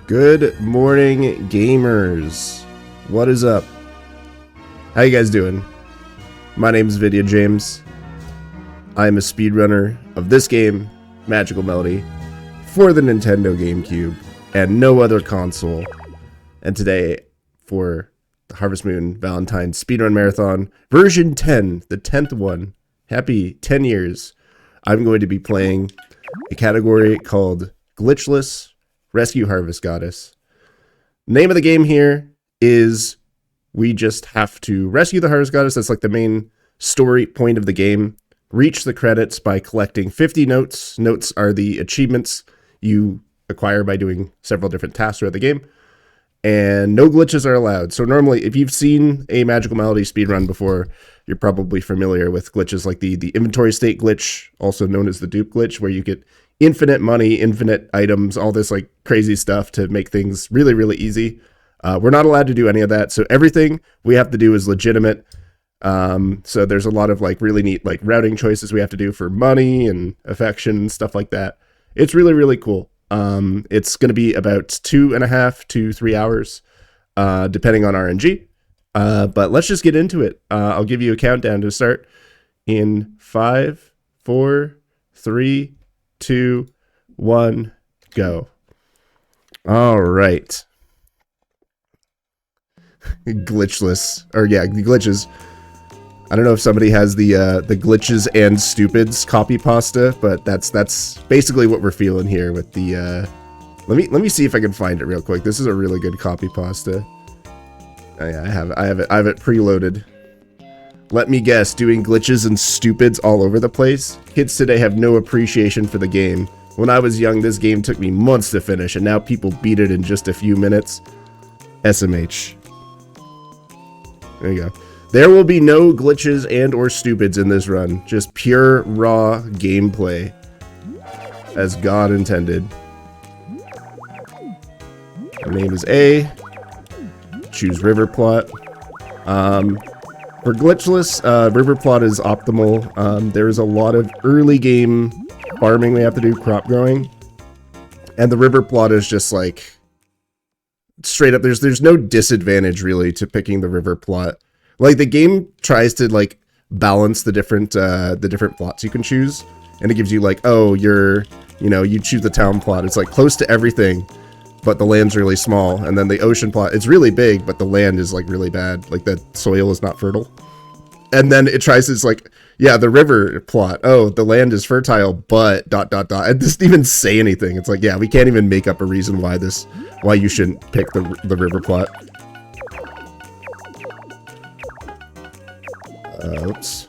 Good morning, gamers. What is up? How you guys doing? My name is Vidya James. I am a speedrunner of this game, Magical Melody, for the Nintendo GameCube and no other console. And today, for the Harvest Moon Valentine Speedrun Marathon, version 10, the 10th one, happy 10 years, I'm going to be playing a category called Glitchless Rescue Harvest Goddess. Name of the game here is we just have to rescue the Harvest Goddess. That's like the main story point of the game. Reach the credits by collecting 50 notes. Notes are the achievements you acquire by doing several different tasks throughout the game. And no glitches are allowed. So normally, if you've seen a Magical Melody speedrun before, you're probably familiar with glitches like the inventory state glitch, also known as the dupe glitch, where you get infinite money, infinite items, all this like crazy stuff to make things really, really easy. We're not allowed to do any of that. So everything we have to do is legitimate. So there's a lot of like really neat like routing choices we have to do for money and affection and stuff like that. It's really, really cool. It's going to be about 2.5 to 3 hours, depending on RNG. But let's just get into it. I'll give you a countdown to start in 5, 4, 3, 2, 1, go. All right. Glitchless, or yeah, the glitches. I don't know if somebody has the glitches and stupids copy pasta, but that's basically what we're feeling here with the. Let me see if I can find it real quick. This is a really good copy pasta. Oh, yeah, I have it preloaded. Let me guess, doing glitches and stupids all over the place? Kids today have no appreciation for the game. When I was young, this game took me months to finish, and now people beat it in just a few minutes. SMH. There you go. There will be no glitches and or stupids in this run. Just pure, raw gameplay. As God intended. My name is A. Choose river plot. For glitchless, river plot is optimal. There's a lot of early game farming we have to do, crop growing. And the river plot is just like straight up, there's no disadvantage really to picking the river plot. Like the game tries to like balance the different plots you can choose, and it gives you like, oh, you choose the town plot. It's like close to everything, but the land's really small. And then the ocean plot, it's really big, but the land is like really bad. Like the soil is not fertile. And then it tries to, it's like, yeah, the river plot. Oh, the land is fertile, but ... It doesn't even say anything. It's like, yeah, we can't even make up a reason why you shouldn't pick the river plot. Oops.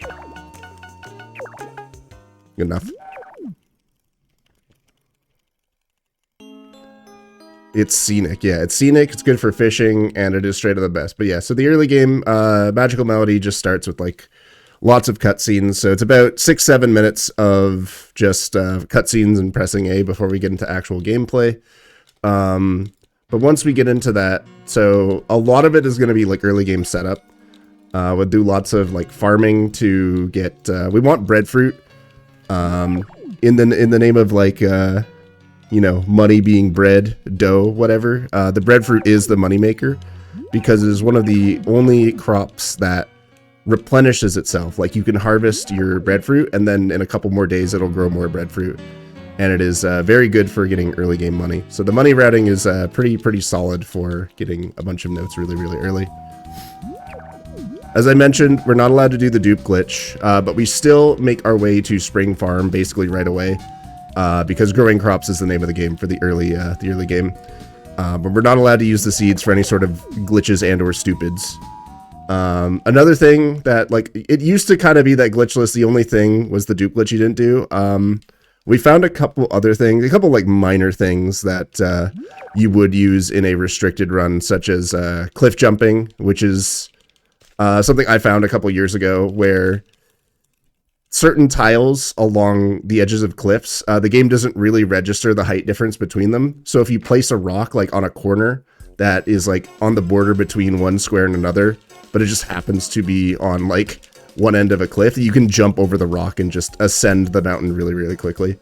Good enough. It's scenic. Yeah, it's scenic. It's good for fishing, and it is straight to the best. But yeah, so the early game, Magical Melody just starts with like lots of cutscenes. So it's about 6-7 minutes of just cutscenes and pressing A before we get into actual gameplay. But once we get into that, so a lot of it is going to be like early game setup. We'll do lots of like farming to get. We want breadfruit. In the name of like money being bread, dough, whatever. The breadfruit is the moneymaker because it is one of the only crops that replenishes itself. Like you can harvest your breadfruit and then in a couple more days it'll grow more breadfruit, and it is very good for getting early game money. So the money routing is pretty solid for getting a bunch of notes really, really early. As I mentioned, we're not allowed to do the dupe glitch, but we still make our way to Spring Farm basically right away, because growing crops is the name of the game for the early game. But we're not allowed to use the seeds for any sort of glitches and or stupids. Another thing that, like, it used to kind of be that glitchless, the only thing was the dupe glitch you didn't do. We found a couple other things, a couple like minor things that you would use in a restricted run, such as cliff jumping, which is something I found a couple years ago, where certain tiles along the edges of cliffs, the game doesn't really register the height difference between them. So if you place a rock like on a corner that is like on the border between one square and another, but it just happens to be on like one end of a cliff, you can jump over the rock and just ascend the mountain really, really quickly.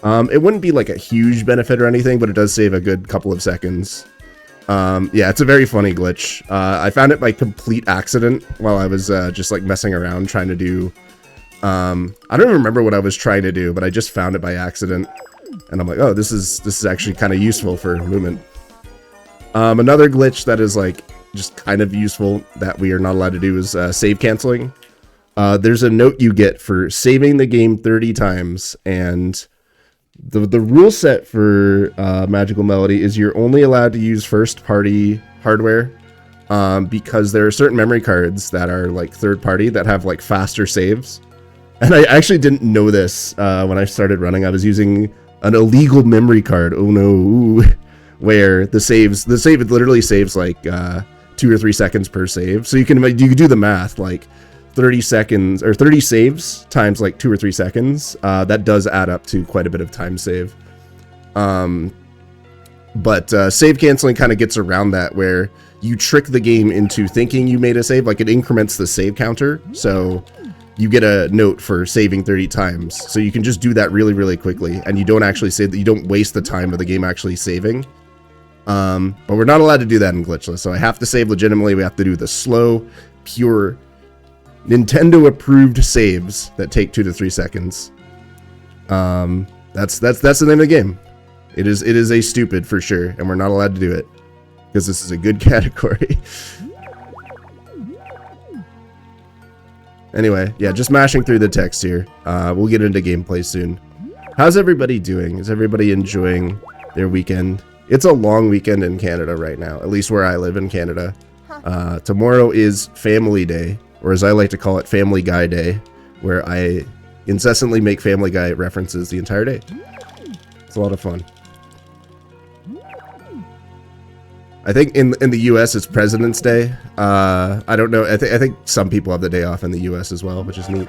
It wouldn't be like a huge benefit or anything, but it does save a good couple of seconds. Yeah, it's a very funny glitch. I found it by complete accident while I was just like messing around trying to do... I don't even remember what I was trying to do, but I just found it by accident. And I'm like, oh, this is actually kind of useful for movement. Another glitch that is like just kind of useful that we are not allowed to do is save canceling. There's a note you get for saving the game 30 times, and the rule set for Magical Melody is you're only allowed to use first-party hardware because there are certain memory cards that are like third-party that have like faster saves. And I actually didn't know this when I started running. I was using an illegal memory card. Oh no. Where the save literally saves like 2 or 3 seconds per save. So you can do the math, like 30 seconds or 30 saves times like 2 or 3 seconds. That does add up to quite a bit of time save. But save canceling kind of gets around that, where you trick the game into thinking you made a save. Like it increments the save counter, so you get a note for saving 30 times. So you can just do that really, really quickly, and you don't actually save that. You don't waste the time of the game actually saving. But we're not allowed to do that in Glitchless, so I have to save legitimately. We have to do the slow, pure, Nintendo-approved saves that take 2 to 3 seconds. That's the name of the game. It is a stupid for sure, and we're not allowed to do it because this is a good category. Anyway, yeah, just mashing through the text here. We'll get into gameplay soon. How's everybody doing? Is everybody enjoying their weekend? It's a long weekend in Canada right now, at least where I live in Canada. Tomorrow is Family Day, or as I like to call it, Family Guy Day, where I incessantly make Family Guy references the entire day. It's a lot of fun. I think in the U.S. it's President's Day. I don't know. I think some people have the day off in the U.S. as well, which is neat.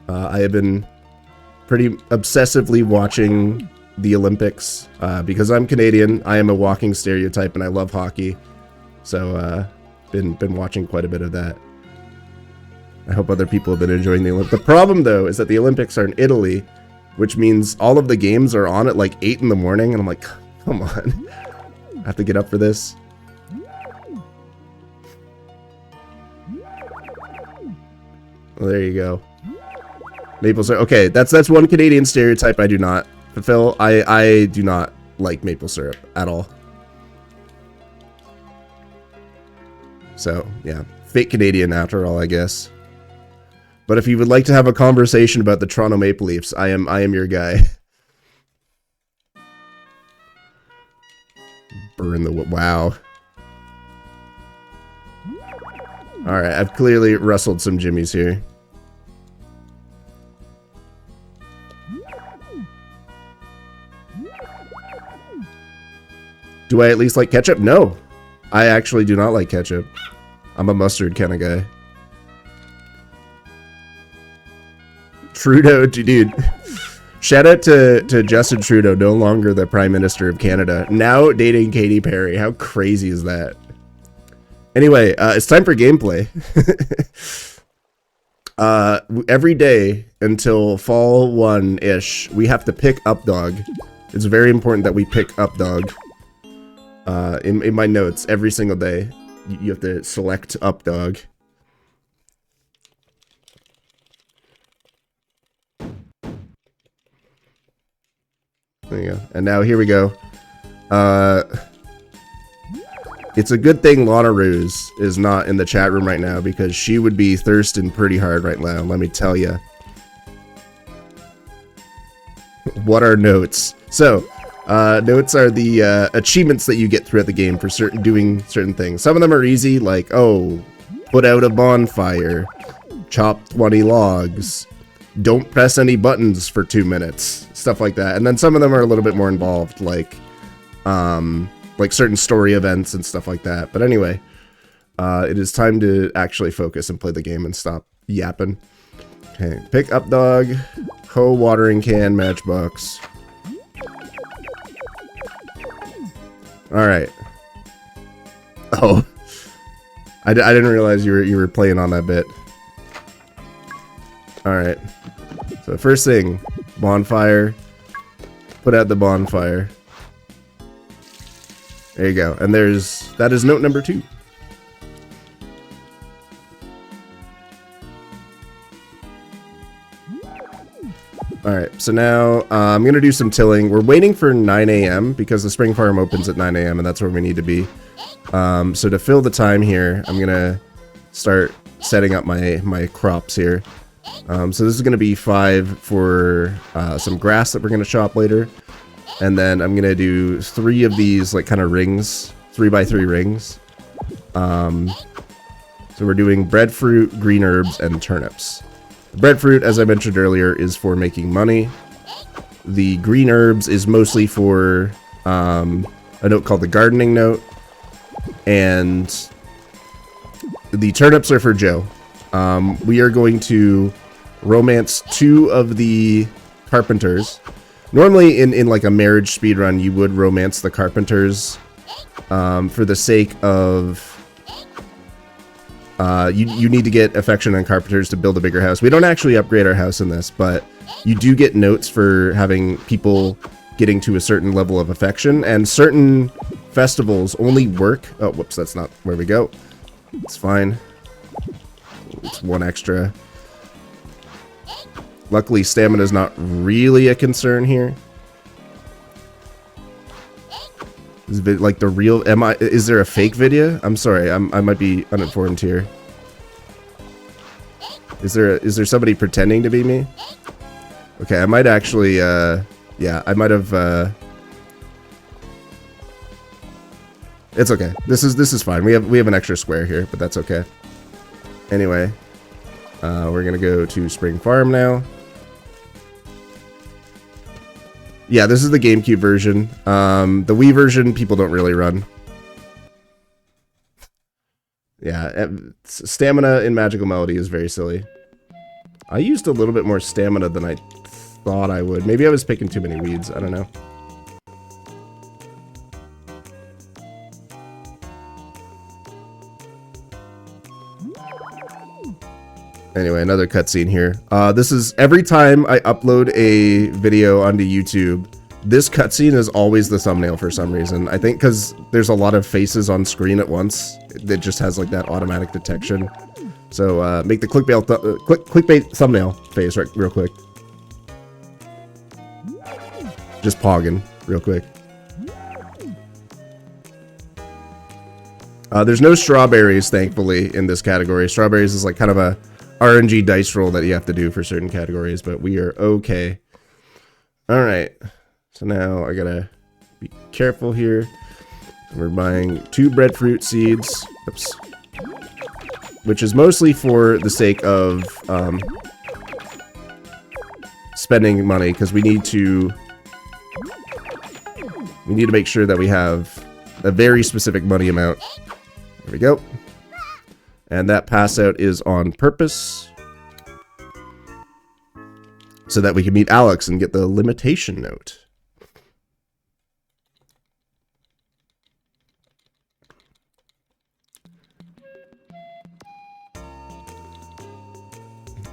I have been pretty obsessively watching the Olympics because I'm Canadian. I am a walking stereotype, and I love hockey. So been watching quite a bit of that. I hope other people have been enjoying the Olympics. The problem, though, is that the Olympics are in Italy, which means all of the games are on at like 8 in the morning, and I'm like, come on. I have to get up for this. Well, there you go. Maple syrup. Okay, that's one Canadian stereotype I do not fulfill. I do not like maple syrup at all. So, yeah. Fake Canadian after all, I guess. But if you would like to have a conversation about the Toronto Maple Leafs, I am your guy. Burn the... Wow. Alright, I've clearly rustled some jimmies here. Do I at least like ketchup? No. I actually do not like ketchup. I'm a mustard kind of guy. Trudeau, dude. Shout out to Justin Trudeau, no longer the Prime Minister of Canada, now dating Katy Perry. How crazy is that? Anyway, it's time for gameplay. Every day until fall 1-ish, we have to pick up dog. It's very important that we pick up dog. In my notes, every single day, you have to select up dog. There you go. And now here we go. It's a good thing Lana Ruse is not in the chat room right now, because she would be thirsting pretty hard right now, let me tell you. What are notes? So, notes are the achievements that you get throughout the game for doing certain things. Some of them are easy, like, oh, put out a bonfire, chop 20 logs, don't press any buttons for 2 minutes, stuff like that. And then some of them are a little bit more involved, like certain story events and stuff like that. But anyway, it is time to actually focus and play the game and stop yapping. Okay, pick up dog, hoe, watering can, matchbox. Alright. Oh. I didn't realize you were playing on that bit. Alright. So first thing, bonfire. Put out the bonfire. There you go. And that is note number 2. Alright, so now I'm going to do some tilling. We're waiting for 9 a.m. because the spring farm opens at 9 a.m. and that's where we need to be. So to fill the time here, I'm going to start setting up my crops here. So this is going to be 5 for some grass that we're going to chop later. And then I'm going to do 3 of these like kind of rings, 3x3 rings. So we're doing breadfruit, green herbs, and turnips. The breadfruit, as I mentioned earlier, is for making money. The green herbs is mostly for a note called the gardening note. And the turnips are for Joe. We are going to romance 2 of the carpenters. Normally in like a marriage speedrun, you would romance the carpenters for the sake of you need to get affection on carpenters to build a bigger house. We don't actually upgrade our house in this, but you do get notes for having people getting to a certain level of affection, and certain festivals only work. Oh, whoops, that's not where we go. It's fine. It's 1 extra. Luckily, stamina is not really a concern here. Is it like the real? Is there a fake Vidya? I'm sorry, I might be uninformed here. Is there somebody pretending to be me? Okay, I might actually. Yeah, I might have. It's okay. This is fine. We have an extra square here, but that's okay. Anyway, we're gonna go to Spring Farm now. Yeah, this is the GameCube version. The Wii version, people don't really run. Yeah, stamina in Magical Melody is very silly. I used a little bit more stamina than I thought I would. Maybe I was picking too many weeds. I don't know. Anyway, another cutscene here. This is every time I upload a video onto YouTube, this cutscene is always the thumbnail for some reason. I think because there's a lot of faces on screen at once. It just has like that automatic detection. So make the clickbait thumbnail face real quick. Just pogging real quick. There's no strawberries, thankfully, in this category. Strawberries is like kind of a RNG dice roll that you have to do for certain categories, but we are okay. Alright, so now I gotta be careful here. We're buying 2 breadfruit seeds, oops, which is mostly for the sake of spending money, because we need to make sure that we have a very specific money amount. There we go. And that pass out is on purpose, so that we can meet Alex and get the limitation note.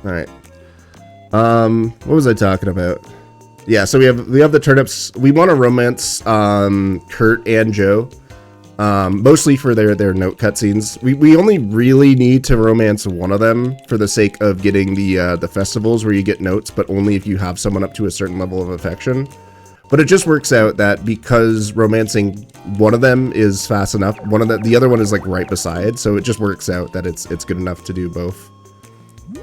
All right. What was I talking about? Yeah, so we have the turnips. We want to romance Kurt and Joe. Mostly for their note cutscenes. We only really need to romance one of them for the sake of getting the festivals where you get notes, but only if you have someone up to a certain level of affection. But it just works out that because romancing one of them is fast enough, the other one is like right beside, so it just works out that it's good enough to do both.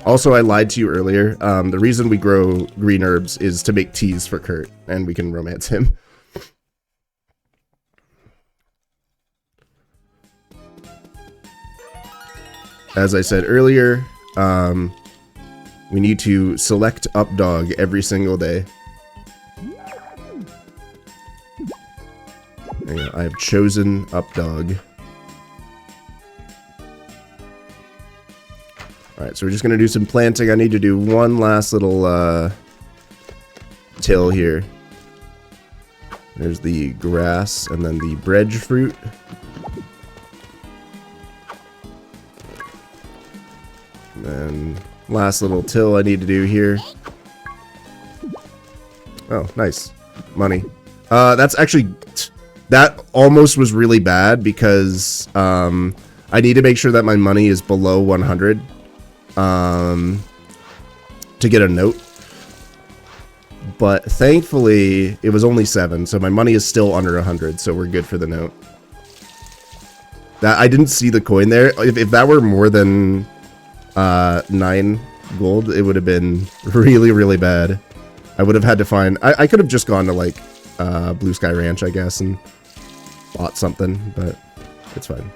Also, I lied to you earlier. The reason we grow green herbs is to make teas for Kurt, and we can romance him. As I said earlier, we need to select up dog every single day. I have chosen up dog. Alright, so we're just going to do some planting. I need to do one last little till here. There's the grass and then the breadfruit. And then last little till I need to do here. Oh, nice. Money. That's actually... That almost was really bad because I need to make sure that my money is below 100 to get a note. But thankfully, it was only 7, so my money is still under 100, so we're good for the note. That I didn't see the coin there. If that were more than 9 gold, it would have been really, really bad. I would have had to find... I could have just gone to, like, Blue Sky Ranch, I guess, and bought something, but it's fine.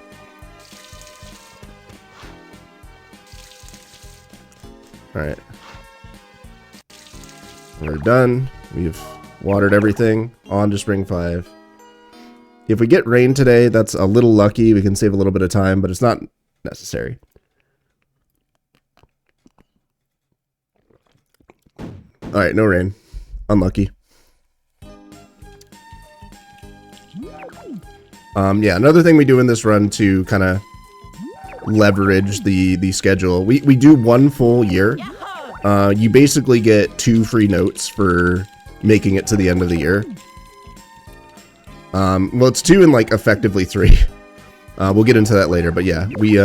Alright. We're done. We've watered everything. On to Spring 5. If we get rain today, that's a little lucky. We can save a little bit of time, but it's not necessary. Alright, no rain. Unlucky. Yeah, another thing we do in this run to kind of leverage the schedule. We do 1 full year. You basically get 2 free notes for making it to the end of the year. Well, it's 2 and like effectively 3. We'll get into that later, but yeah, we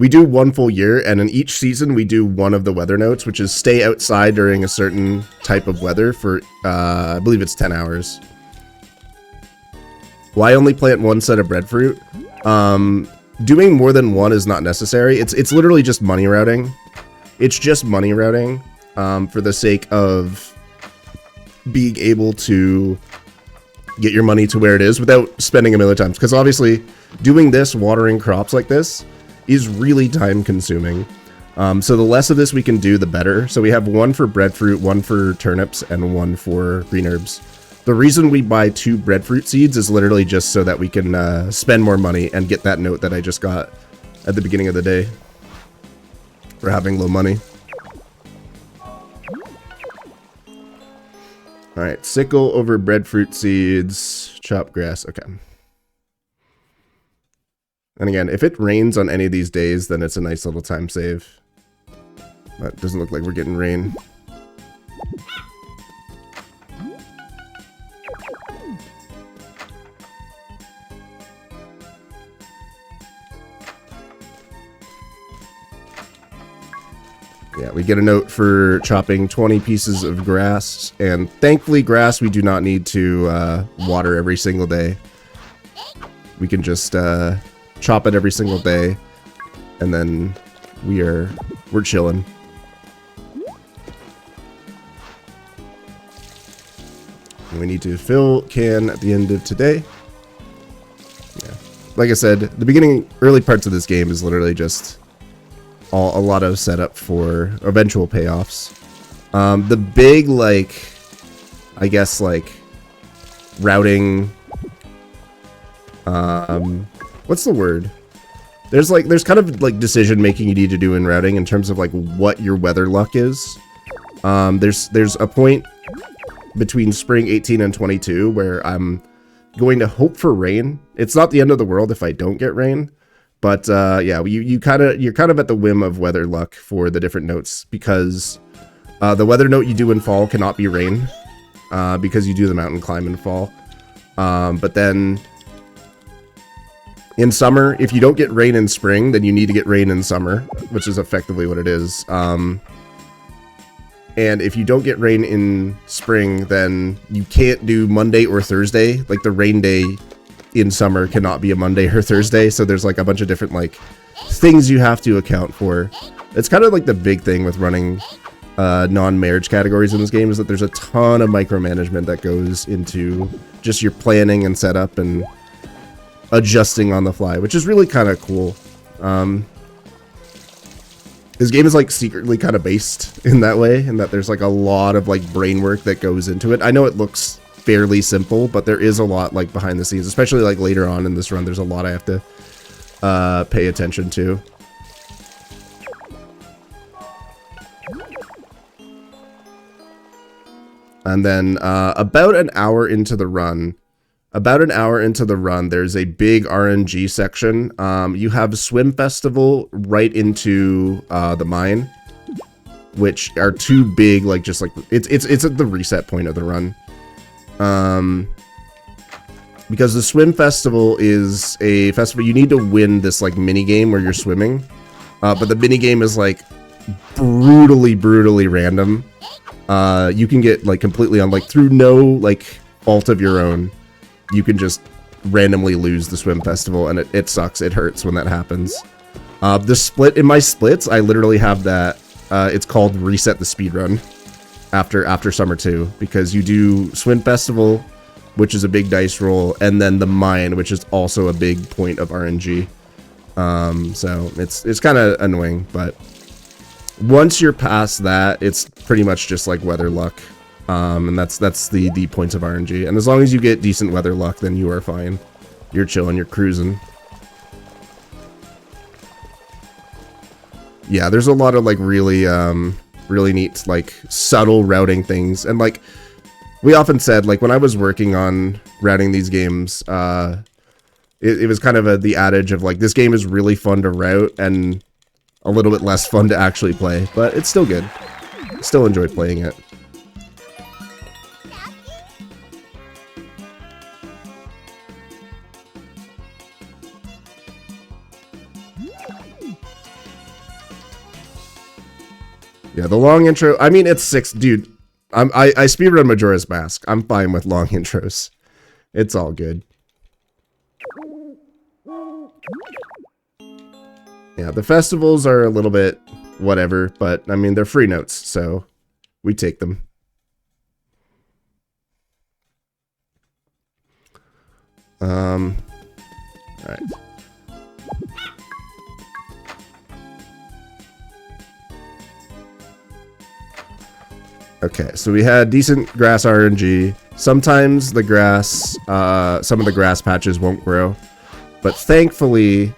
do 1 full year, and in each season we do 1 of the weather notes, which is stay outside during a certain type of weather for, I believe it's 10 hours. Why only plant 1 set of breadfruit? Doing more than 1 is not necessary. It's literally just money routing. It's just money routing for the sake of being able to get your money to where it is without spending a million times. Because obviously, doing this, watering crops like this, is really time consuming. So the less of this we can do, the better. So we have 1 for breadfruit, 1 for turnips, and 1 for green herbs. The reason we buy 2 breadfruit seeds is literally just so that we can spend more money and get that note that I just got at the beginning of the day for having low money. Alright, sickle over breadfruit seeds, chop grass, okay. And again, if it rains on any of these days, then it's a nice little time save. But it doesn't look like we're getting rain. Yeah, we get a note for chopping 20 pieces of grass, and thankfully grass we do not need to water every single day. We can just chop it every single day, and then we're chilling. And we need to fill can at the end of today. Yeah, like I said, the early parts of this game is literally just a lot of setup for eventual payoffs. The big, like, I guess, like, routing, what's the word? There's kind of like decision making you need to do in routing in terms of like what your weather luck is. There's a point between spring 18 and 22 where I'm going to hope for rain. It's not the end of the world if I don't get rain. But yeah, you're kind of at the whim of weather luck for the different notes, because the weather note you do in fall cannot be rain, because you do the mountain climb in fall. But then in summer, if you don't get rain in spring, then you need to get rain in summer, which is effectively what it is. And if you don't get rain in spring, then you can't do Monday or Thursday. Like the rain day in summer cannot be a Monday or Thursday, so there's like a bunch of different like things you have to account for. It's kind of like the big thing with running non-marriage categories in this game, is that there's a ton of micromanagement that goes into just your planning and setup and adjusting on the fly, which is really kind of cool. This game is like secretly kind of based in that way, in that there's like a lot of like brain work that goes into it. I know it looks fairly simple, but there is a lot like behind the scenes, especially like later on in this run. There's a lot I have to pay attention to. And then about an hour into the run, About an hour into the run, there's a big RNG section. You have Swim Festival right into the mine, which are two big, like, just like, it's at the reset point of the run. Because the Swim Festival is a festival, you need to win this, like, mini game where you're swimming. But the mini game is, like, brutally random. You can get, like, completely on, like, through no, like, fault of your own. You can just randomly lose the Swim Festival, and it sucks. It hurts when that happens. The split, in my splits, I literally have that. It's called Reset the Speedrun after Summer 2, because you do Swim Festival, which is a big dice roll, and then the mine, which is also a big point of RNG. So it's kind of annoying, but once you're past that, it's pretty much just like weather luck. And that's the points of RNG. And as long as you get decent weather luck, then you are fine. You're chilling, you're cruising. Yeah, there's a lot of like really neat, like, subtle routing things. And like we often said, like, when I was working on routing these games, it was kind of the adage of like, this game is really fun to route and a little bit less fun to actually play, but it's still good. Still enjoy playing it. Yeah, the long intro, I mean, it's 6, dude. I speedrun Majora's Mask. I'm fine with long intros. It's all good. Yeah, the festivals are a little bit whatever, but I mean, they're free notes, so we take them. All right. Okay, so we had decent grass RNG. Sometimes the grass, some of the grass patches won't grow, but thankfully,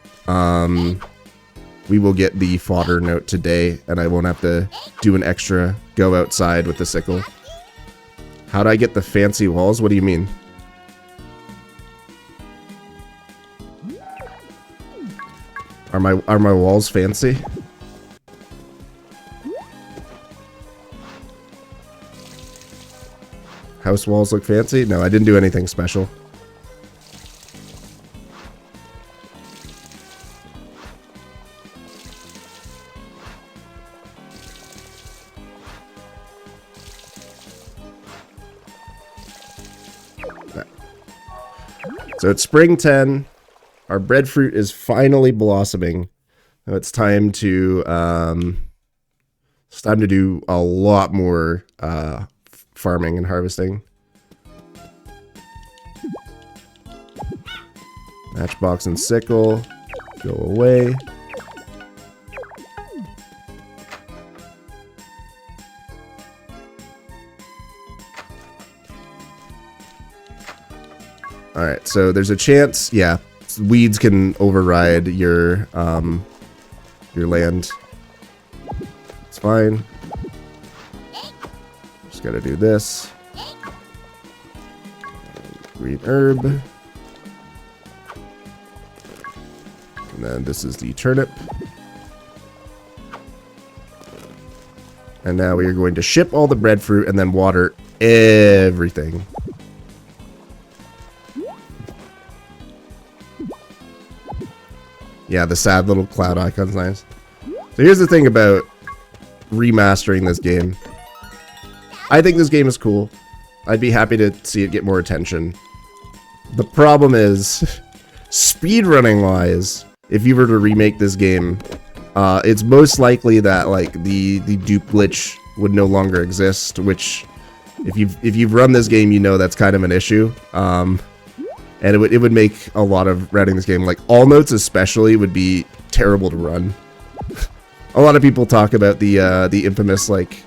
we will get the fodder note today, and I won't have to do an extra go outside with the sickle. How do I get the fancy walls? What do you mean? Are my walls fancy? House walls look fancy? No, I didn't do anything special. So it's spring 10. Our breadfruit is finally blossoming. Now it's time to do a lot more farming and harvesting. Matchbox and sickle go away. All right, so there's a chance, yeah, weeds can override your land. It's fine. Just gotta do this. Green herb. And then this is the turnip. And now we are going to ship all the breadfruit and then water everything. Yeah, the sad little cloud icon's nice. So here's the thing about remastering this game. I think this game is cool. I'd be happy to see it get more attention. The problem is, speedrunning wise, if you were to remake this game, it's most likely that like the dupe glitch would no longer exist, which if you've run this game, you know that's kind of an issue. And it would make a lot of routing this game, like all notes especially, would be terrible to run. A lot of people talk about the infamous, like,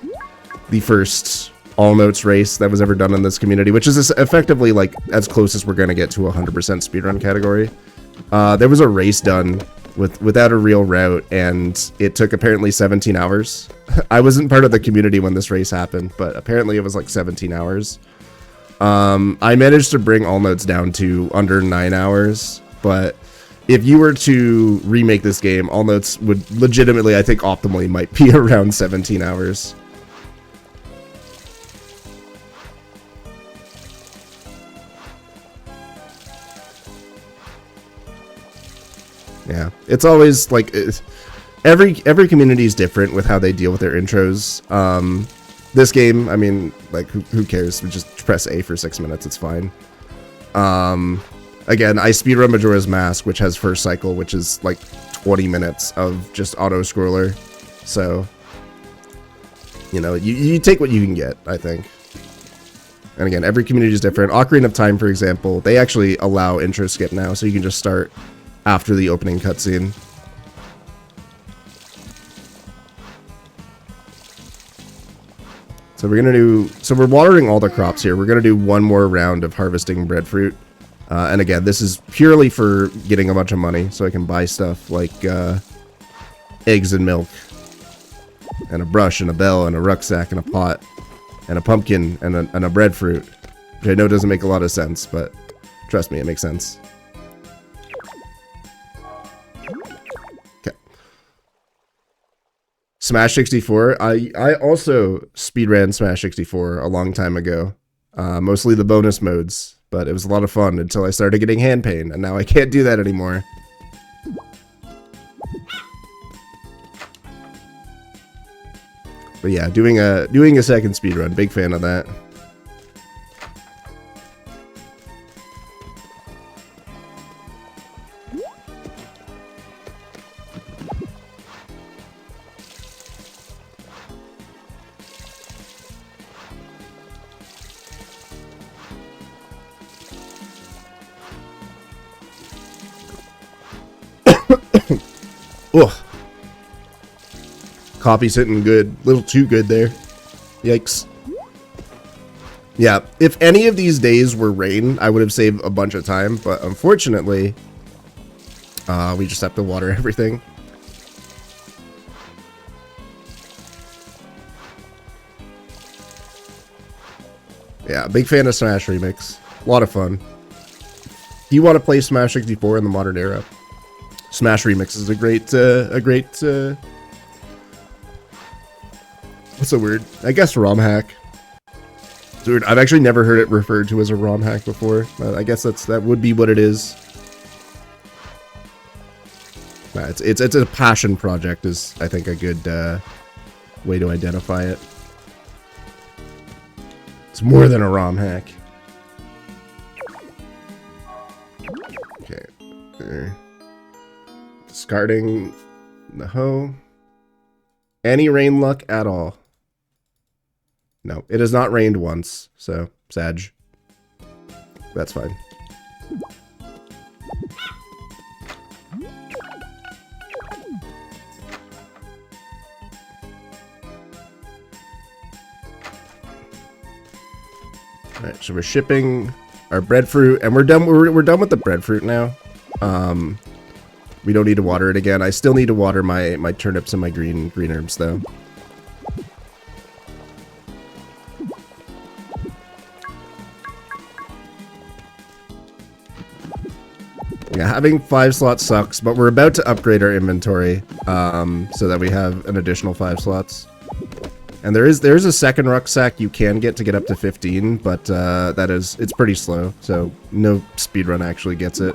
the first all notes race that was ever done in this community, which is effectively like as close as we're gonna get to a 100% speedrun category. There was a race done without a real route, and it took apparently 17 hours. I wasn't part of the community when this race happened, but apparently it was like 17 hours. I managed to bring all notes down to under 9 hours, but if you were to remake this game, all notes would legitimately, I think optimally, might be around 17 hours. Yeah, it's always like every community is different with how they deal with their intros. This game, I mean, like who cares? We just press A for 6 minutes, it's fine. Again, I speedrun Majora's Mask, which has first cycle, which is like 20 minutes of just auto scroller. So, you know, you take what you can get, I think. And again, every community is different. Ocarina of Time, for example, they actually allow intro skip now, so you can just start after the opening cutscene. So we're watering all the crops here. We're gonna do one more round of harvesting breadfruit. And again, this is purely for getting a bunch of money, so I can buy stuff like eggs and milk, and a brush, and a bell, and a rucksack, and a pot, and a pumpkin, and a breadfruit. Which I know doesn't make a lot of sense, but trust me, it makes sense. Smash 64. I also speedran Smash 64 a long time ago. Mostly the bonus modes, but it was a lot of fun until I started getting hand pain, and now I can't do that anymore. But yeah, doing a second speedrun, big fan of that. Ugh. Coffee's hitting good. A little too good there. Yikes. Yeah, if any of these days were rain, I would have saved a bunch of time, but unfortunately, we just have to water everything. Yeah, big fan of Smash Remix. A lot of fun. If you want to play Smash 64 in the modern era, Smash Remix is a great, what's the word? I guess ROM hack. Dude, I've actually never heard it referred to as a ROM hack before. I guess that would be what it is. Nah, it's a passion project is, I think, a good way to identify it. It's more than a ROM hack. Okay. There. Discarding the hoe. Any rain luck at all? No, it has not rained once, so Sag. That's fine. Alright, so we're shipping our breadfruit, and we're done with the breadfruit now. We don't need to water it again. I still need to water my turnips and my green herbs though. Yeah, having 5 slots sucks, but we're about to upgrade our inventory so that we have an additional 5 slots. And there's a second rucksack you can get to get up to 15, but it's pretty slow, so no speedrun actually gets it.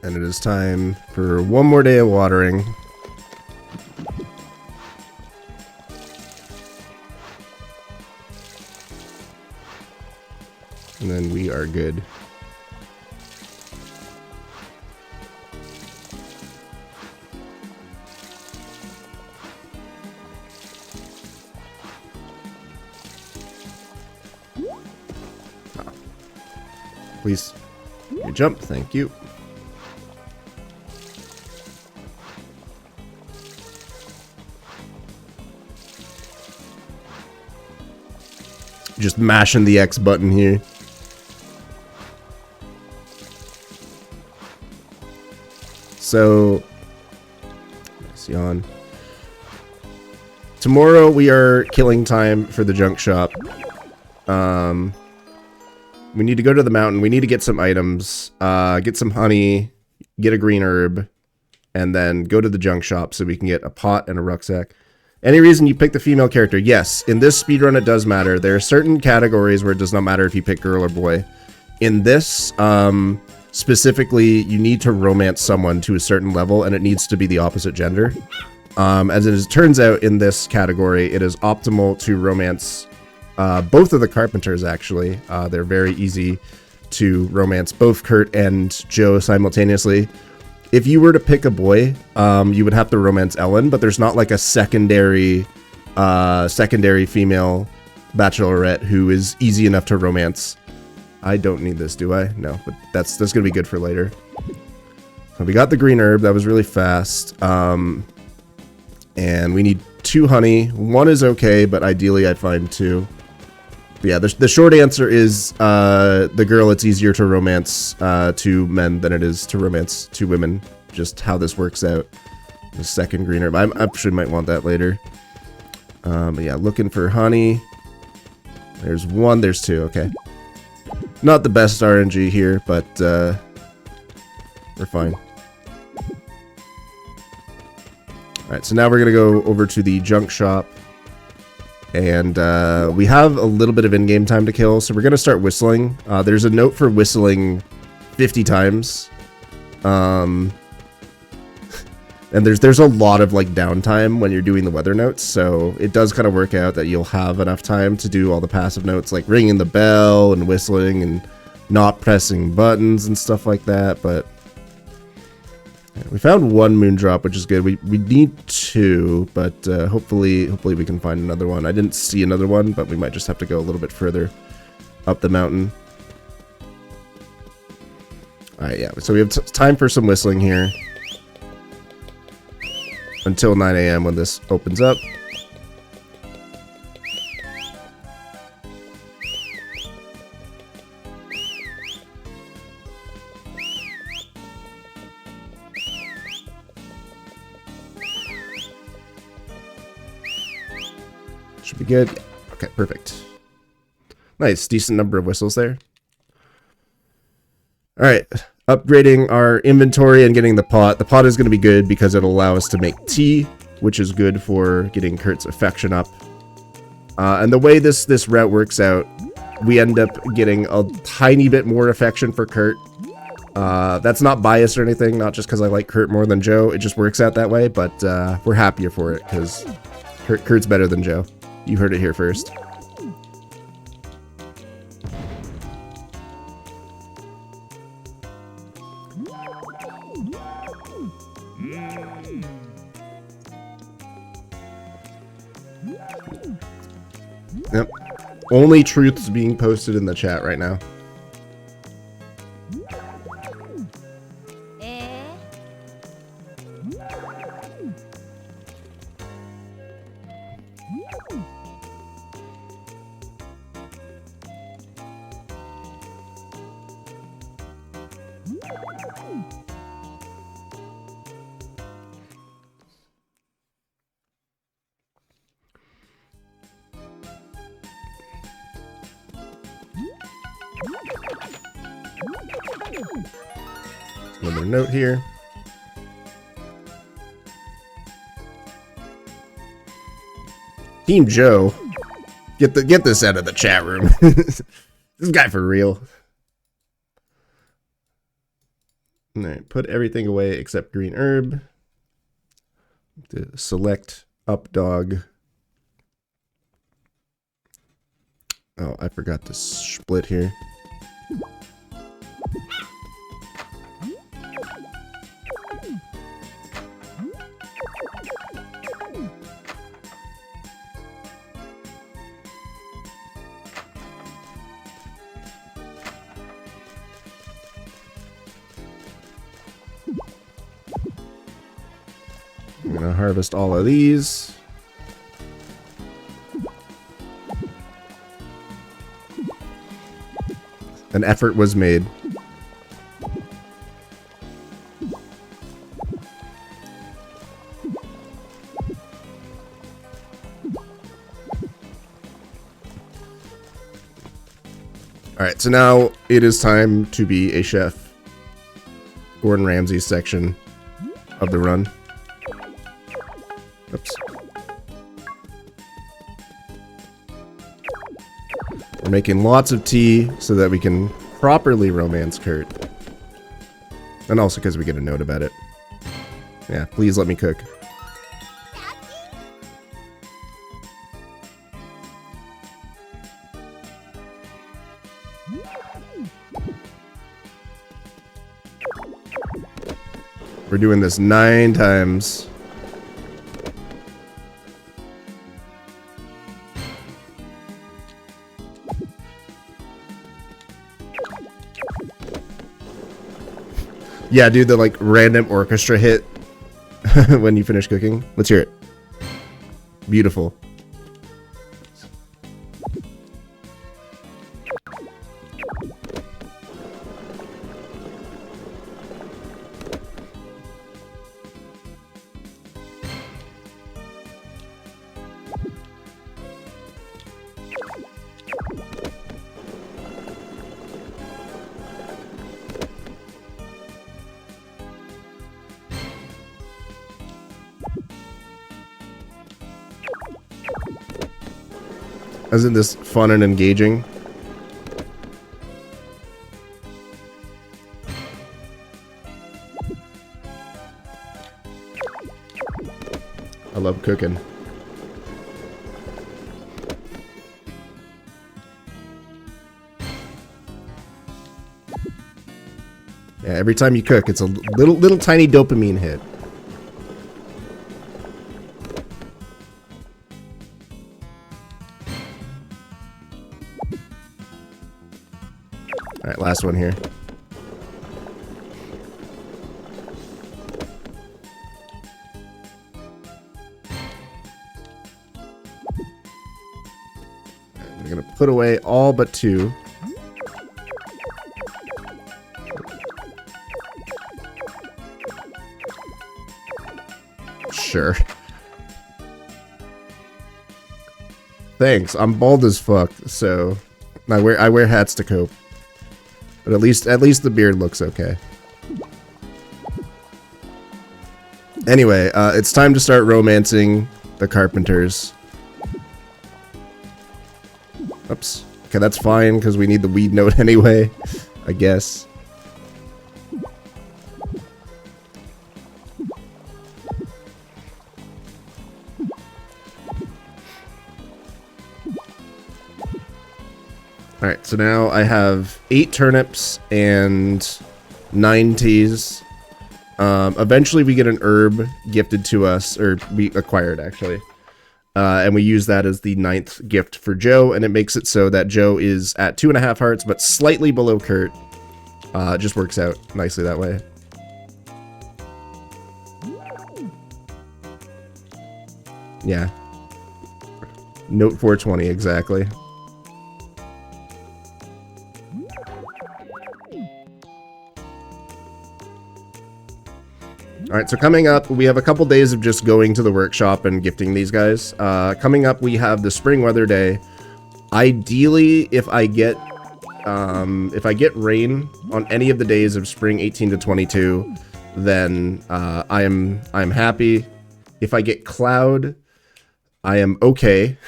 And it is time for one more day of watering. And then we are good. Please, you jump, thank you. just mashing the X button here. So, let's yawn. Tomorrow we are killing time for the junk shop. We need to go to the mountain. We need to get some items, get some honey, get a green herb, and then go to the junk shop so we can get a pot and a rucksack. Any reason you pick the female character? Yes, in this speedrun it does matter. There are certain categories where it does not matter if you pick girl or boy. In this, specifically, you need to romance someone to a certain level, and it needs to be the opposite gender. As it turns out in this category, it is optimal to romance both of the carpenters, actually. They're very easy to romance both Kurt and Joe simultaneously. If you were to pick a boy, you would have to romance Ellen, but there's not like a secondary female bachelorette who is easy enough to romance. I don't need this, do I? No, but that's gonna be good for later. So we got the green herb. That was really fast. And we need 2 honey. 1 is okay, but ideally I'd find 2. But yeah, the short answer is the girl, it's easier to romance 2 men than it is to romance 2 women. Just how this works out. The second green herb. I actually might want that later. But yeah, looking for honey. There's 1, there's 2, okay. Not the best RNG here, but we're fine. Alright, so now we're gonna go over to the junk shop. And we have a little bit of in-game time to kill, so we're gonna start whistling. There's a note for whistling 50 times. And there's a lot of like downtime when you're doing the weather notes, so it does kind of work out that you'll have enough time to do all the passive notes, like ringing the bell and whistling and not pressing buttons and stuff like that. But yeah, we found 1 moondrop, which is good. We need 2, but hopefully we can find another one. I didn't see another one, but we might just have to go a little bit further up the mountain. All right, yeah. So we have time for some whistling here. Until 9 AM when this opens up. Should be good. Okay, perfect. Nice, decent number of whistles there. All right. Upgrading our inventory and getting the pot. The pot is going to be good because it'll allow us to make tea, which is good for getting Kurt's affection up. And the way this route works out, we end up getting a tiny bit more affection for Kurt. That's not biased or anything, not just because I like Kurt more than Joe. It just works out that way, but we're happier for it because Kurt's better than Joe. You heard it here first. Yep. Only truths being posted in the chat right now. Another note here. Team Joe, get this out of the chat room. This guy for real. All right, put everything away except green herb. Select up dog. Oh, I forgot to split here. I'm gonna harvest all of these. An effort was made. Alright, so now it is time to be a chef. Gordon Ramsay's section of the run. Oops. We're making lots of tea so that we can properly romance Kurt. And also because we get a note about it. Yeah, please let me cook. We're doing this 9 times. Yeah, dude, the like random orchestra hit when you finish cooking. Let's hear it. Beautiful. Isn't this fun and engaging? I love cooking. Yeah, every time you cook, it's a little tiny dopamine hit. Alright, last one here. We're gonna put away all but 2. Sure. Thanks, I'm bald as fuck, so I wear hats to cope. But at least the beard looks okay. Anyway, it's time to start romancing the carpenters. Oops. Okay, that's fine, because we need the weed note anyway, I guess. Alright, so now I have 8 turnips and 9 teas. Eventually we get an herb gifted to us, or we acquired actually. And we use that as the 9th gift for Joe, and it makes it so that Joe is at 2.5 hearts, but slightly below Kurt. It just works out nicely that way. Yeah. Note 420, exactly. Alright, so coming up, we have a couple days of just going to the workshop and gifting these guys. Coming up, we have the Spring Weather Day. Ideally, if I get rain on any of the days of Spring 18 to 22, then I'm happy. If I get cloud, I am okay.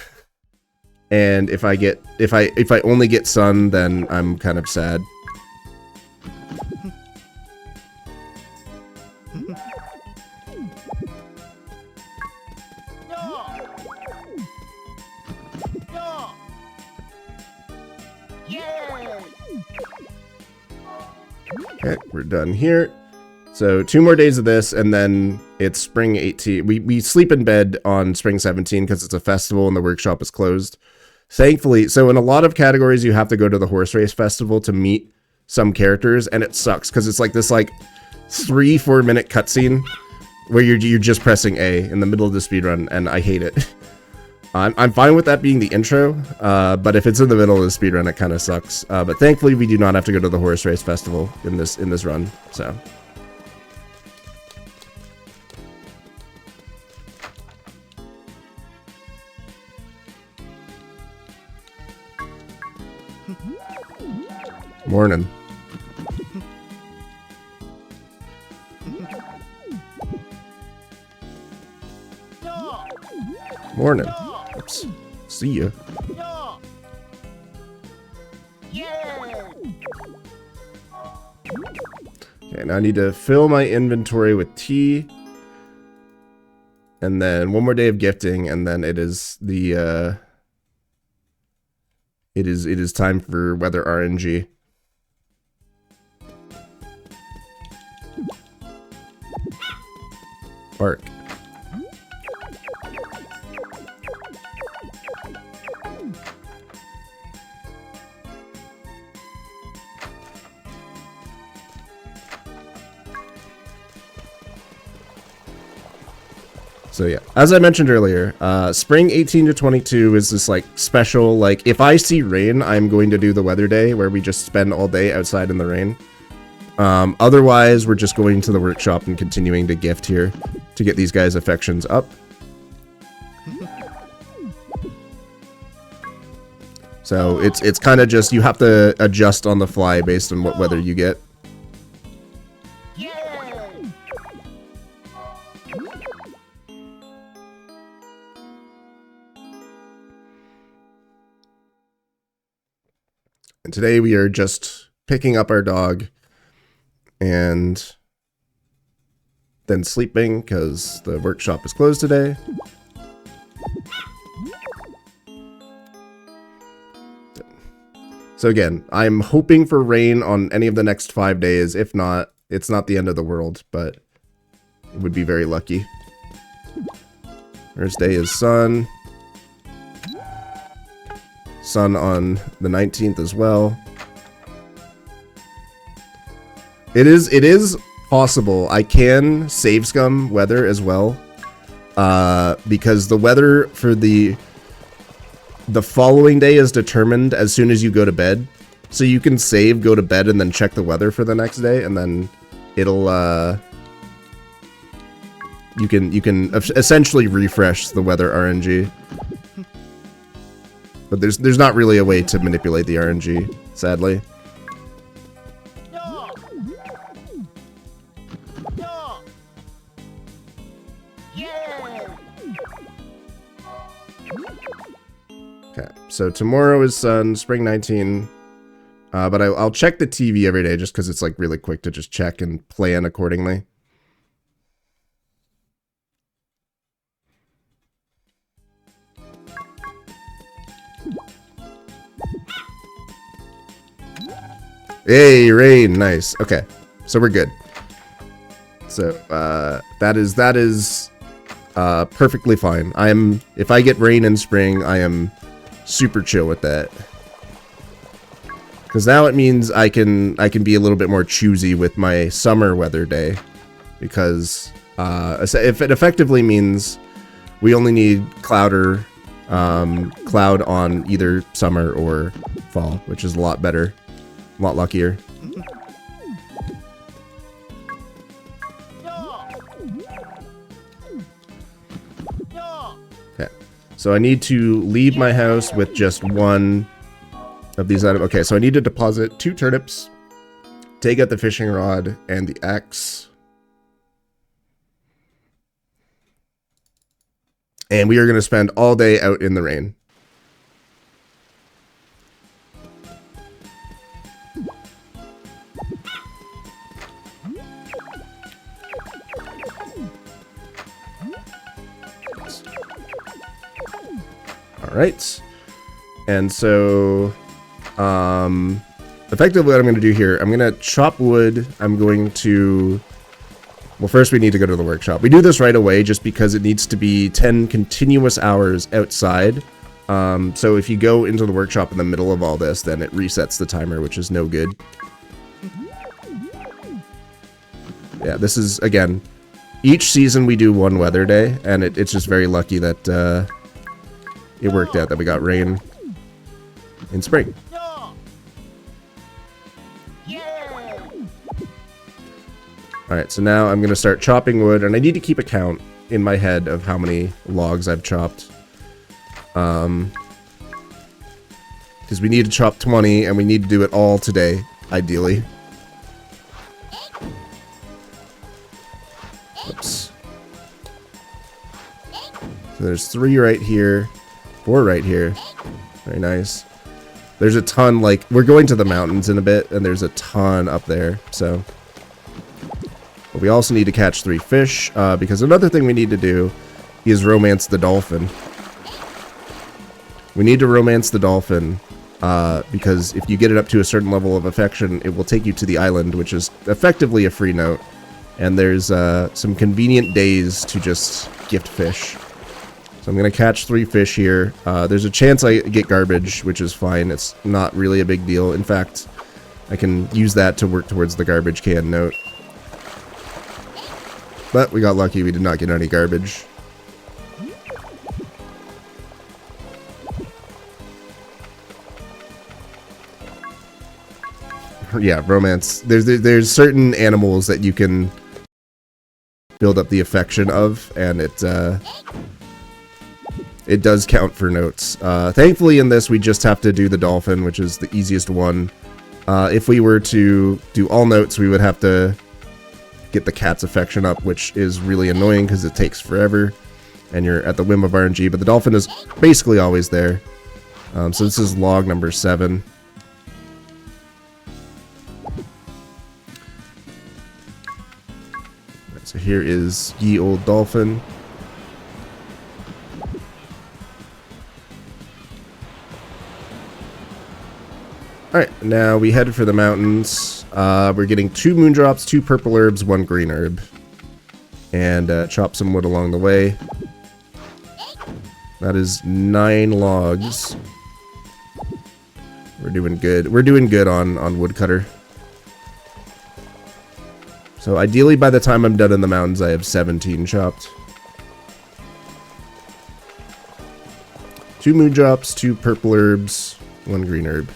And if I only get sun, then I'm kind of sad. Okay, we're done here. So 2 more days of this, and then it's Spring 18. We sleep in bed on Spring 17 because it's a festival and the workshop is closed. Thankfully, so in a lot of categories, you have to go to the horse race festival to meet some characters, and it sucks because it's like this 3-4 minute cutscene where you're just pressing A in the middle of the speedrun, and I hate it. I'm fine with that being the intro, but if it's in the middle of the speedrun, it kind of sucks. But thankfully, we do not have to go to the horse race festival in this run, so. Morning. Morning. Oops. See ya. Okay, now I need to fill my inventory with tea. And then one more day of gifting, and then it is the it is time for weather RNG. Bark. So yeah, as I mentioned earlier, spring 18 to 22 is this like special, like if I see rain, I'm going to do the weather day where we just spend all day outside in the rain. Otherwise, we're just going to the workshop and continuing to gift here to get these guys' affections up. So it's kind of just, you have to adjust on the fly based on what weather you get. And today we are just picking up our dog and then sleeping because the workshop is closed today. So again, I'm hoping for rain on any of the next 5 days. If not, it's not the end of the world, but it would be very lucky. Thursday is sun. Sun on the 19th as well. It is possible I can save scum weather as well, because the weather for the following day is determined as soon as you go to bed. So you can save, go to bed, and then check the weather for the next day, and then it'll you can essentially refresh the weather RNG. But there's not really a way to manipulate the RNG, sadly. Okay, so tomorrow is sun, spring 19. But I'll check the TV every day just because it's like really quick to just check and plan accordingly. Hey, rain, nice. Okay, so we're good. So that is perfectly fine. If I get rain in spring, I am super chill with that. Because now it means I can be a little bit more choosy with my summer weather day. Because if it effectively means we only need cloud on either summer or fall, which is a lot better. A lot luckier. Okay, so I need to leave my house with just one of these items. Okay, so I need to deposit 2 turnips, take out the fishing rod and the axe, and we are going to spend all day out in the rain. Alright, and so, effectively what I'm going to do here, I'm going to chop wood, I'm going to, well first we need to go to the workshop. We do this right away just because it needs to be 10 continuous hours outside, so if you go into the workshop in the middle of all this, then it resets the timer, which is no good. Yeah, this is, again, each season we do one weather day, and it's just very lucky that, it worked out that we got rain in spring. Alright, so now I'm going to start chopping wood, and I need to keep a count in my head of how many logs I've chopped. Because we need to chop 20, and we need to do it all today, ideally. Oops. So there's 3 right here, 4 right here. Very nice. There's a ton, like, we're going to the mountains in a bit, and there's a ton up there, so... But we also need to catch 3 fish, because another thing we need to do is romance the dolphin. We need to romance the dolphin, because if you get it up to a certain level of affection, it will take you to the island, which is effectively a free note. And there's some convenient days to just gift fish. So I'm going to catch 3 fish here. There's a chance I get garbage, which is fine. It's not really a big deal. In fact, I can use that to work towards the garbage can note. But we got lucky, we did not get any garbage. Yeah, romance. There's certain animals that you can build up the affection of, and it does count for notes. Thankfully in this we just have to do the dolphin, which is the easiest one. If we were to do all notes, we would have to get the cat's affection up, which is really annoying because it takes forever and you're at the whim of RNG, but the dolphin is basically always there. So this is log number 7. Right, so here is ye old dolphin. Alright, now we head for the mountains. We're getting 2 moondrops, 2 purple herbs, 1 green herb. And chop some wood along the way. That is 9 logs. We're doing good. We're doing good on woodcutter. So ideally by the time I'm done in the mountains, I have 17 chopped. 2 moondrops, 2 purple herbs, 1 green herb.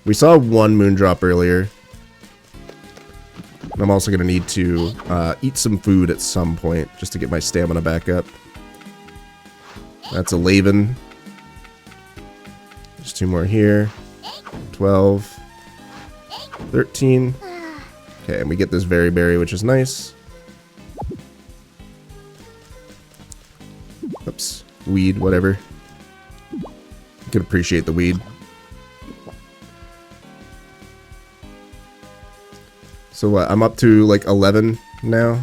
We saw 1 moondrop earlier. I'm also going to need to eat some food at some point just to get my stamina back up. That's a Laven. There's 2 more here. 12. 13. Okay, and we get this very berry, which is nice. Oops. Weed, whatever. You can appreciate the weed. So what, I'm up to like 11 now.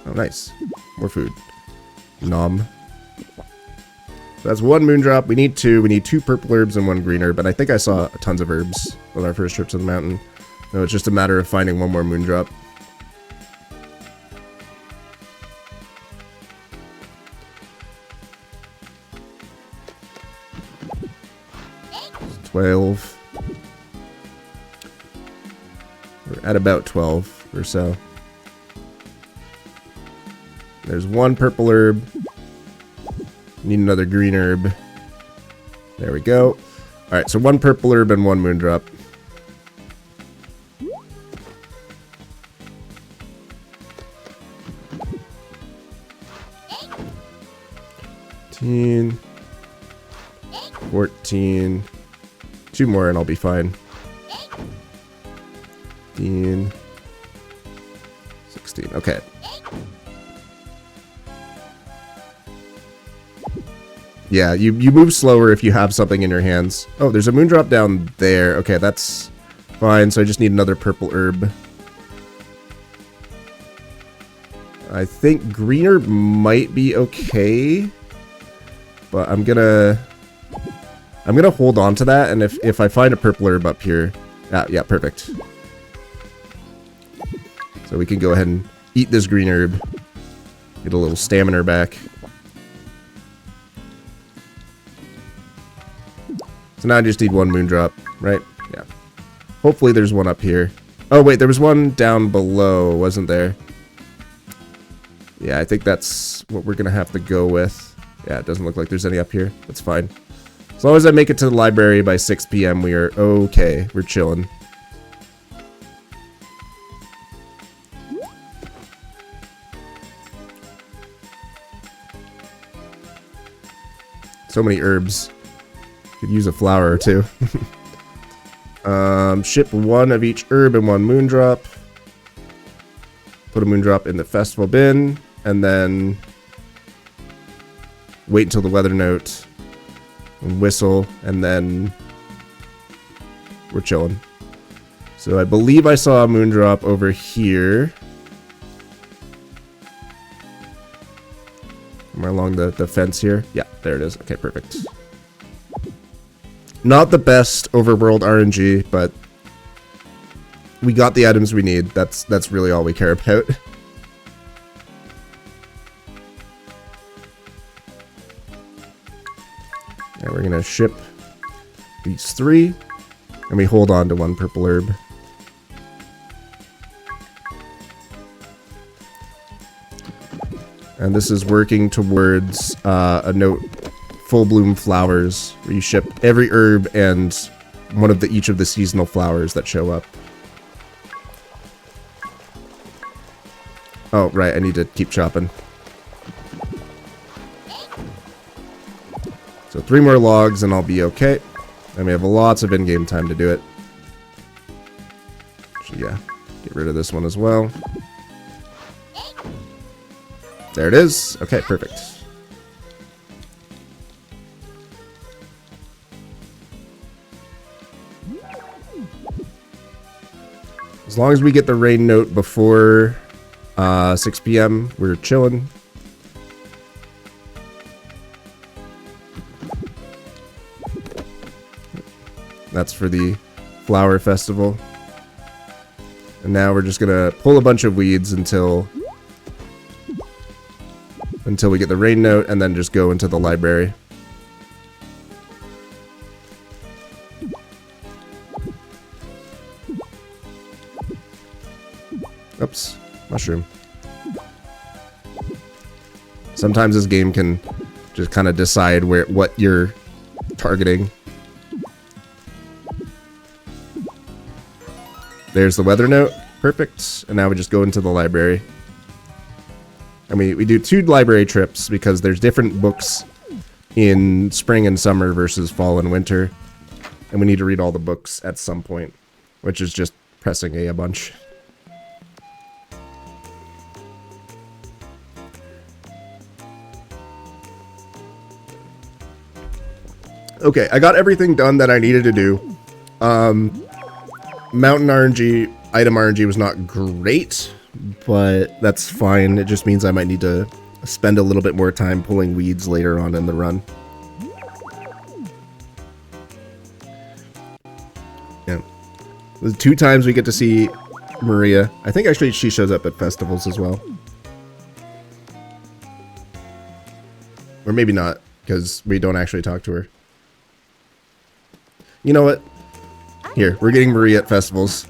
Oh, nice. More food. Nom. So that's 1 moondrop. We need 2. We need 2 purple herbs and 1 green herb. But I think I saw tons of herbs on our first trip to the mountain. No, it's just a matter of finding 1 more moondrop. It's 12. We're at about 12 or so. There's 1 purple herb. Need another green herb. There we go. Alright, so 1 purple herb and 1 moondrop. $14. 14. 2 more and I'll be fine. 15, 16, okay. Yeah, you move slower if you have something in your hands. Oh, there's a moondrop down there. Okay, that's fine, so I just need another purple herb. I think green herb might be okay, but I'm gonna hold on to that, and if I find a purple herb up here, yeah, perfect. So we can go ahead and eat this green herb. Get a little stamina back. So now I just need 1 moondrop, right? Yeah. Hopefully there's 1 up here. Oh wait, there was 1 down below, wasn't there? Yeah, I think that's what we're gonna have to go with. Yeah, it doesn't look like there's any up here. That's fine. As long as I make it to the library by 6 p.m., we are okay. We're chilling. So many herbs. Could use a flower or two. Ship 1 of each herb and 1 moondrop. Put a moondrop in the festival bin, and then wait until the weather note, and whistle, and then we're chilling. So I believe I saw a moondrop over here. Am I along the fence here? Yeah, there it is. Okay, perfect. Not the best overworld RNG, but we got the items we need. That's really all we care about. And we're gonna ship these 3, and we hold on to 1 purple herb. And this is working towards a note, full bloom flowers, where you ship every herb and one of each of the seasonal flowers that show up. Oh, right, I need to keep chopping. So 3 more logs and I'll be okay. And we have lots of in-game time to do it. So yeah, get rid of this one as well. There it is. Okay, perfect. As long as we get the rain note before 6 p.m., we're chilling. That's for the flower festival. And now we're just gonna pull a bunch of weeds until we get the rain note, and then just go into the library. Oops, mushroom. Sometimes this game can just kind of decide what you're targeting. There's the weather note. Perfect. And now we just go into the library. And we do 2 library trips because there's different books in spring and summer versus fall and winter. And we need to read all the books at some point, which is just pressing A bunch. Okay, I got everything done that I needed to do. Mountain RNG, item RNG was not great, but that's fine. It just means I might need to spend a little bit more time pulling weeds later on in the run. Yeah. The 2 times we get to see Maria. I think actually she shows up at festivals as well. Or maybe not, because we don't actually talk to her. You know what? Here, we're getting Maria at festivals.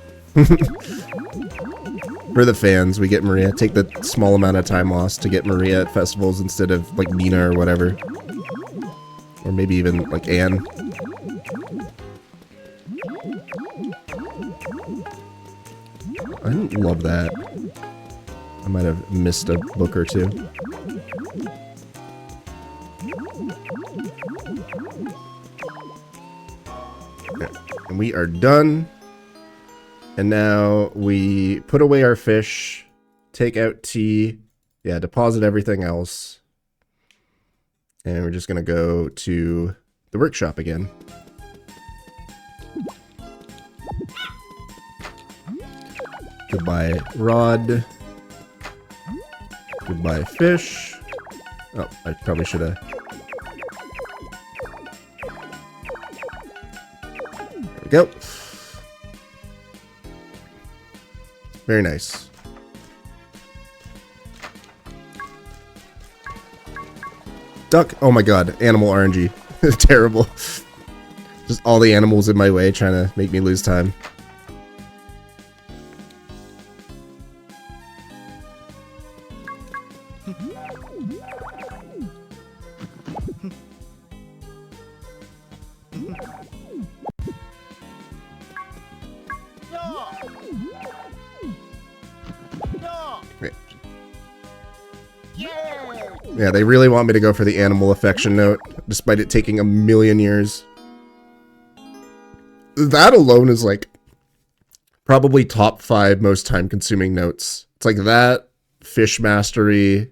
For the fans, we get Maria. Take the small amount of time lost to get Maria at festivals instead of, like, Nina or whatever. Or maybe even, like, Anne. I didn't love that. I might have missed a book or 2. And we are done. And now we put away our fish, take out tea, yeah, deposit everything else. And we're just going to go to the workshop again. Goodbye, rod. Goodbye, fish. Oh, I probably should have. There we go. Very nice. Duck. Oh my god. Animal RNG. Terrible. Just all the animals in my way trying to make me lose time. Yeah, they really want me to go for the animal affection note, despite it taking a million years. That alone is like probably top 5 most time-consuming notes. It's like that, fish mastery.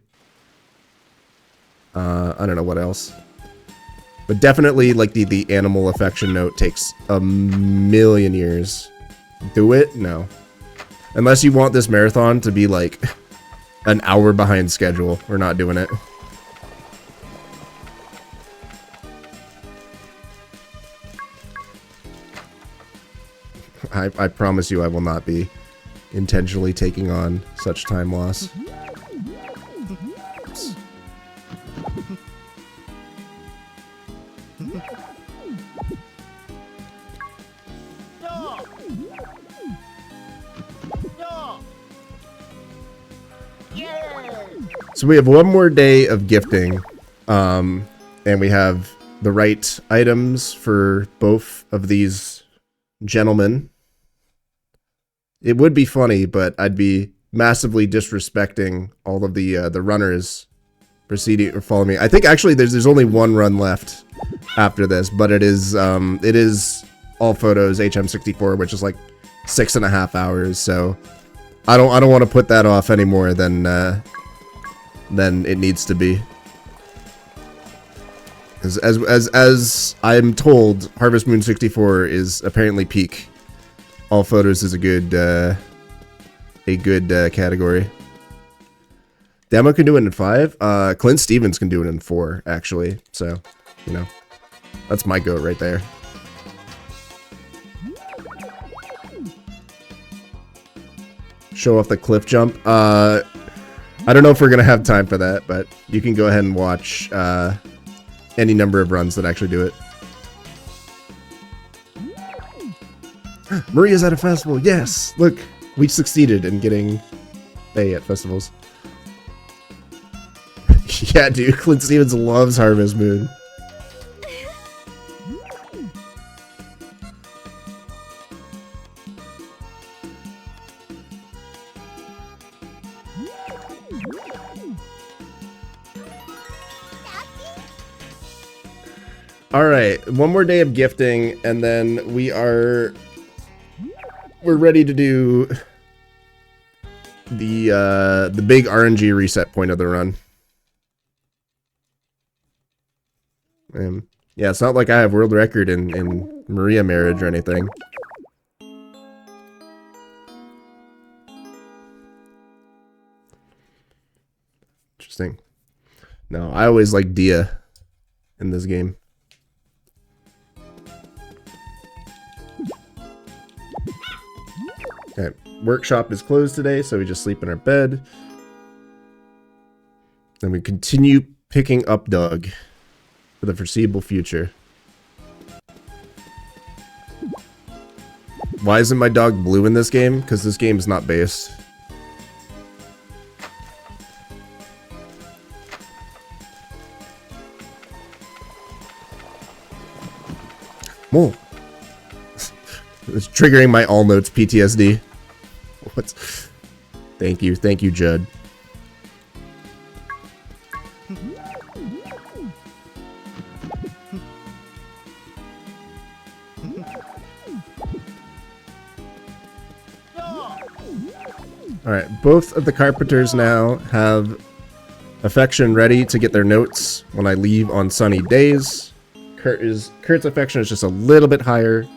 I don't know what else, but definitely like the animal affection note takes a million years. Do it? No, unless you want this marathon to be like an hour behind schedule. We're not doing it. I promise you I will not be intentionally taking on such time loss. Oops. So we have one more day of gifting, and we have the right items for both of these gentlemen. It would be funny, but I'd be massively disrespecting all of the runners proceeding or following me. I think actually there's only one run left after this, but it is all photos HM64, which is like 6.5 hours. So I don't want to put that off any more than it needs to be. As I'm told, Harvest Moon 64 is apparently peak. All photos is a good category. Demo can do it in 5. Clint Stevens can do it in 4, actually. So, you know, that's my goat right there. Show off the cliff jump. I don't know if we're gonna have time for that, but you can go ahead and watch any number of runs that actually do it. Maria's at a festival. Yes, look, we succeeded in getting A at festivals. Yeah, dude, Clint Stevens loves Harvest Moon. All right, one more day of gifting, and then we're ready to do the big RNG reset point of the run. Yeah, it's not like I have world record in Maria marriage or anything. Interesting. No, I always like Dia in this game. Okay, workshop is closed today, so we just sleep in our bed. Then we continue picking up dog for the foreseeable future. Why isn't my dog blue in this game? Because this game is not based. Whoa. It's triggering my all notes PTSD. What? Thank you, Judd. Alright, both of the carpenters now have affection ready to get their notes when I leave on sunny days. Kurt's affection is just a little bit higher,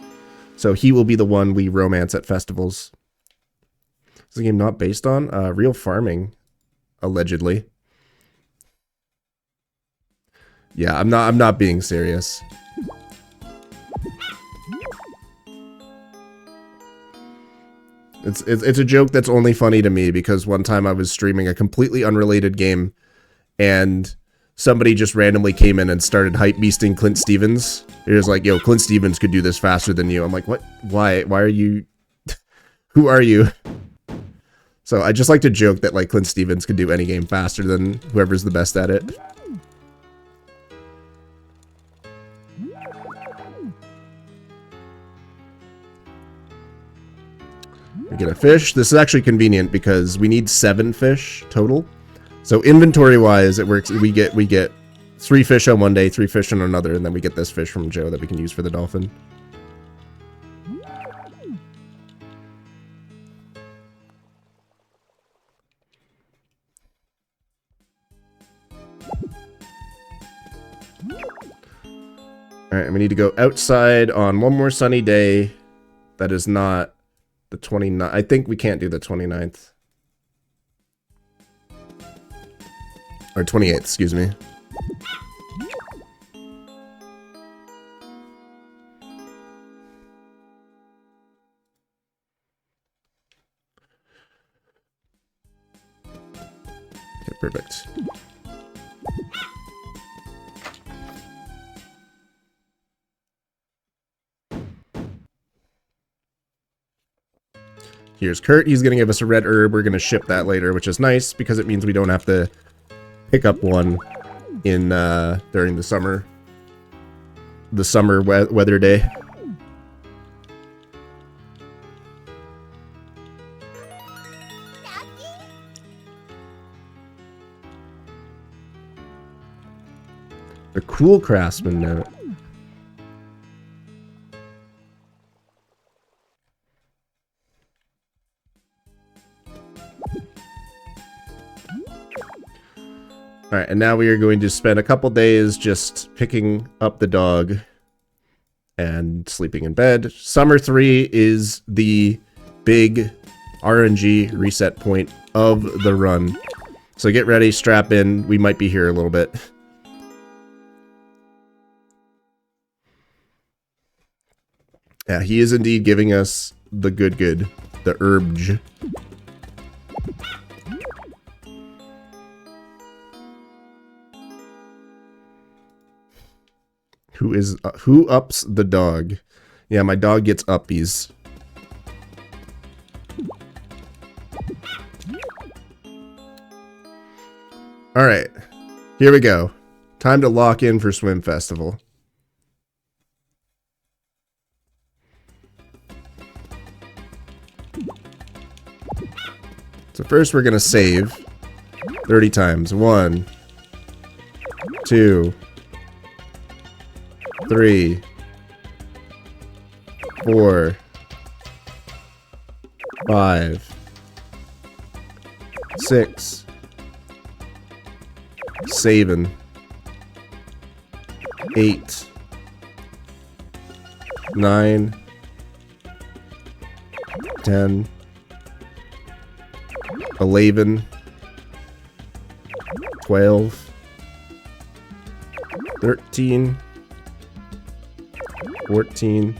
so he will be the one we romance at festivals. Is the game not based on real farming, allegedly? Yeah, I'm not being serious. It's a joke that's only funny to me because one time I was streaming a completely unrelated game and somebody just randomly came in and started hypebeasting Clint Stevens. It was like, yo, Clint Stevens could do this faster than you. I'm like, what? Why are you? Who are you? So I just like to joke that like Clint Stevens could do any game faster than whoever's the best at it. We get a fish. This is actually convenient because we need 7 fish total. So inventory wise, it works. We get 3 fish on one day, 3 fish on another, and then we get this fish from Joe that we can use for the dolphin. Alright, and we need to go outside on one more sunny day. That is not the 29th. I think we can't do the 29th. Or 28th, excuse me. Okay, perfect. Here's Kurt. He's going to give us a red herb. We're going to ship that later, which is nice because it means we don't have to pick up one in during the summer weather day. The cool craftsman note. Alright, and now we are going to spend a couple days just picking up the dog and sleeping in bed. Summer 3 is the big RNG reset point of the run. So get ready, strap in. We might be here a little bit. Yeah, he is indeed giving us the good, the herbage. Who ups the dog? Yeah, my dog gets uppies. All right, here we go. Time to lock in for Swim Festival. So first we're gonna save 30 times. 1, 2, 3, 4, 5, 6, 7, 8, 9, 10, 11, 12, 13, 14,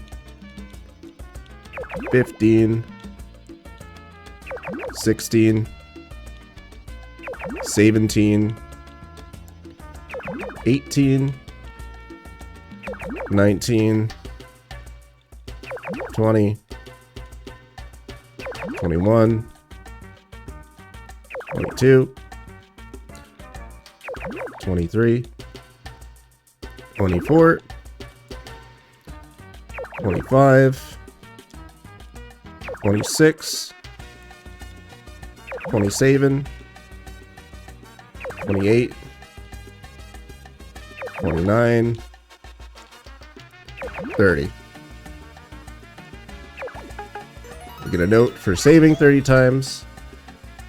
15, 16, 17, 18, 19, 20, 21, 22, 23, 24, 25, 26, 27, 28, 29, 30. We get a note for saving 30 times.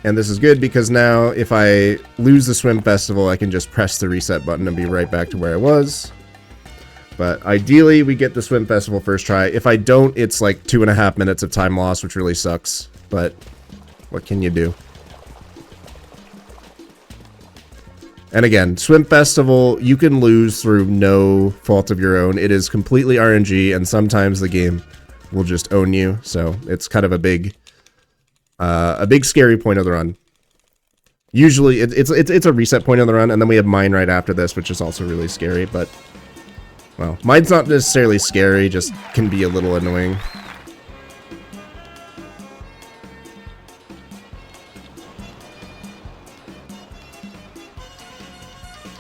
And this is good because now if I lose the Swim Festival, I can just press the reset button and be right back to where I was. But ideally, we get the Swim Festival first try. If I don't, it's like 2.5 minutes of time lost, which really sucks. But what can you do? And again, Swim Festival, you can lose through no fault of your own. It is completely RNG, and sometimes the game will just own you. So it's kind of a big scary point of the run. Usually, it's a reset point of the run, and then we have mine right after this, which is also really scary. But well, mine's not necessarily scary, just can be a little annoying.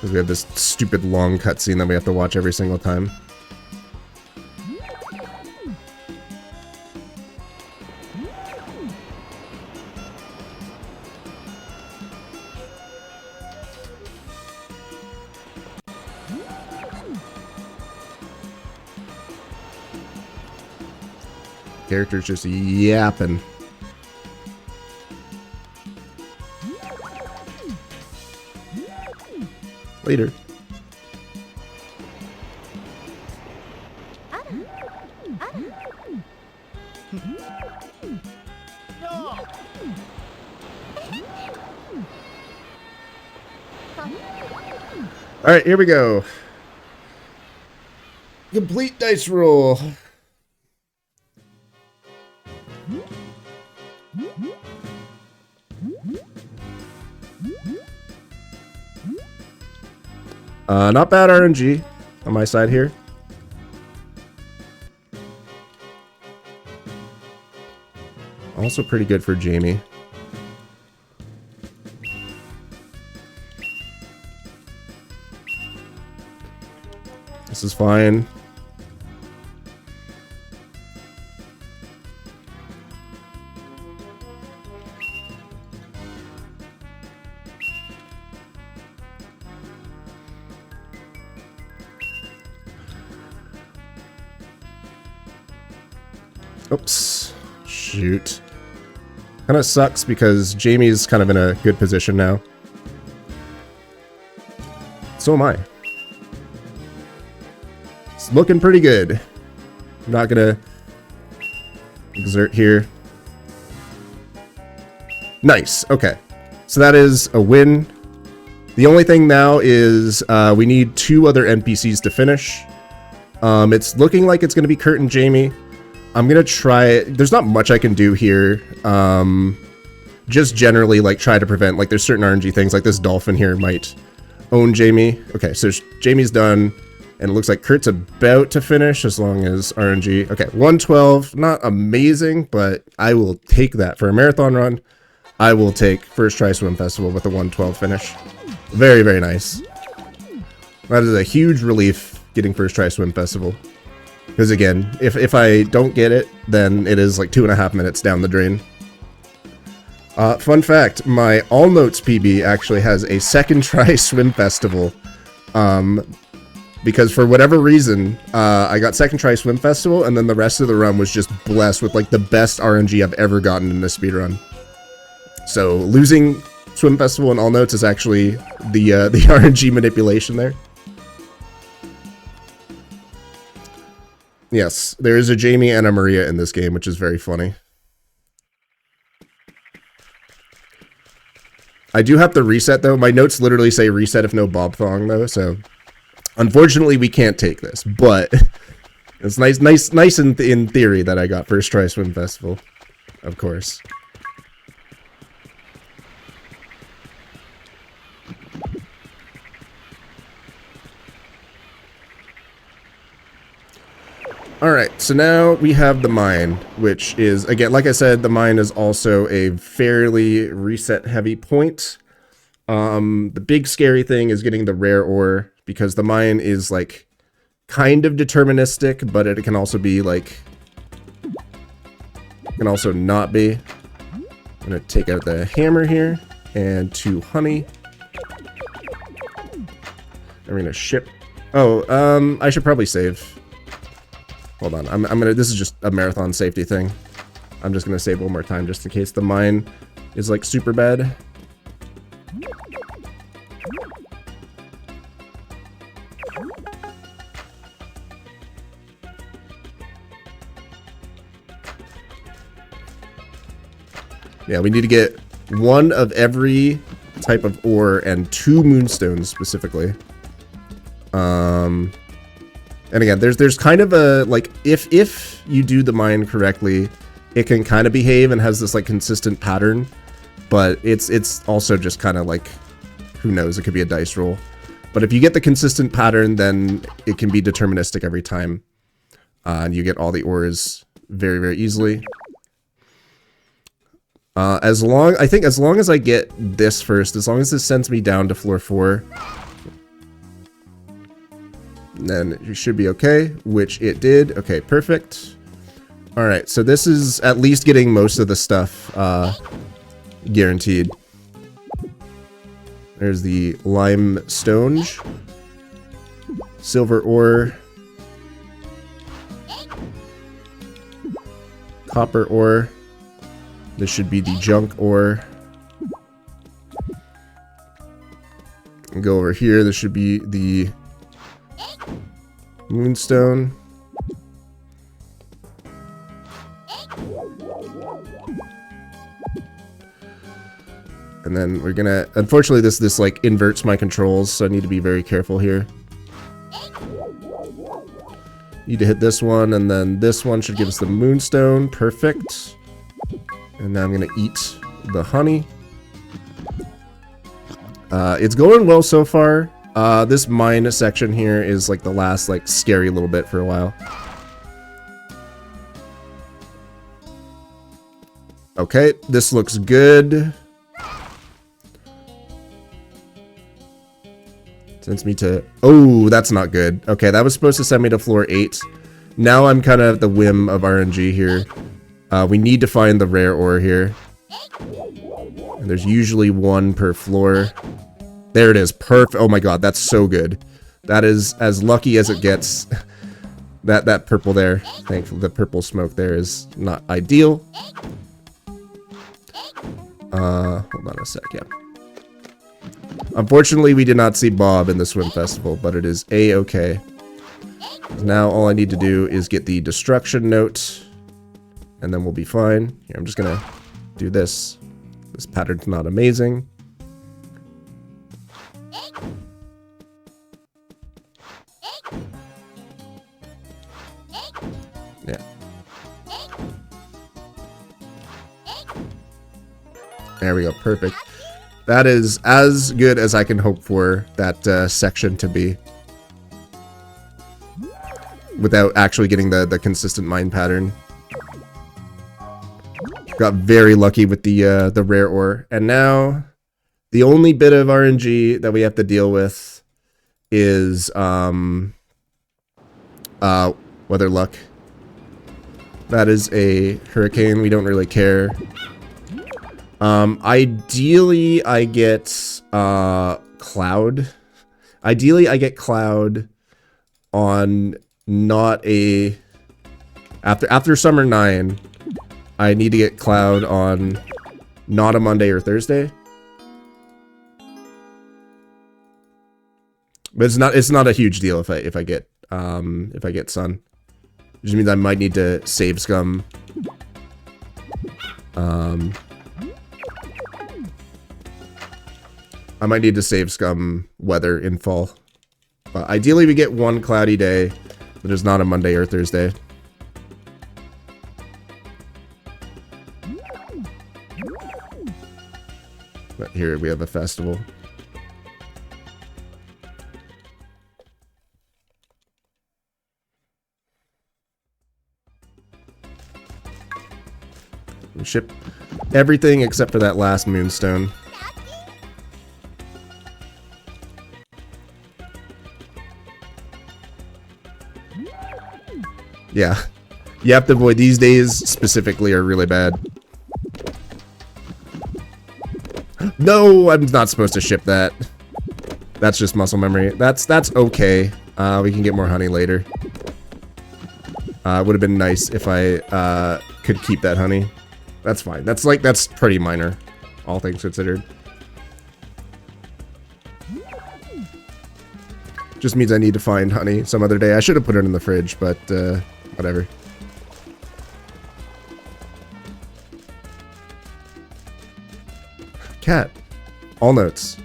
Because we have this stupid long cutscene that we have to watch every single time. Character's just yapping. Later. Alright, here we go. Complete dice roll. Not bad RNG on my side here. Also pretty good for Jamie. This is fine. Oops. Shoot. Kind of sucks because Jamie's kind of in a good position now. So am I. It's looking pretty good. I'm not gonna exert here. Nice. Okay. So that is a win. The only thing now is we need 2 other NPCs to finish. It's looking like it's going to be Kurt and Jamie. I'm going to try it. There's not much I can do here. Just generally, like, try to prevent, like, there's certain RNG things, like this dolphin here might own Jamie. Okay, so Jamie's done, and it looks like Kurt's about to finish as long as RNG. Okay, 112, not amazing, but I will take that for a marathon run. I will take First Try Swim Festival with a 112 finish. Very, very nice. That is a huge relief getting First Try Swim Festival. Because again, if I don't get it, then it is like 2.5 minutes down the drain. Fun fact, my All Notes PB actually has a second try swim festival. Because for whatever reason, I got second try swim festival, and then the rest of the run was just blessed with like the best RNG I've ever gotten in a speedrun. So losing swim festival and All Notes is actually the RNG manipulation there. Yes, there is a Jamie and a Maria in this game, which is very funny. I do have to reset, though. My notes literally say reset if no Bob Thong, though, so... Unfortunately, we can't take this, but... It's nice in theory that I got First Try Swim Festival. Of course. Alright, so now we have the mine, which is, again, like I said, the mine is also a fairly reset-heavy point. The big scary thing is getting the rare ore, because the mine is, like, kind of deterministic, but it can also be, like... It can also not be. I'm gonna take out the hammer here, and 2 honey. And we're gonna ship... Oh, I should probably save... Hold on, I'm gonna, this is just a marathon safety thing. I'm just gonna save one more time just in case the mine is like super bad. Yeah, we need to get 1 of every type of ore and 2 moonstones specifically. And again, there's kind of a, like, if you do the mine correctly, it can kind of behave and has this, like, consistent pattern. But it's also just kind of, like, who knows, it could be a dice roll. But if you get the consistent pattern, then it can be deterministic every time. And you get all the ores very, very easily. I think as long as I get this first, as long as this sends me down to floor 4, And then it should be okay, which it did. Okay, perfect. All right, so this is at least getting most of the stuff guaranteed. There's the limestone, silver ore, copper ore. This should be the junk ore. And go over here. This should be the moonstone. And then we're gonna, unfortunately this like inverts my controls, so I need to be very careful here. Need to hit this one, and then this one should give us the moonstone. Perfect. And now I'm gonna eat the honey. It's going well so far. This mine section here is like the last like scary little bit for a while. Okay, this looks good. Sends me to... Oh, that's not good. Okay, that was supposed to send me to floor 8. Now I'm kind of at the whim of RNG here. We need to find the rare ore here. And there's usually one per floor. There it is. Perfect. Oh my god, that's so good. That is as lucky as it gets. That purple there. Thankfully, the purple smoke there is not ideal. Hold on a sec, yeah. Unfortunately, we did not see Bob in the swim festival, but it is a-okay. Now all I need to do is get the destruction note, and then we'll be fine. Here, I'm just gonna do this. This pattern's not amazing. Yeah. There we go, perfect. That is as good as I can hope for that section to be. Without actually getting the consistent mine pattern. Got very lucky with the rare ore. And now, the only bit of RNG that we have to deal with is weather luck. That is a hurricane. We don't really care. Ideally, I get cloud. Ideally, I get cloud on not a... After Summer 9, I need to get cloud on not a Monday or Thursday. But it's not a huge deal if I get sun. It just means I might need to save scum. I might need to save scum weather in fall. But ideally we get one cloudy day, but it's not a Monday or Thursday. But here we have a festival. We ship everything except for that last moonstone. Yeah, you have to avoid these days specifically are really bad. No, I'm not supposed to ship that. That's just muscle memory. That's okay. We can get more honey later. Would have been nice if I could keep that honey. That's fine. That's pretty minor, all things considered. Just means I need to find honey some other day. I should have put it in the fridge, but whatever. Cat. All notes.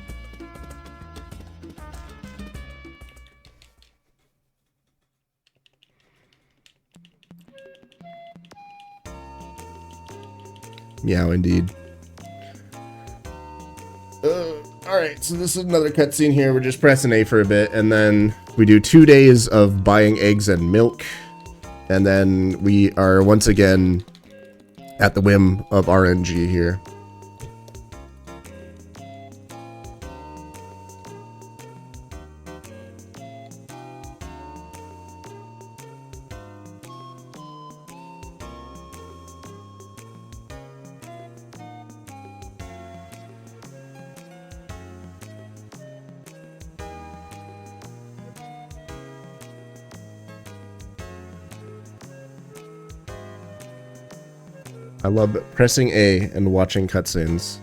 Meow, indeed. Alright, so this is another cutscene here. We're just pressing A for a bit, and then we do 2 days of buying eggs and milk. And then we are once again at the whim of RNG here. I love pressing A and watching cutscenes.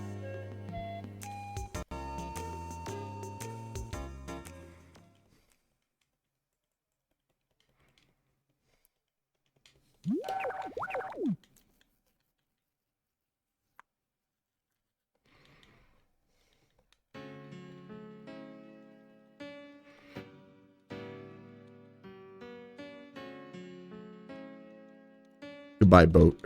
Goodbye, boat.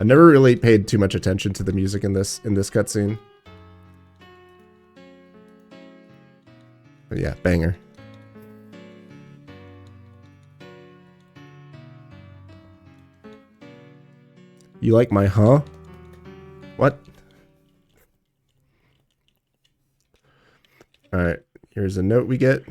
I never really paid too much attention to the music in this cutscene. But yeah, banger. You like my huh? What? Alright, here's a note we get.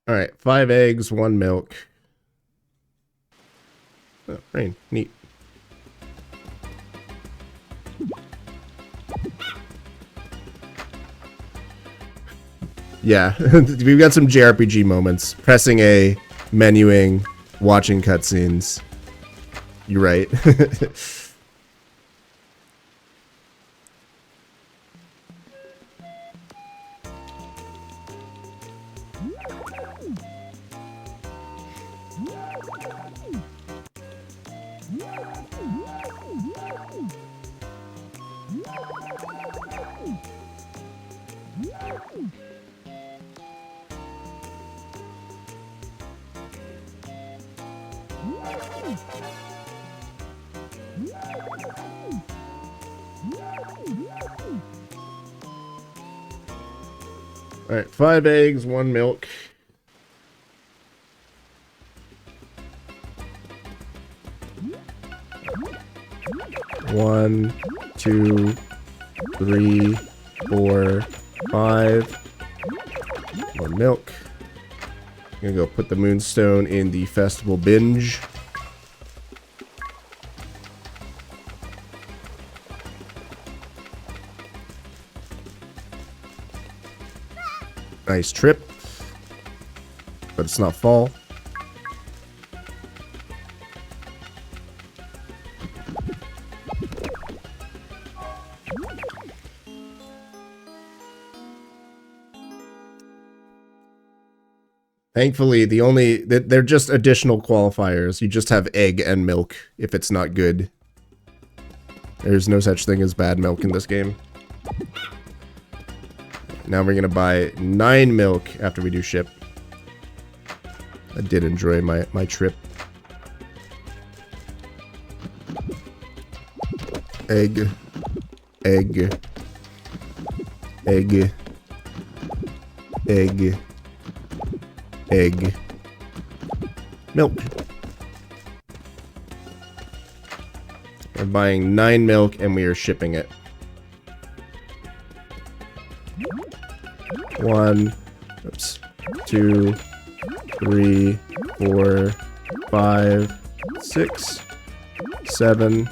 Alright, 5 eggs, 1 milk. Oh, rain. Neat. Yeah, we've got some JRPG moments. Pressing A, menuing, watching cutscenes. You're right. Alright, 5 eggs, 1 milk. One, 2, 3, 4, 5. 1 milk. I'm gonna go put the moonstone in the festival binge. Nice trip, but it's not fall. Thankfully, they're just additional qualifiers. You just have egg and milk if it's not good. There's no such thing as bad milk in this game. Now we're gonna buy 9 milk after we do ship. I did enjoy my trip. Egg. Egg. Egg. Egg. Egg. Milk. We're buying 9 milk and we are shipping it. 1, oops, 2, 3, 4, 5, 6, 7,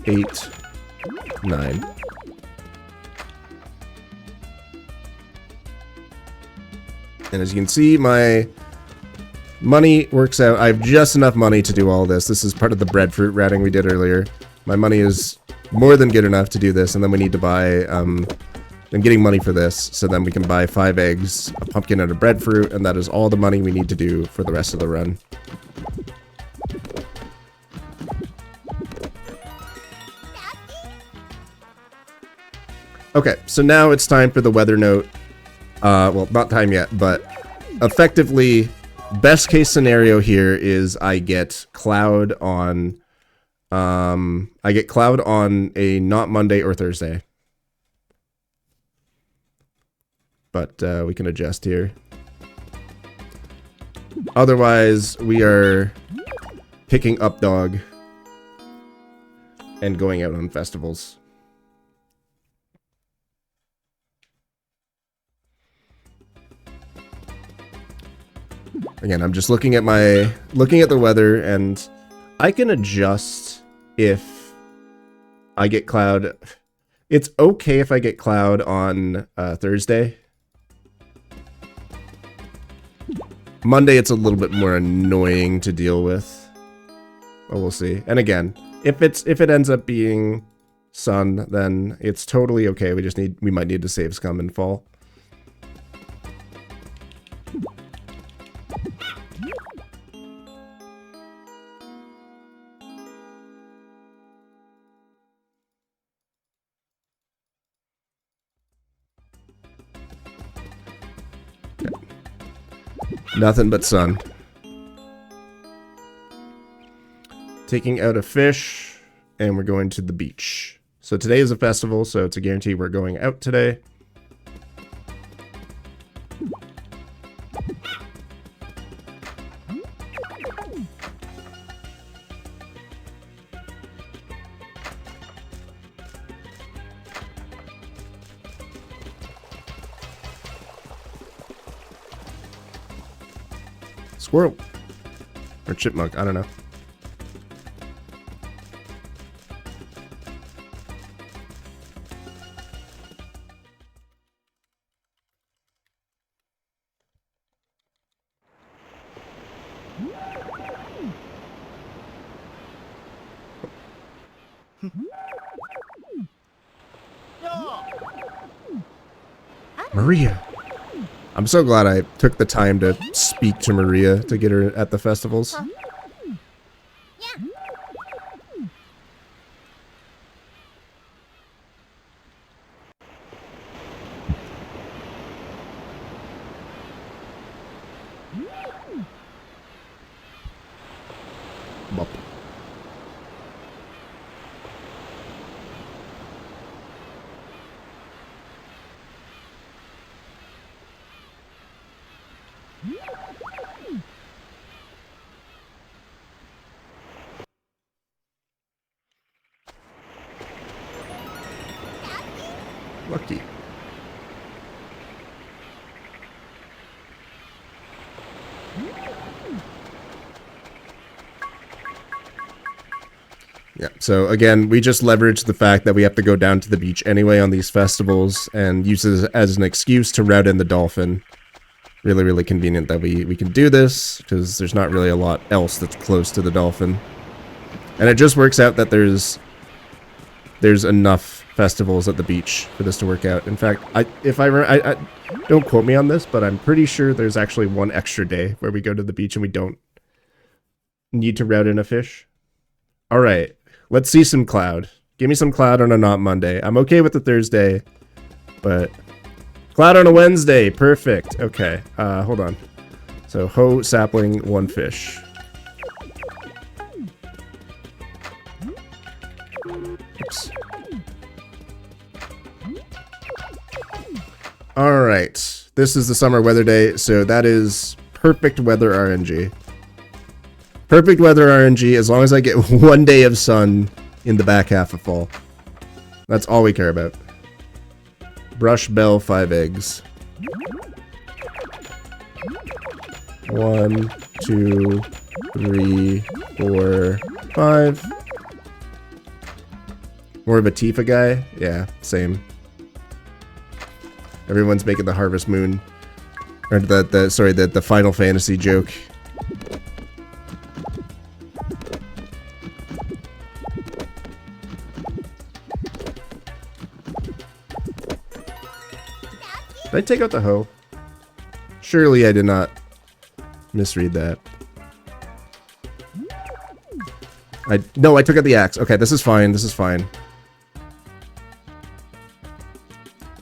8, 9. And as you can see, my money works out. I have just enough money to do all this. This is part of the breadfruit routing we did earlier. My money is more than good enough to do this, and then we need to buy, I'm getting money for this, so then we can buy 5 eggs, a pumpkin, and a breadfruit, and that is all the money we need to do for the rest of the run. Okay, so now it's time for the weather note. Well, not time yet, but effectively, best case scenario here is I get cloud on, a not Monday or Thursday. But we can adjust here. Otherwise, we are picking up dog and going out on festivals. Again, I'm just looking at the weather, and I can adjust if I get cloud. It's okay if I get cloud on Thursday. Monday, it's a little bit more annoying to deal with. But we'll see. And again, if it ends up being sun, then it's totally okay. We might need to save scum and fall. Nothing but sun. Taking out a fish, and we're going to the beach. So today is a festival, so it's a guarantee we're going out today. Squirrel. Or chipmunk, I don't know. Maria. I'm so glad I took the time to speak to Maria to get her at the festivals. Bop. Lucky. Yeah, so again, we just leverage the fact that we have to go down to the beach anyway on these festivals and use it as an excuse to route in the dolphin. Really, really convenient that we can do this, because there's not really a lot else that's close to the dolphin. And it just works out that there's enough festivals at the beach for this to work out. In fact, I don't quote me on this, but I'm pretty sure there's actually one extra day where we go to the beach and we don't need to route in a fish. All right, let's see some cloud. Give me some cloud on a not Monday. I'm okay with the Thursday, but cloud on a Wednesday, perfect. Okay, hold on. So hoe, sapling, one fish. Oops. All right, this is the summer weather day, so that is perfect weather RNG. Perfect weather RNG as long as I get one day of sun in the back half of fall. That's all we care about. Brush bell 5 eggs. 1, 2, 3, 4, 5. More of a Tifa guy? Yeah, same. Everyone's making the Harvest Moon, or the Final Fantasy joke. Did I take out the hoe? Surely I did not misread that. No, I took out the axe. Okay, this is fine. This is fine.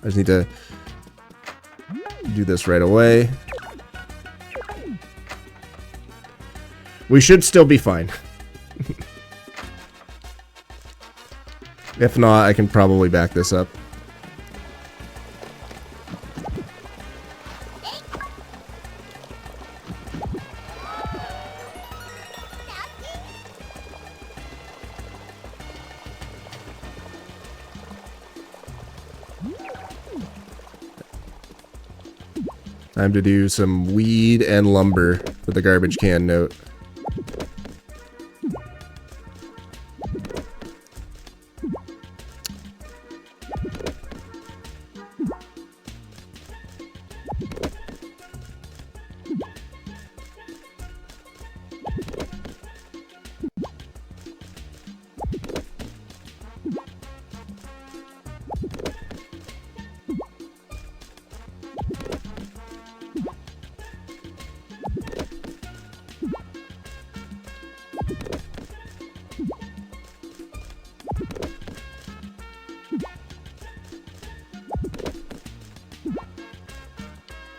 I just need to do this right away. We should still be fine. If not, I can probably back this up. Time to do some weed and lumber with the garbage can note.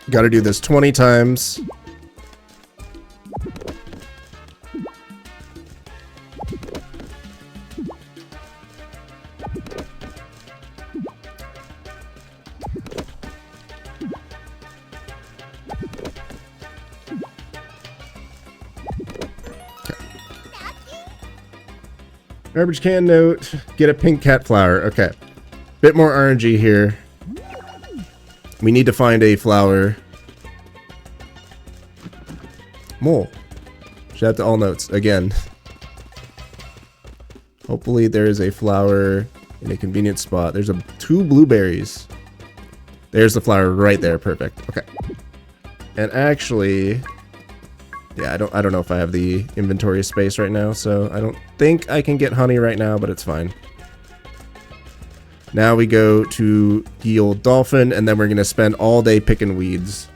Got to do this 20 times. Garbage can note. Get a pink cat flower. Okay. Bit more RNG here. We need to find a flower. Mole. Shout out to all notes again. Hopefully there is a flower in a convenient spot. There's 2 blueberries. There's the flower right there. Perfect. Okay. And actually, yeah, I don't know if I have the inventory space right now, so I don't think I can get honey right now, but it's fine. Now we go to the old dolphin, and then we're going to spend all day picking weeds.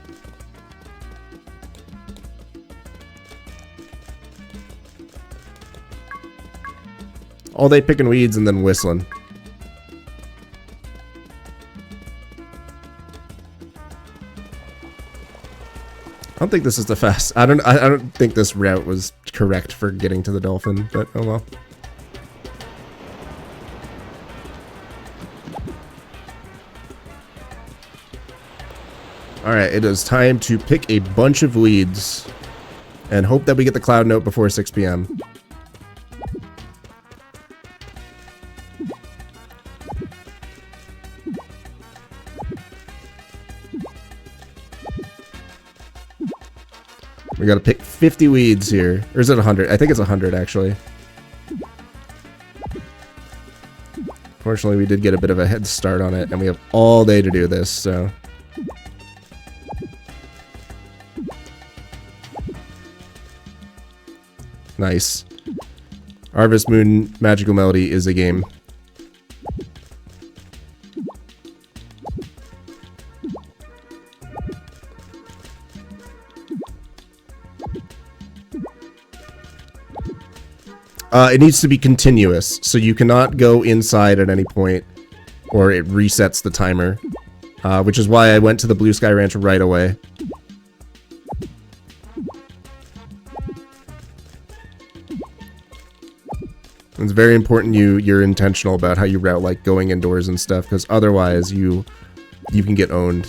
All day picking weeds and then whistling. I don't think this is the fast. I don't think this route was correct for getting to the dolphin, but oh well. Alright, it is time to pick a bunch of weeds and hope that we get the cloud note before 6 p.m. We gotta pick 50 weeds here. Or is it 100? I think it's 100 actually. Fortunately, we did get a bit of a head start on it, and we have all day to do this, so... Nice. Harvest Moon Magical Melody is a game. It needs to be continuous, so you cannot go inside at any point, or it resets the timer. Which is why I went to the Blue Sky Ranch right away. It's very important you're intentional about how you route, like going indoors and stuff, because otherwise you can get owned.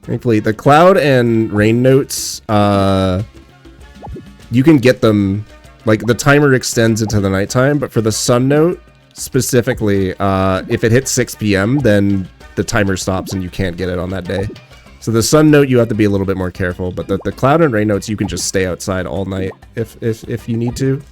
Thankfully, the cloud and rain notes, you can get them, like the timer extends into the nighttime, but for the sun note, specifically, if it hits 6 p.m., then the timer stops and you can't get it on that day. So the sun note, you have to be a little bit more careful, but the cloud and rain notes, you can just stay outside all night if you need to.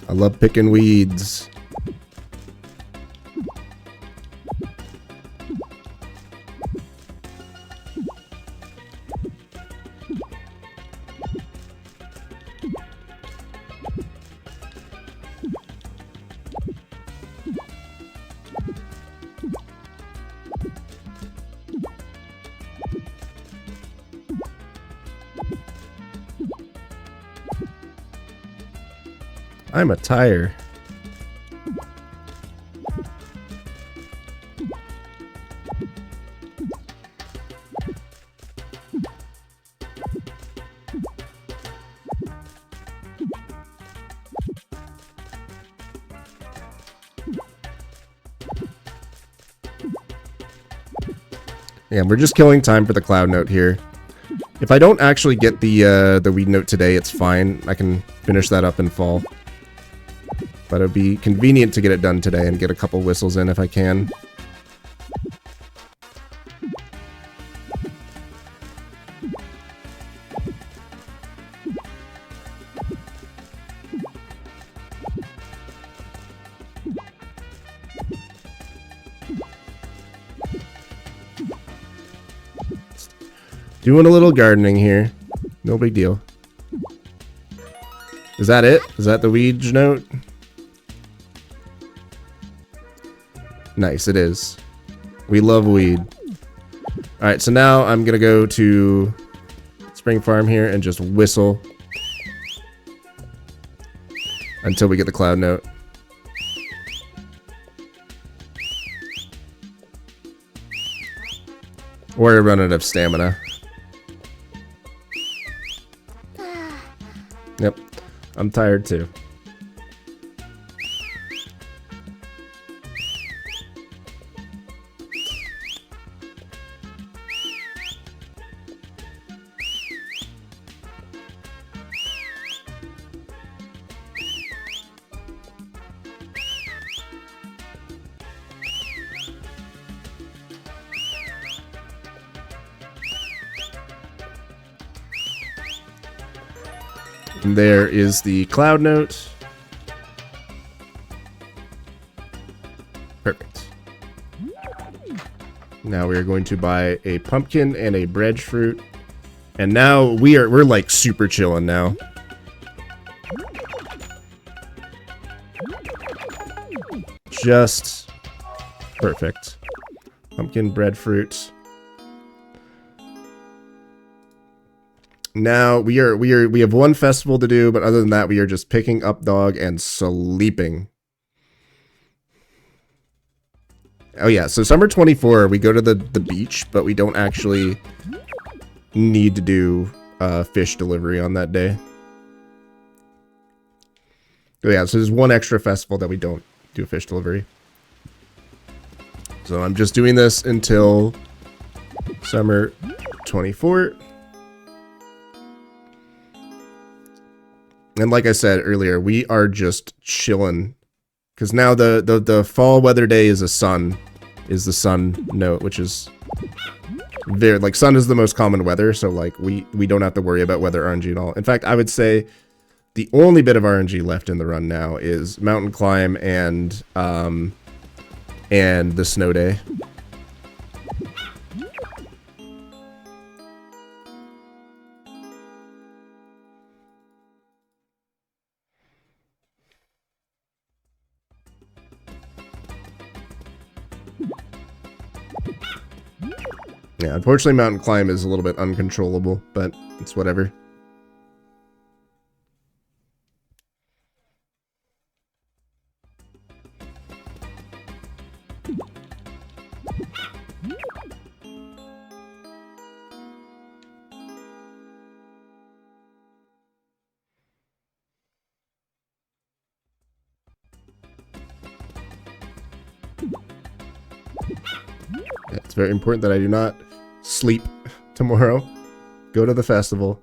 I love picking weeds. I'm a tire. Yeah, we're just killing time for the cloud note here. If I don't actually get the weed note today, it's fine. I can finish that up in fall. But it'd be convenient to get it done today and get a couple whistles in if I can. Doing a little gardening here. No big deal. Is that it? Is that the weed note? Nice, it is. We love weed. Alright, so now I'm gonna go to Spring Farm here and just whistle until we get the cloud note. Or I run out of stamina. Yep, I'm tired too. And there is the cloud note. Perfect. Now we are going to buy a pumpkin and a breadfruit. And now we're like super chilling now. Just perfect. Pumpkin, breadfruit. Now we have one festival to do, but other than that, we are just picking up dog and sleeping. Oh yeah, so summer 24, we go to the beach, but we don't actually need to do fish delivery on that day. Oh yeah, so there's one extra festival that we don't do fish delivery. So I'm just doing this until summer 24. And like I said earlier, we are just chilling. Because now the fall weather day is the sun note, which is very, like, sun is the most common weather, so like we don't have to worry about weather RNG at all. In fact, I would say the only bit of RNG left in the run now is mountain climb and the snow day. Yeah, unfortunately mountain climb is a little bit uncontrollable, but it's whatever. Yeah, it's very important that I do not sleep tomorrow. Go to the festival.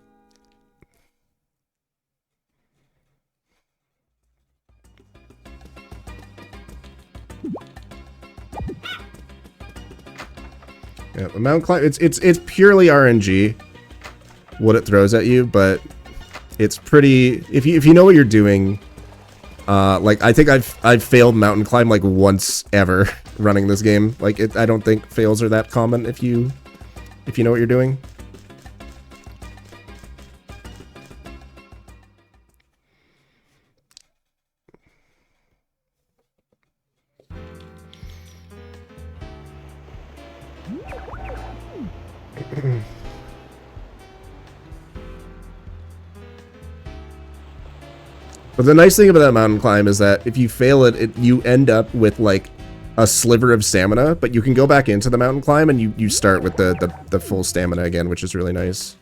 Yeah, the mountain climb, it's purely RNG what it throws at you, but it's pretty, if you know what you're doing. Like, I think I've failed mountain climb like once ever running this game. Like, I don't think fails are that common if you know what you're doing. But the nice thing about that mountain climb is that if you fail it, you end up with like a sliver of stamina, but you can go back into the mountain climb and you start with the full stamina again, which is really nice.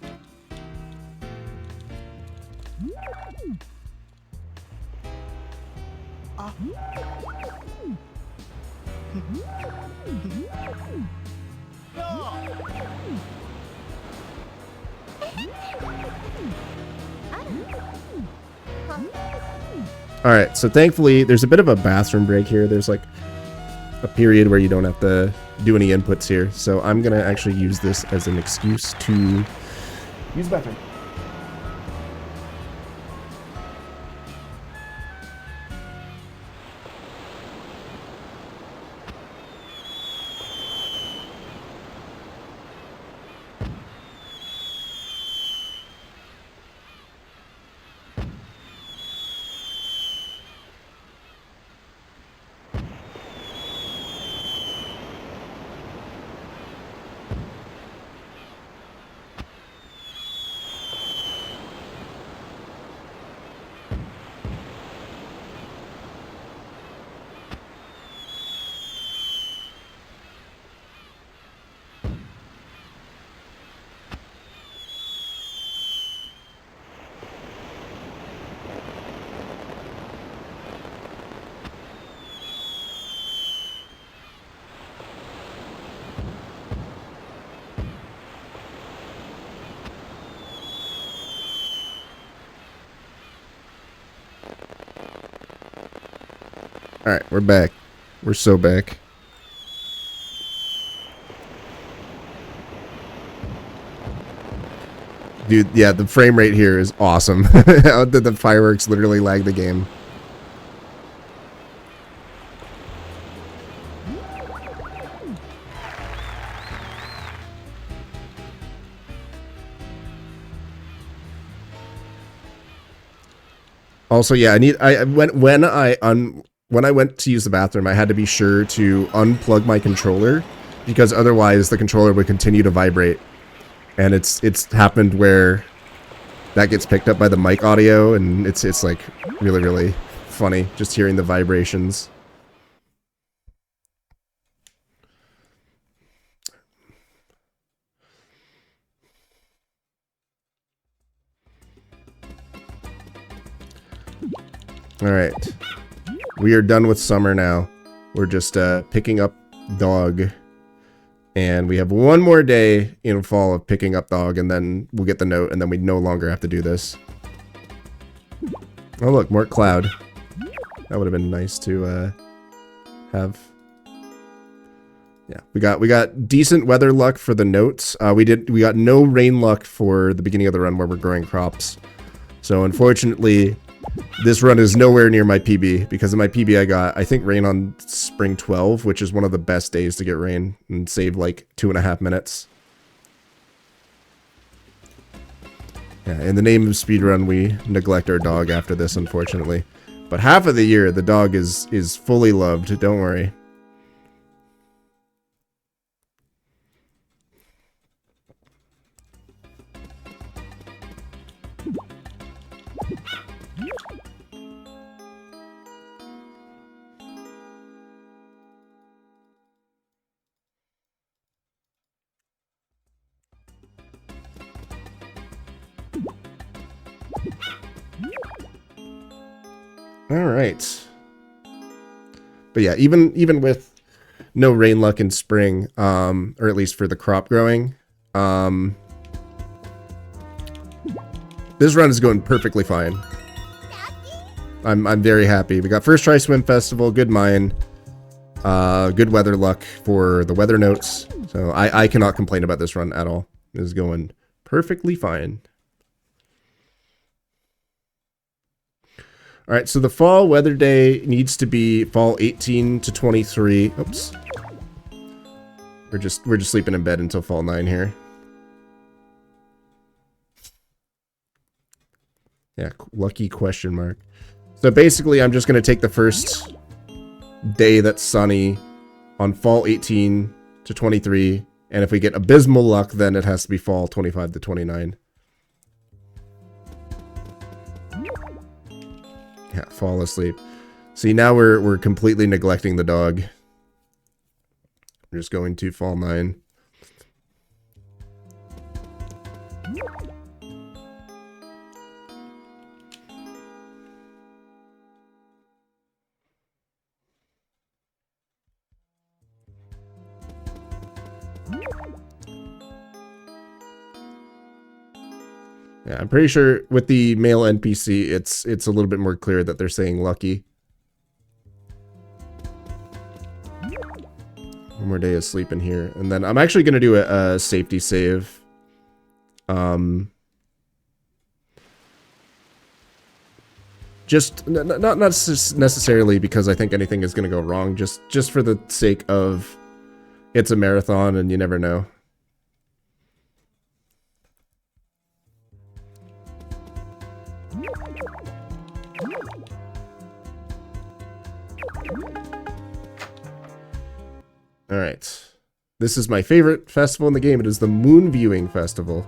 All right, so thankfully there's a bit of a bathroom break here. There's like a period where you don't have to do any inputs here. So I'm gonna actually use this as an excuse to use the bathroom. Alright, we're back. We're so back. Dude, yeah, the frame rate here is awesome. How did the fireworks literally lag the game? Also, yeah, when I went to use the bathroom, I had to be sure to unplug my controller because otherwise the controller would continue to vibrate. And it's happened where that gets picked up by the mic audio, and it's like really, really funny just hearing the vibrations. Alright. We are done with summer now. We're just picking up dog. And we have one more day in fall of picking up dog, and then we'll get the note, and then we no longer have to do this. Oh look, more cloud. That would have been nice to have. Yeah, we got decent weather luck for the notes. We got no rain luck for the beginning of the run where we're growing crops. So unfortunately, this run is nowhere near my PB. Because of my PB, I got, I think, rain on spring 12, which is one of the best days to get rain and save like 2.5 minutes. Yeah, in the name of speedrun, we neglect our dog after this, unfortunately. But half of the year, the dog is fully loved. Don't worry. All right. But yeah, even with no rain luck in spring, or at least for the crop growing, this run is going perfectly fine. I'm very happy. We got first try swim festival, good mine, good weather luck for the weather notes. So I cannot complain about this run at all. It is going perfectly fine. All right, so the fall weather day needs to be fall 18 to 23. Oops. We're just sleeping in bed until fall 9 here. Yeah, lucky question mark. So basically, I'm just going to take the first day that's sunny on fall 18 to 23, and if we get abysmal luck, then it has to be fall 25 to 29. Yeah, fall asleep. See, now we're completely neglecting the dog. We're just going to fall 9. Yeah, I'm pretty sure with the male NPC, it's a little bit more clear that they're saying lucky. One more day of sleep in here, and then I'm actually going to do a safety save. Just not necessarily because I think anything is going to go wrong, just for the sake of it's a marathon and you never know. All right. This is my favorite festival in the game. It is the Moon Viewing Festival.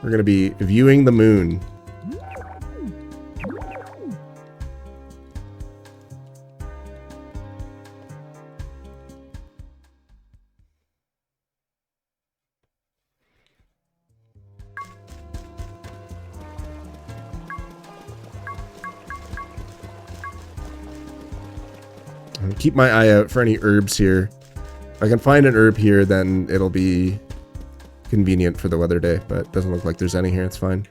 We're going to be viewing the moon. Keep my eye out for any herbs here. If I can find an herb here, then it'll be convenient for the weather day, but it doesn't look like there's any here. It's fine.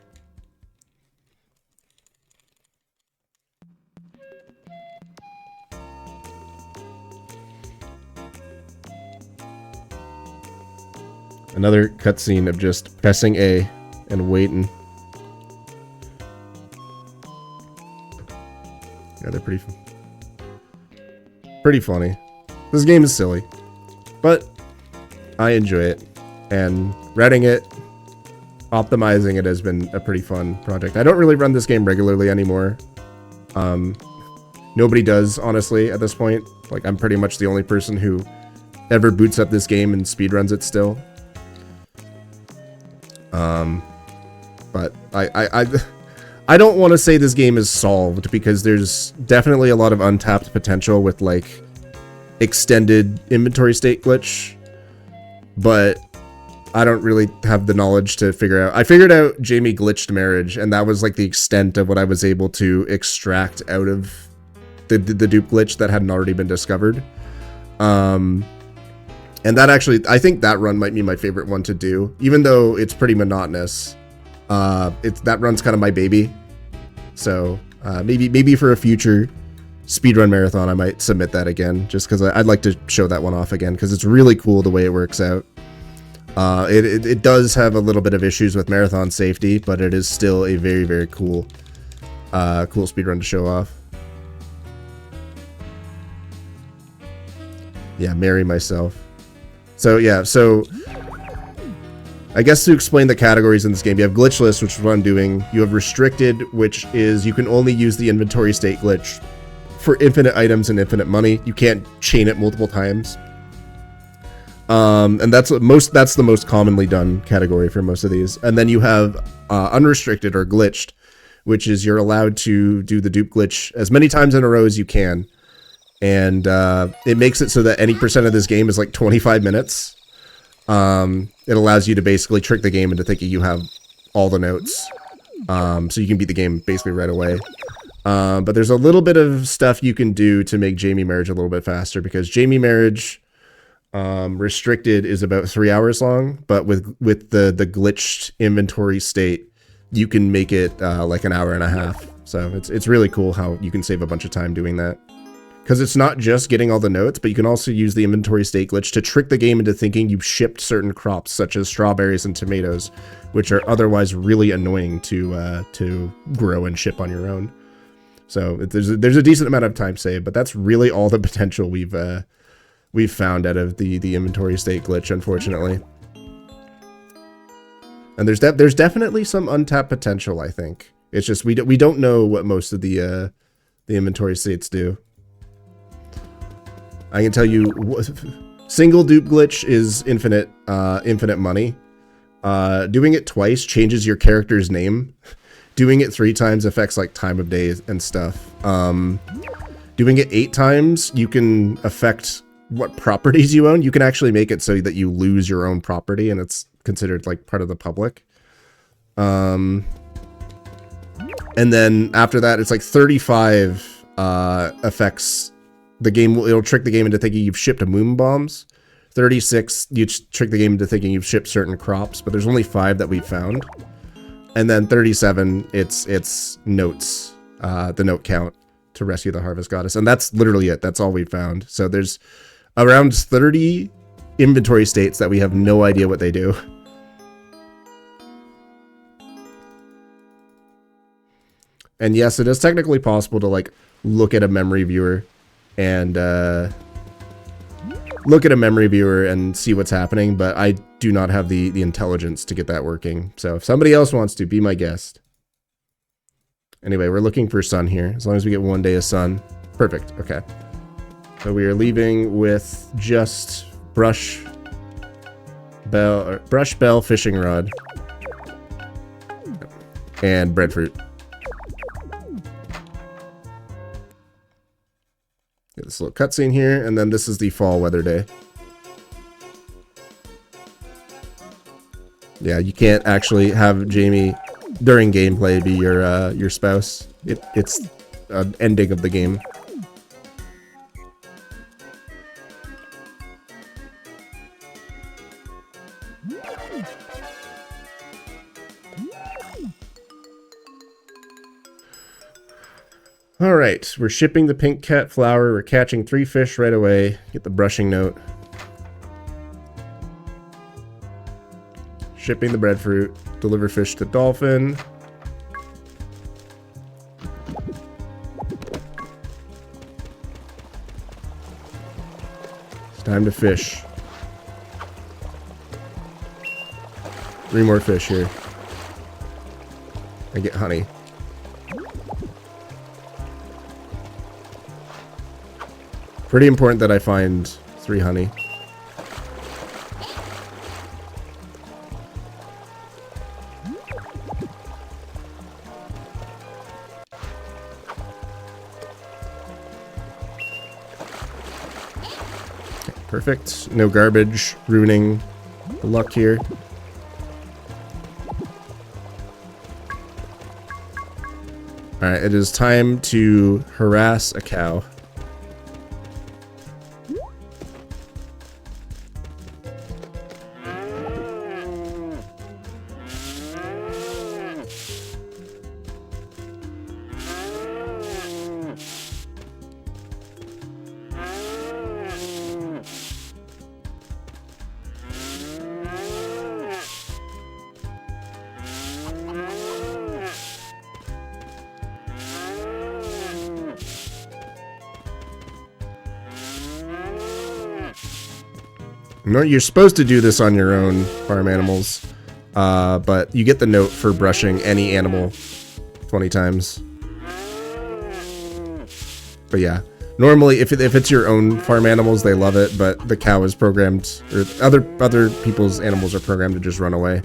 Another cutscene of just pressing A and waiting. Yeah, they're pretty funny. This game is silly, but I enjoy it, and writing it, optimizing it has been a pretty fun project. I don't really run this game regularly anymore. Nobody does, honestly, at this point. Like, I'm pretty much the only person who ever boots up this game and speedruns it still. But I don't want to say this game is solved, because there's definitely a lot of untapped potential with, like, extended inventory state glitch, but I don't really have the knowledge to figure out. I figured out Jamie glitched marriage, and that was, like, the extent of what I was able to extract out of the dupe glitch that hadn't already been discovered. And that actually, I think that run might be my favorite one to do, even though it's pretty monotonous. That run's kind of my baby. So maybe for a future speedrun marathon, I might submit that again, just because I'd like to show that one off again, because it's really cool the way it works out. It does have a little bit of issues with marathon safety, but it is still a very, very cool speedrun to show off. Yeah, marry myself. So yeah, so I guess to explain the categories in this game, you have Glitchless, which is what I'm doing. You have Restricted, which is you can only use the inventory state glitch for infinite items and infinite money. You can't chain it multiple times. And that's the most commonly done category for most of these. And then you have Unrestricted or Glitched, which is you're allowed to do the dupe glitch as many times in a row as you can. And it makes it so that any percent of this game is like 25 minutes. It allows you to basically trick the game into thinking you have all the notes. So you can beat the game basically right away. But there's a little bit of stuff you can do to make Jamie marriage a little bit faster, because Jamie marriage Restricted is about 3 hours long, but with the glitched inventory state, you can make it like an hour and a half. So it's really cool how you can save a bunch of time doing that. Because it's not just getting all the notes, but you can also use the inventory state glitch to trick the game into thinking you've shipped certain crops, such as strawberries and tomatoes, which are otherwise really annoying to grow and ship on your own. So there's a decent amount of time saved, but that's really all the potential we've found out of the inventory state glitch, unfortunately. And there's definitely some untapped potential, I think. It's just we don't know what most of the inventory states do. I can tell you, single dupe glitch is infinite money. Doing it twice changes your character's name. Doing it 3 times affects like time of day and stuff. Doing it 8 times, you can affect what properties you own. You can actually make it so that you lose your own property, and it's considered like part of the public. And then after that, it's like 35 affects the game. It'll trick the game into thinking you've shipped moon bombs. 36, you trick the game into thinking you've shipped certain crops, but there's only 5 that we've found. And then 37, it's notes, the note count to rescue the harvest goddess. And that's literally it. That's all we've found. So there's around 30 inventory states that we have no idea what they do. And yes, it is technically possible to like look at a memory viewer and see what's happening, but I do not have the intelligence to get that working. So if somebody else wants to, be my guest. Anyway, we're looking for sun here. As long as we get 1 day of sun. Perfect. Okay. So we are leaving with just brush bell fishing rod and breadfruit. Get this little cutscene here, and then this is the fall weather day. Yeah, you can't actually have Jamie during gameplay be your spouse. It's an ending of the game. All right, we're shipping the pink cat flower. We're catching 3 fish right away. Get the brushing note. Shipping the breadfruit. Deliver fish to dolphin. It's time to fish. 3 more fish here. I get honey. Pretty important that I find 3 honey. Okay, perfect. No garbage ruining the luck here. Alright, it is time to harass a cow. No, you're supposed to do this on your own, farm animals, but you get the note for brushing any animal 20 times. But yeah, normally if it's your own farm animals, they love it, but the cow is programmed, or other people's animals are programmed to just run away.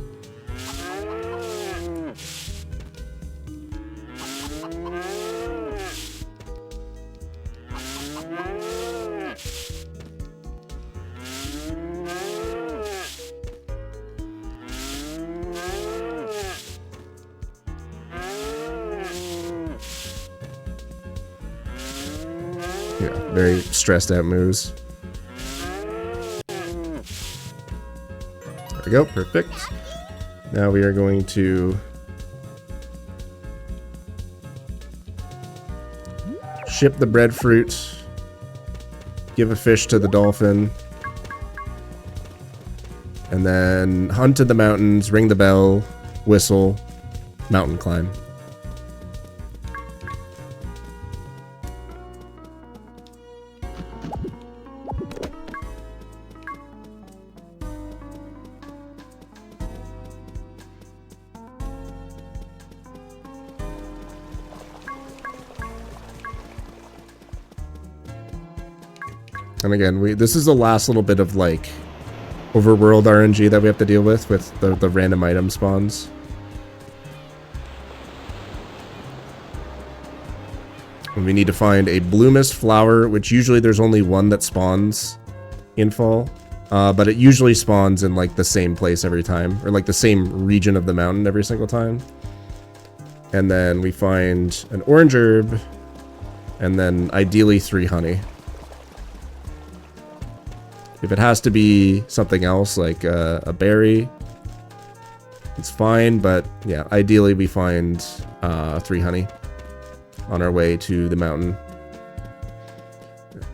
Yeah, very stressed out moves. There we go, perfect. Now we are going to ship the breadfruit, give a fish to the dolphin, and then hunt in the mountains, ring the bell, whistle, mountain climb. And again, this is the last little bit of like overworld RNG that we have to deal with the random item spawns. And we need to find a bloomist flower, which usually there's only one that spawns in fall, but it usually spawns in like the same place every time, or like the same region of the mountain every single time. And then we find an orange herb, and then ideally 3 honey. If it has to be something else, like a berry, it's fine, but yeah, ideally we find 3 honey on our way to the mountain.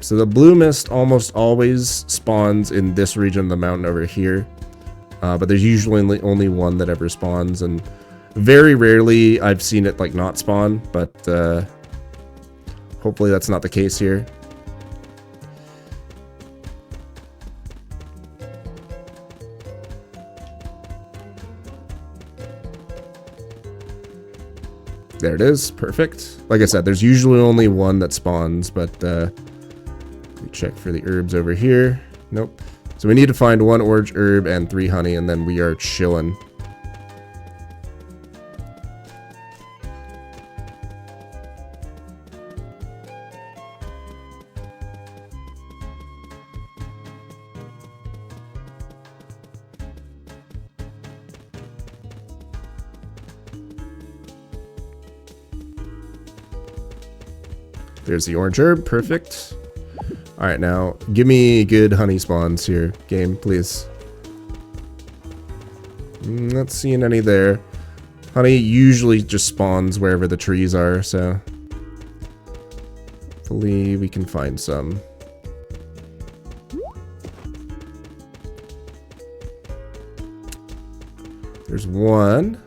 So the blue mist almost always spawns in this region of the mountain over here, but there's usually only one that ever spawns, and very rarely I've seen it like not spawn, but hopefully that's not the case here. There it is, perfect. Like I said, there's usually only one that spawns, but we check for the herbs over here. Nope. So we need to find 1 orange herb and 3 honey, and then we are chillin'. There's the orange herb, perfect. Alright, now, give me good honey spawns here, game, please. Not seeing any there. Honey usually just spawns wherever the trees are, so hopefully we can find some. There's one.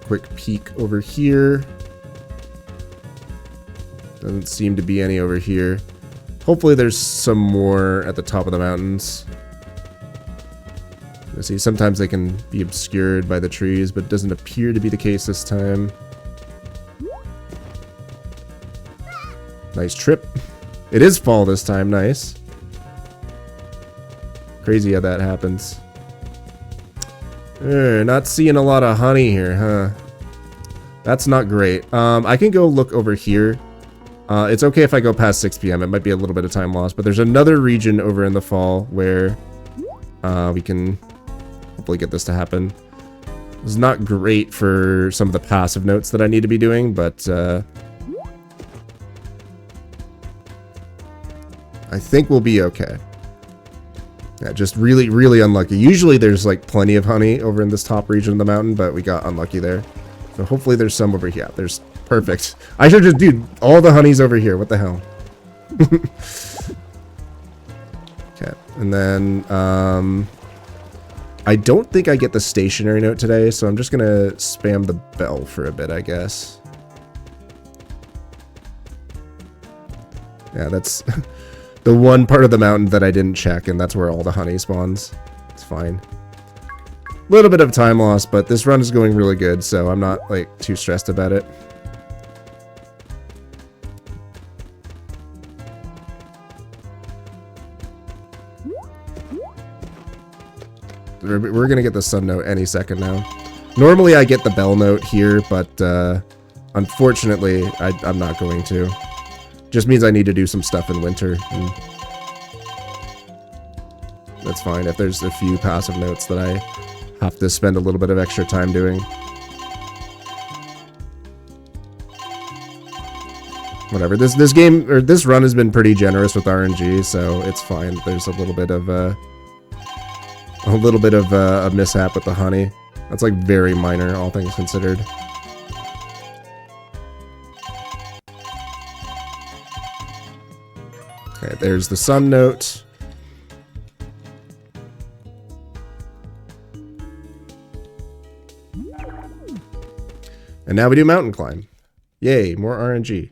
Quick peek over here. Doesn't seem to be any over here. Hopefully there's some more at the top of the mountains. You see, sometimes they can be obscured by the trees, but it doesn't appear to be the case this time. Nice trip. It is fall this time, nice. Crazy how that happens. Not seeing a lot of honey here, huh? That's not great. I can go look over here. It's okay if I go past 6 p.m. It might be a little bit of time lost, but there's another region over in the fall where we can hopefully get this to happen. It's not great for some of the passive notes that I need to be doing, but I think we'll be okay. Yeah, just really, really unlucky. Usually there's like plenty of honey over in this top region of the mountain, but we got unlucky there. So hopefully there's some over here. There's perfect. I should just do all the honeys over here. What the hell? Okay, and then I don't think I get the stationary note today, so I'm just gonna spam the bell for a bit, I guess. Yeah, that's the one part of the mountain that I didn't check, and that's where all the honey spawns. It's fine. A little bit of time loss, but this run is going really good, so I'm not like too stressed about it. We're gonna get the sun note any second now. Normally I get the bell note here, but unfortunately I'm not going to. Just means I need to do some stuff in winter. And that's fine if there's a few passive notes that I have to spend a little bit of extra time doing. Whatever. This game or this run has been pretty generous with RNG, so it's fine. There's a little bit of a mishap with the honey. That's like very minor, all things considered. Okay, there's the sun note. And now we do mountain climb. Yay, more RNG.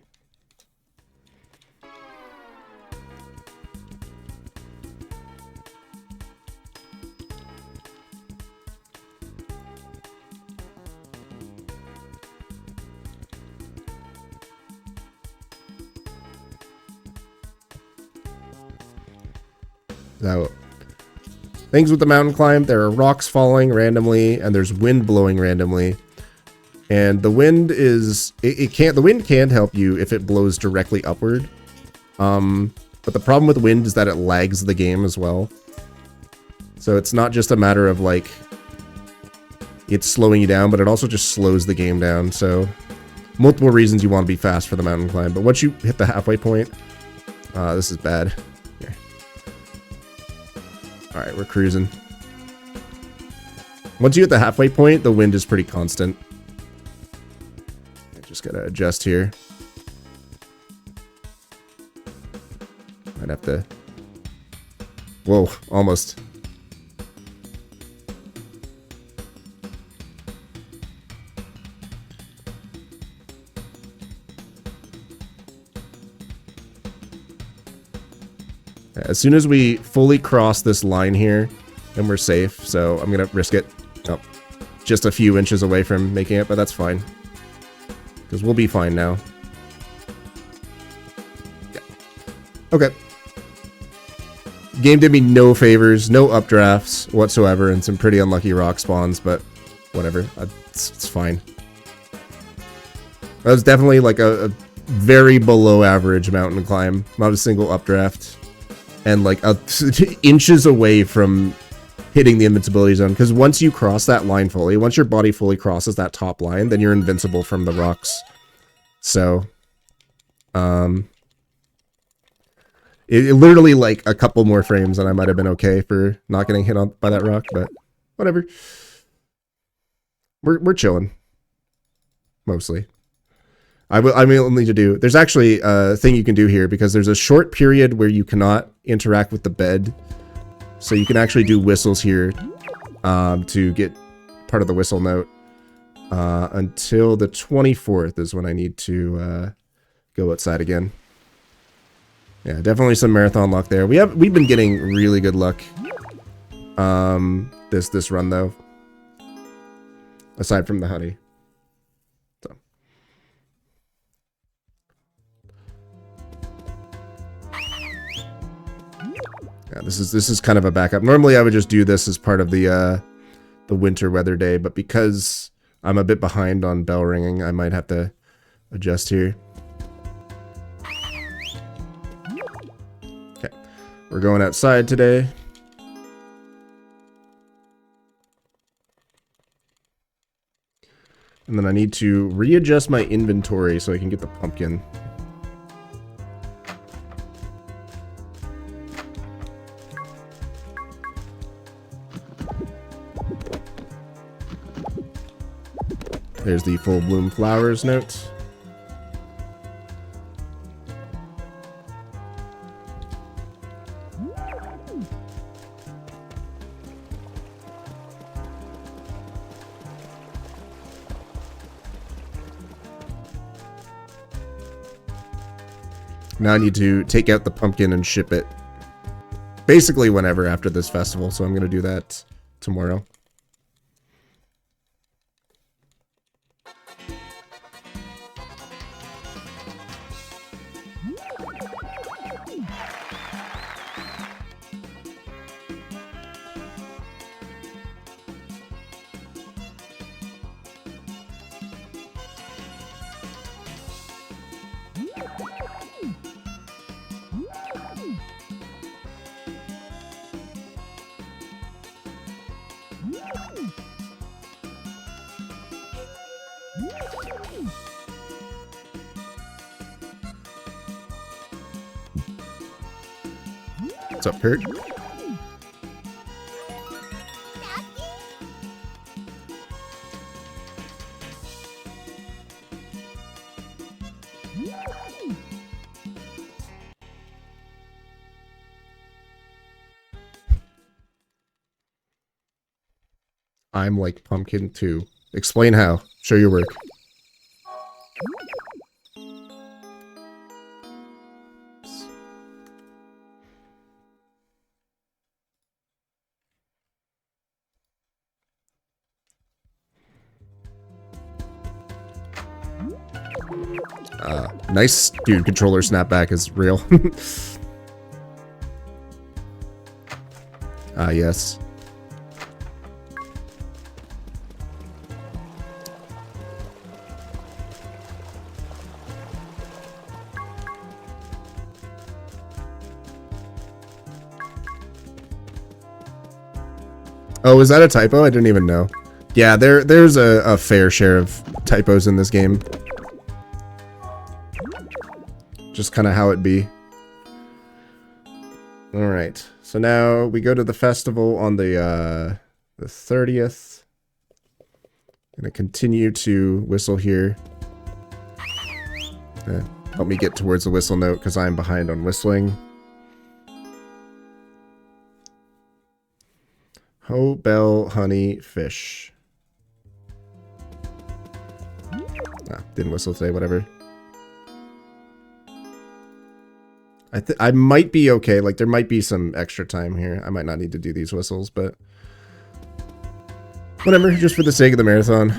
Now, things with the mountain climb, there are rocks falling randomly, and there's wind blowing randomly. And the wind is, the wind can help you if it blows directly upward. But the problem with wind is that it lags the game as well. So it's not just a matter of like, it's slowing you down, but it also just slows the game down. So multiple reasons you want to be fast for the mountain climb. But once you hit the halfway point, This is bad. Here. Alright, we're cruising. Once you hit the halfway point, the wind is pretty constant. I just gotta adjust here. Might have to... Whoa, almost. As soon as we fully cross this line here, then we're safe. So I'm gonna risk it. Oh, just a few inches away from making it, but that's fine. Because we'll be fine now. Yeah. Okay. Game did me no favors, no updrafts whatsoever, and some pretty unlucky rock spawns, but whatever. It's fine. That was definitely like a very below average mountain climb. Not a single updraft. And like inches away from hitting the invincibility zone. Because once you cross that line fully, once your body fully crosses that top line, then you're invincible from the rocks. So, it literally like a couple more frames and I might have been okay for not getting hit on by that rock, but whatever. We're chilling. Mostly. I'm only to do... There's actually a thing you can do here, because there's a short period where you cannot interact with the bed. So you can actually do whistles here to get part of the whistle note. Until the 24th is when I need to go outside again. Yeah, definitely some marathon luck there. We've been getting really good luck this run, though. Aside from the honey. Yeah, this is kind of a backup. Normally I would just do this as part of the winter weather day, but because I'm a bit behind on bell ringing, I might have to adjust here. Okay, we're going outside today. And then I need to readjust my inventory so I can get the pumpkin. There's the full bloom flowers note. Now I need to take out the pumpkin and ship it. Basically whenever after this festival, so I'm going to do that tomorrow. What's up, Kurt? I'm like pumpkin too. Explain how. Show your work. Nice, dude. Controller snapback is real. Yes. Oh, is that a typo? I didn't even know. Yeah, there's a fair share of typos in this game. Just kind of how it be. All right. So now we go to the festival on the 30th. Gonna continue to whistle here. Help me get towards the whistle note because I'm behind on whistling. Ho, bell, honey, fish. Didn't whistle today, whatever. I might be okay. Like, there might be some extra time here. I might not need to do these whistles, but whatever, just for the sake of the marathon.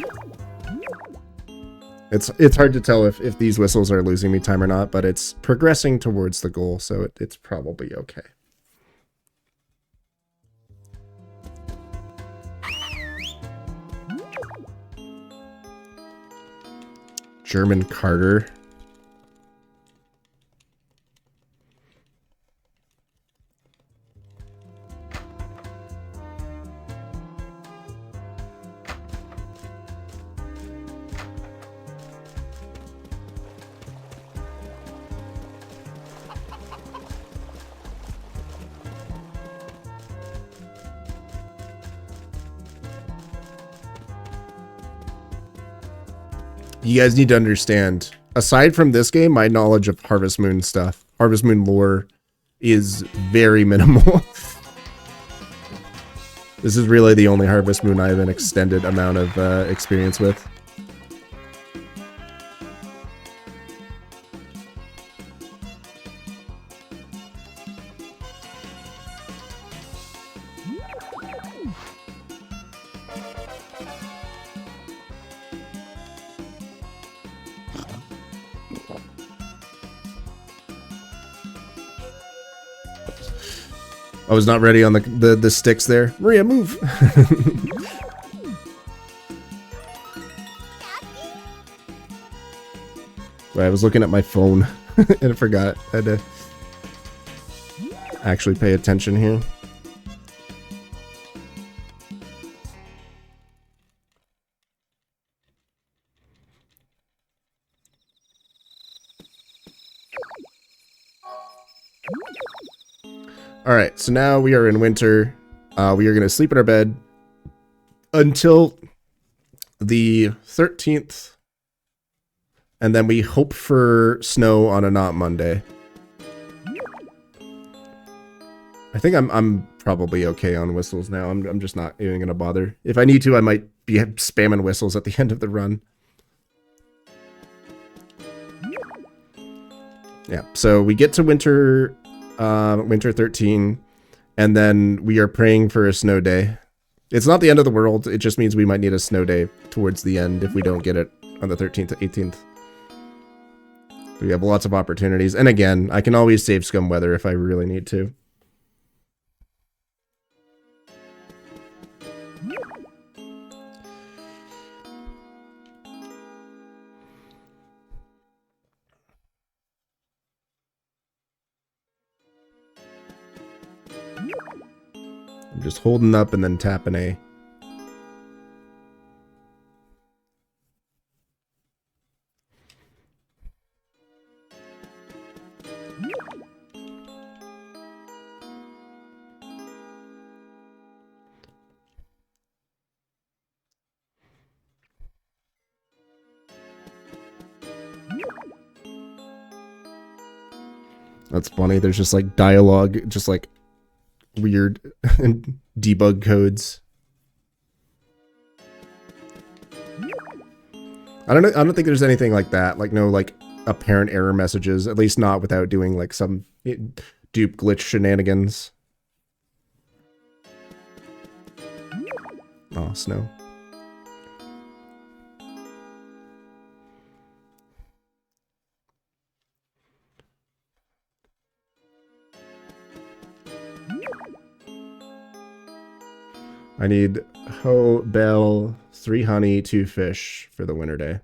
It's hard to tell if these whistles are losing me time or not, but it's progressing towards the goal, so it's probably okay. German Carter. You guys need to understand, aside from this game, my knowledge of Harvest Moon stuff, Harvest Moon lore, is very minimal. This is really the only Harvest Moon I have an extended amount of experience with. I was not ready on the sticks there. Maria, move! Wait, I was looking at my phone and I forgot. I had to actually pay attention here. Alright, so now we are in winter. We are going to sleep in our bed until the 13th. And then we hope for snow on a not Monday. I think I'm probably okay on whistles now. I'm just not even going to bother. If I need to, I might be spamming whistles at the end of the run. Yeah, so we get to winter 13, and then we are praying for a snow day. It's not the end of the world, it just means we might need a snow day towards the end if we don't get it on the 13th to 18th. We have lots of opportunities, and again, I can always save scum weather if I really need to. I'm just holding up and then tapping A. That's funny. There's just like dialogue, just like weird debug codes. I don't think there's anything like that. Like no like apparent error messages, at least not without doing like some dupe glitch shenanigans. Oh, snow. I need hoe, bell, 3 honey, 2 fish for the winter day.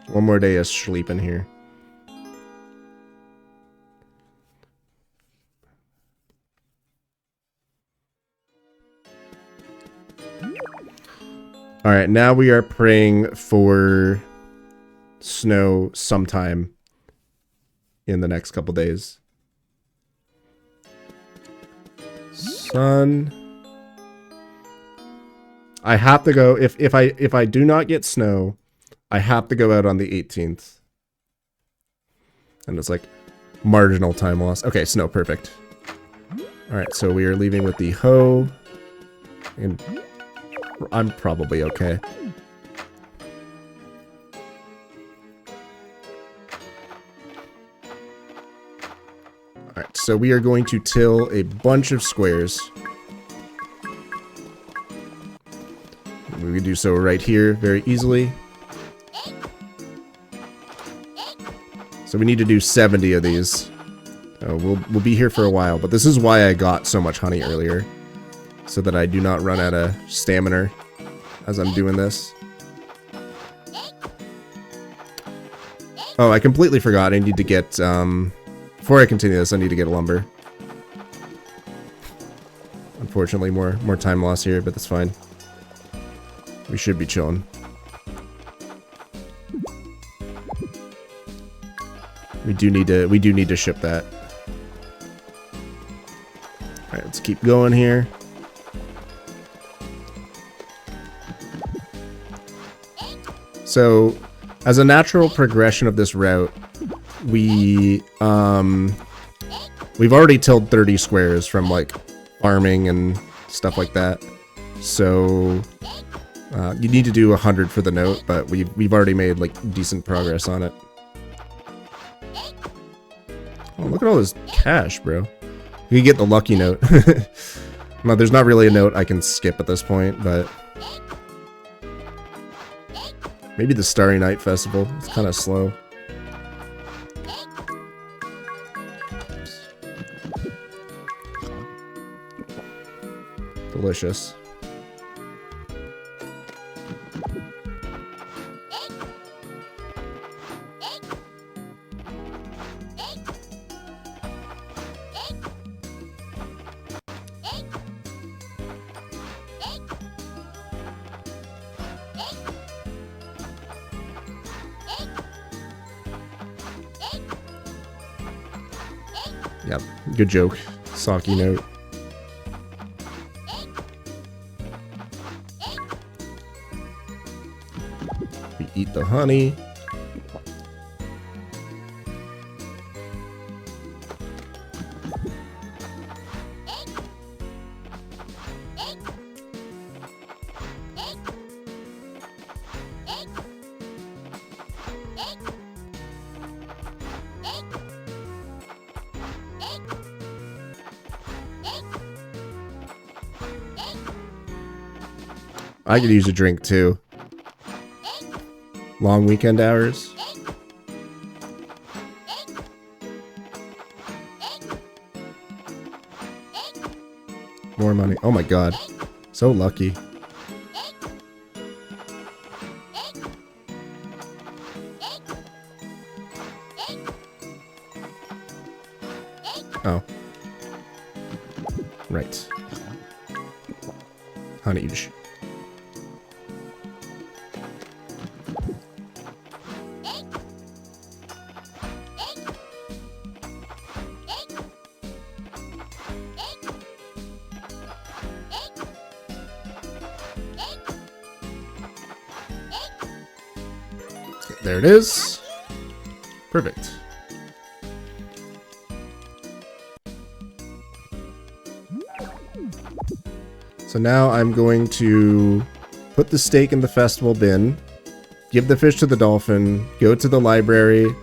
One more day of sleeping here. All right, now we are praying for snow sometime in the next couple days. Sun. I have to go if I do not get snow, I have to go out on the 18th. And it's like marginal time loss. Okay, snow, perfect. All right, so we are leaving with the hoe. And I'm probably okay. All right, so we are going to till a bunch of squares. We can do so right here very easily. So we need to do 70 of these. We'll be here for a while, but this is why I got so much honey earlier. So that I do not run out of stamina as I'm doing this. Oh, I completely forgot. I need to get, before I continue this, I need to get lumber. Unfortunately, more time loss here, but that's fine. We should be chilling. We do need to ship that. Alright, let's keep going here. So, as a natural progression of this route, we've already tilled 30 squares from like farming and stuff like that. So you need to do 100 for the note, but we've already made like decent progress on it. Oh, look at all this cash, bro. You can get the lucky note. No, there's not really a note I can skip at this point, but maybe the Starry Night Festival. It's kind of slow. Delicious. Yep, good joke. Saki note. We eat the honey. I could use a drink too. Long weekend hours. More money. Oh my god. So lucky. Oh. Right. Honey. There it is. Perfect. So now I'm going to put the steak in the festival bin, give the fish to the dolphin, go to the library,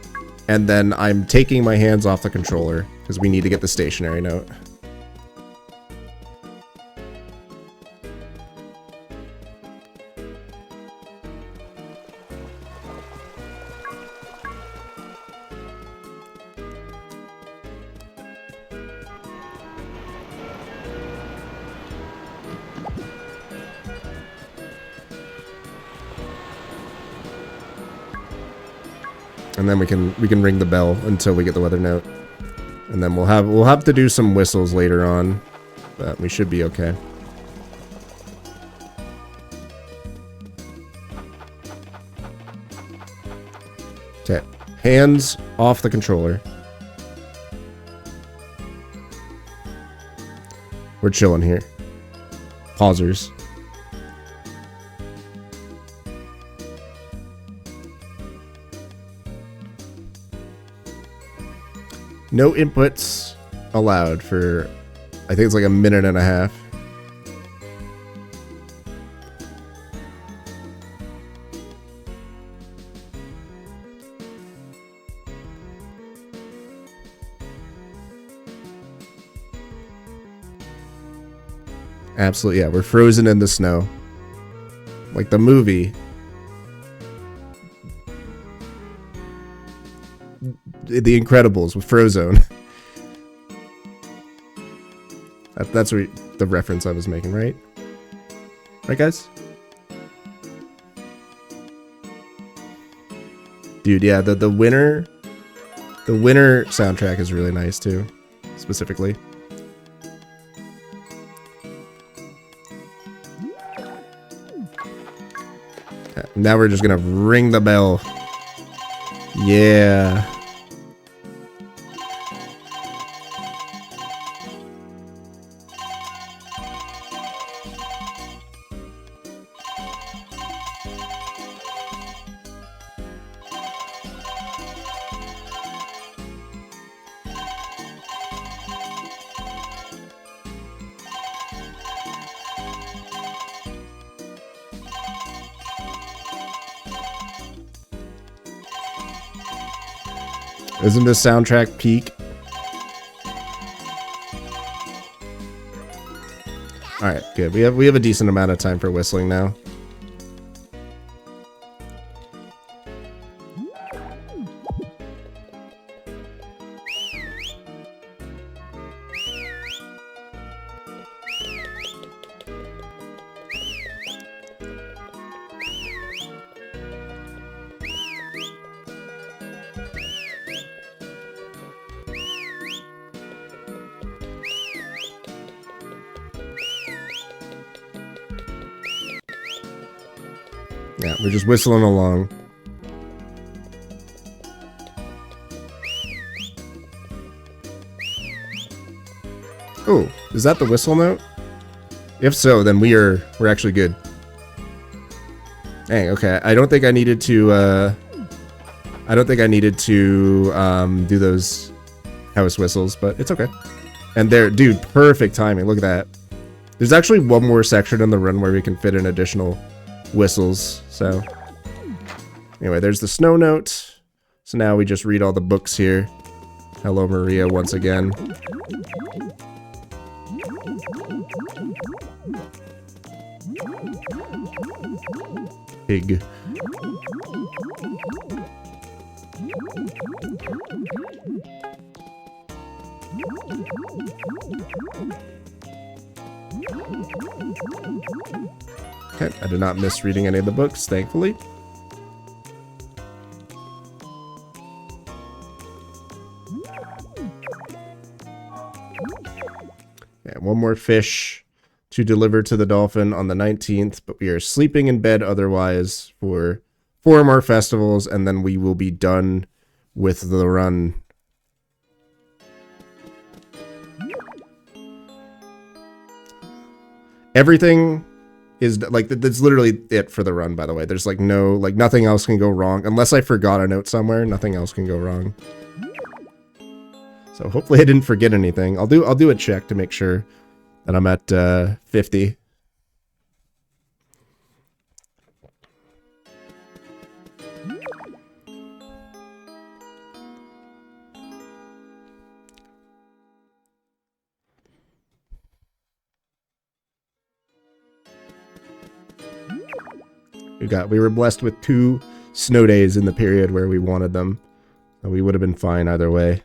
and then I'm taking my hands off the controller because we need to get the stationary note. And then we can ring the bell until we get the weather note. And then we'll have to do some whistles later on, but we should be okay. Okay. Hands off the controller. We're chilling here. Pausers. No inputs allowed for, I think it's like a minute and a half. Absolutely, yeah. We're frozen in the snow. Like the movie. The Incredibles with Frozone. That's the reference I was making, right? Right, guys? Dude, yeah, the winter soundtrack is really nice too, specifically. Okay, now we're just gonna ring the bell. Yeah. Isn't this soundtrack peak? Alright, good. We have a decent amount of time for whistling now. Yeah, we're just whistling along. Oh, is that the whistle note? If so, then we're actually good. Dang, okay. I don't think I needed to do those house whistles, but it's okay. And there, dude, perfect timing. Look at that. There's actually one more section in the run where we can fit in additional whistles. So anyway, there's the snow note. So now we just read all the books here. Hello, Maria, once again. Pig. Okay, I did not miss reading any of the books, thankfully. Yeah, one more fish to deliver to the dolphin on the 19th, but we are sleeping in bed otherwise for 4 more festivals, and then we will be done with the run. Everything is like, that's literally it for the run, by the way. There's like no, like nothing else can go wrong. Unless I forgot a note somewhere, nothing else can go wrong. So hopefully I didn't forget anything. I'll do a check to make sure that I'm at 50. We were blessed with 2 snow days in the period where we wanted them. So we would have been fine either way.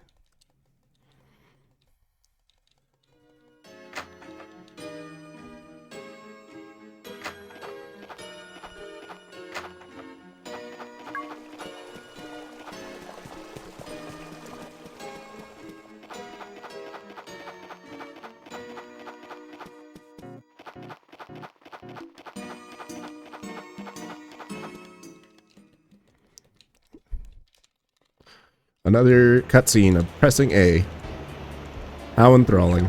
Another cutscene of pressing A. How enthralling.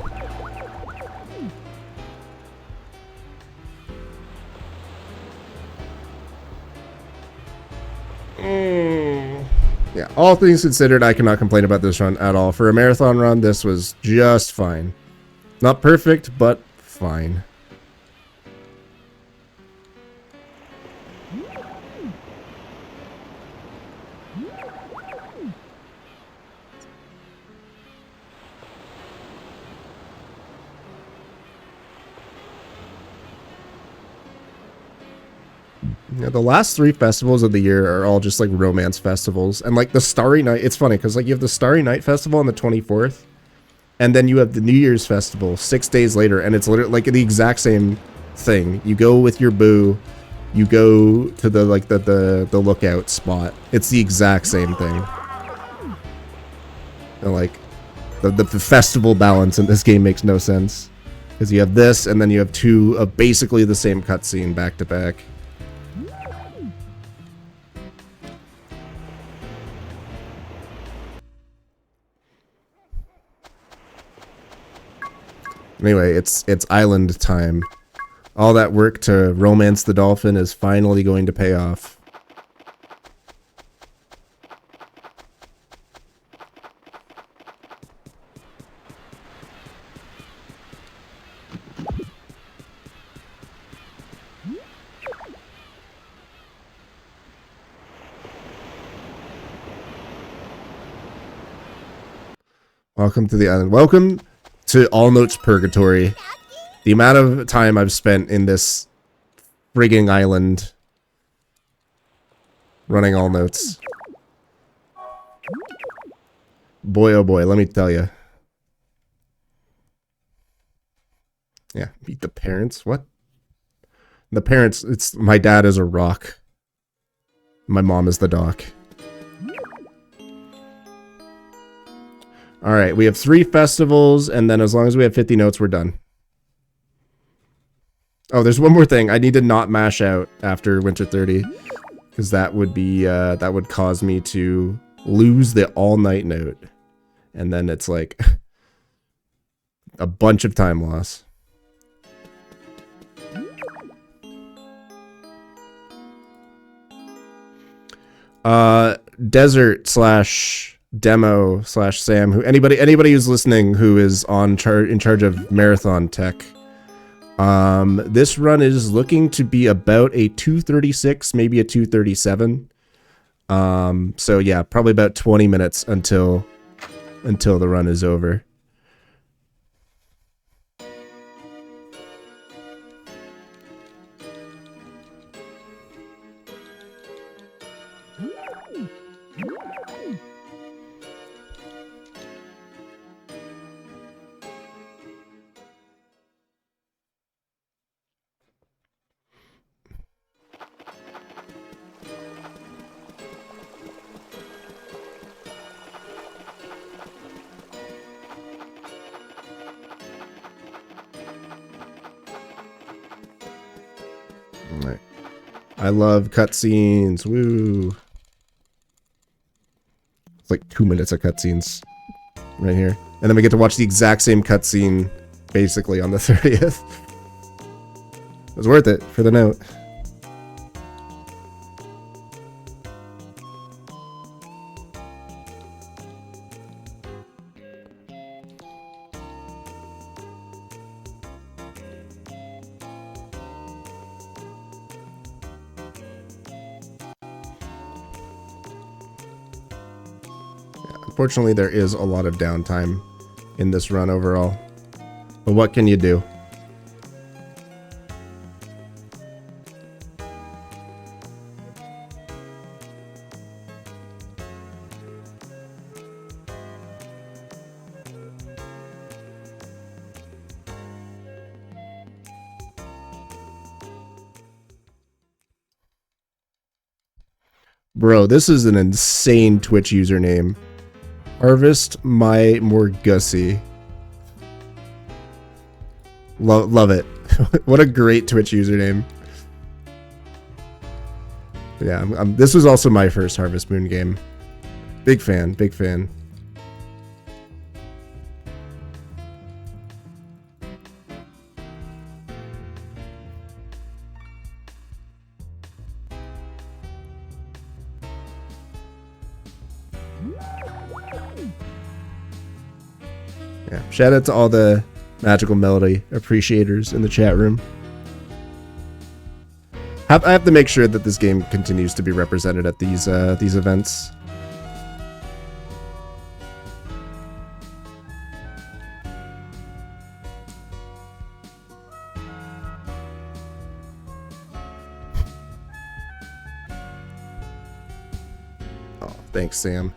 Yeah, all things considered, I cannot complain about this run at all. For a marathon run, this was just fine. Not perfect, but fine. Yeah, the last 3 festivals of the year are all just like romance festivals. And like the Starry Night, it's funny because like you have the Starry Night Festival on the 24th, and then you have the New Year's Festival 6 days later, and it's literally like the exact same thing. You go with your boo, you go to the like the lookout spot. It's the exact same thing. And like the festival balance in this game makes no sense because you have this, and then you have 2 of basically the same cutscene back to back. Anyway, it's island time. All that work to romance the dolphin is finally going to pay off. Welcome to the island. Welcome to All Notes Purgatory. The amount of time I've spent in this frigging island running All Notes. Boy, oh boy, let me tell you. Yeah, meet the parents. What? The parents, it's my dad is a rock. My mom is the dock. Alright, we have 3 festivals, and then as long as we have 50 notes, we're done. Oh, there's one more thing. I need to not mash out after Winter 30. Because that would be, that would cause me to lose the all-night note. And then it's like a bunch of time loss. Desert slash demo slash Sam, who anybody who's listening who is in charge of marathon tech, this run is looking to be about a 236, maybe a 237. So yeah, probably about 20 minutes until the run is over. I love cutscenes. Woo. It's like 2 minutes of cutscenes right here. And then we get to watch the exact same cutscene basically on the 30th. It was worth it for the note. Unfortunately, there is a lot of downtime in this run overall. But what can you do? Bro, this is an insane Twitch username. Harvest my Morgussie. Love it. What a great Twitch username. Yeah, this was also my first Harvest Moon game. Big fan, big fan. Yeah, shout out to all the Magical Melody appreciators in the chat room. I have to make sure that this game continues to be represented at these events. Oh, thanks, Sam.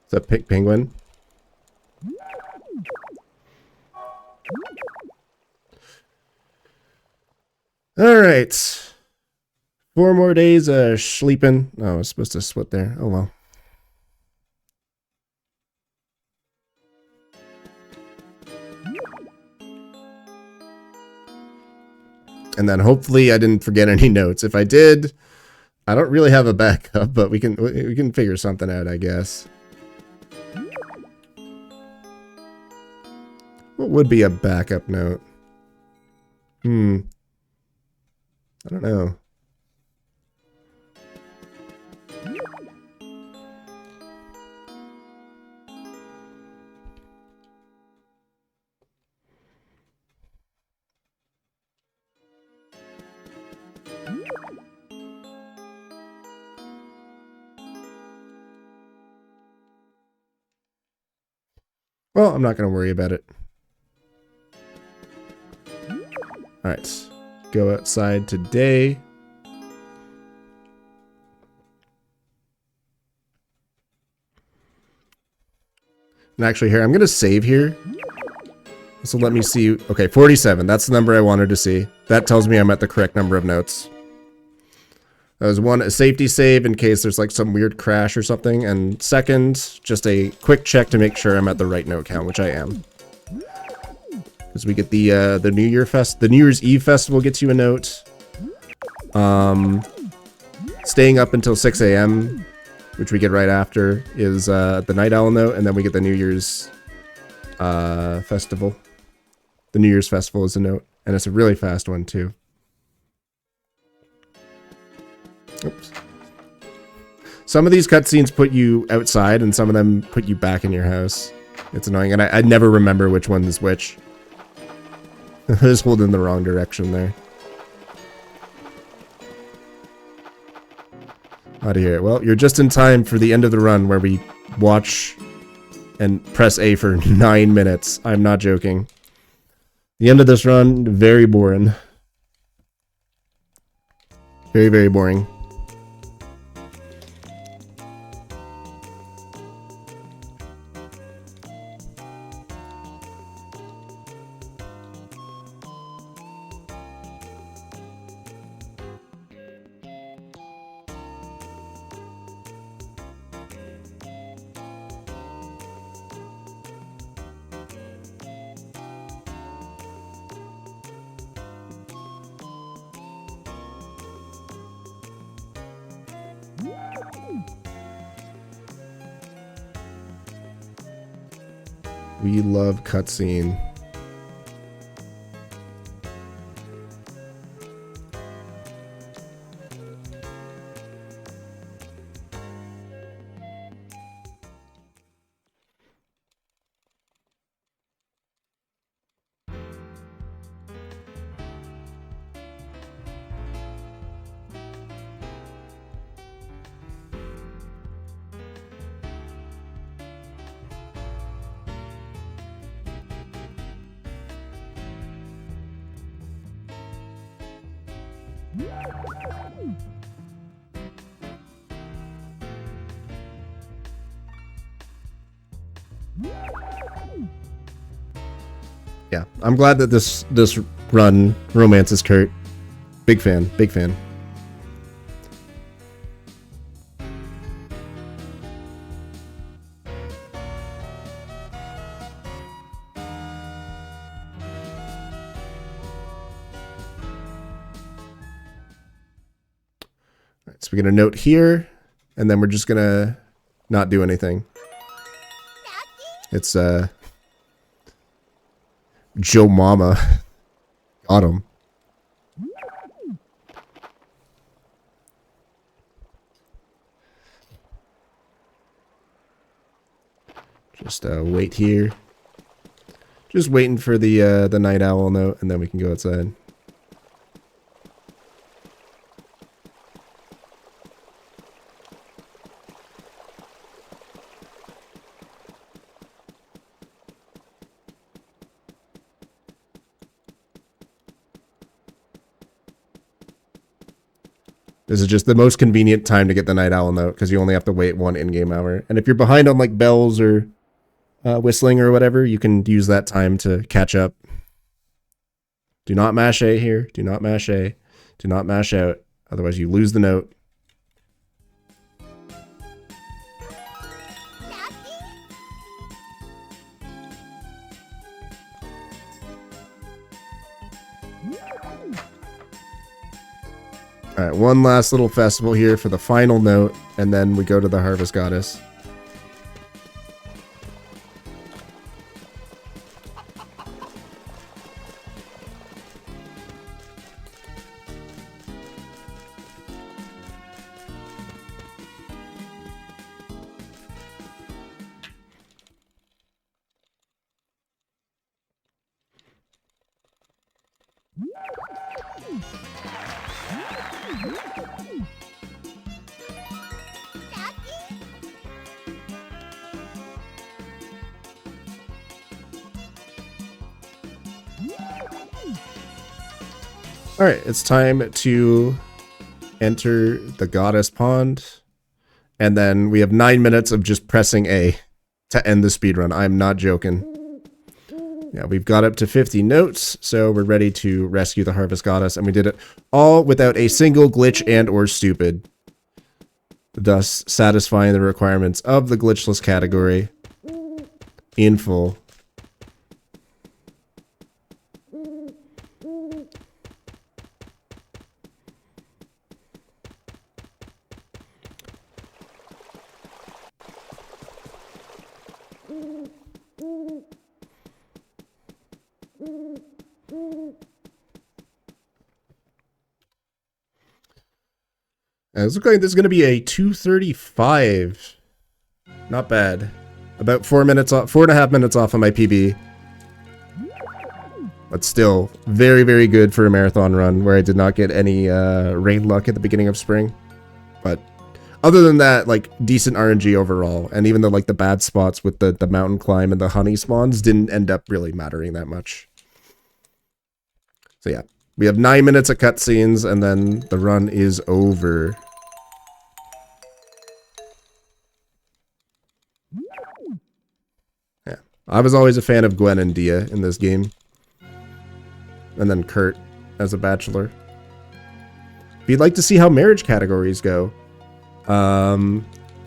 Is that Pink Penguin? Alright. 4 more days sleeping. Oh, I was supposed to split there. Oh well. And then hopefully I didn't forget any notes. If I did, I don't really have a backup, but we can figure something out, I guess. What would be a backup note? I don't know. Well, I'm not going to worry about it. Alright. Go outside today. And actually here, I'm going to save here. This will let me see. Okay, 47. That's the number I wanted to see. That tells me I'm at the correct number of notes. That was one, a safety save in case there's like some weird crash or something. And second, just a quick check to make sure I'm at the right note count, which I am. Because we get the New Year's Eve festival gets you a note. Staying up until 6 a.m., which we get right after, is the Night Owl note, and then we get the New Year's festival. The New Year's festival is a note, and it's a really fast one too. Oops. Some of these cutscenes put you outside, and some of them put you back in your house. It's annoying, and I never remember which one is which. I was holding the wrong direction there. Out of here. Well, you're just in time for the end of the run where we watch and press A for 9 minutes. I'm not joking. The end of this run, very boring. Very, very boring. We love cutscene. Yeah, I'm glad that this run romances Kurt. Big fan, big fan. Right, so we get a note here, and then we're just gonna not do anything. It's Joe Mama. Got him. Just wait here. Just waiting for the night owl note, and then we can go outside. This is just the most convenient time to get the night owl note, because you only have to wait 1 in-game hour. And if you're behind on like bells or whistling or whatever, you can use that time to catch up. Do not mash A here. Do not mash A. Do not mash out. Otherwise you lose the note. Alright, one last little festival here for the final note, and then we go to the Harvest Goddess. Alright, it's time to enter the Goddess Pond. And then we have 9 minutes of just pressing A to end the speedrun. I'm not joking. Yeah, we've got up to 50 notes, so we're ready to rescue the Harvest Goddess. And we did it all without a single glitch and or stupid. Thus satisfying the requirements of the glitchless category in full. It's looking like there's going to be a 2:35. Not bad. About 4 minutes off, 4.5 minutes off of my PB. But still, very, very good for a marathon run where I did not get any rain luck at the beginning of spring. But other than that, like, decent RNG overall. And even the bad spots with the mountain climb and the honey spawns didn't end up really mattering that much. So yeah, we have 9 minutes of cutscenes and then the run is over. Yeah, I was always a fan of Gwen and Dia in this game. And then Kurt as a bachelor. If you'd like to see how marriage categories go,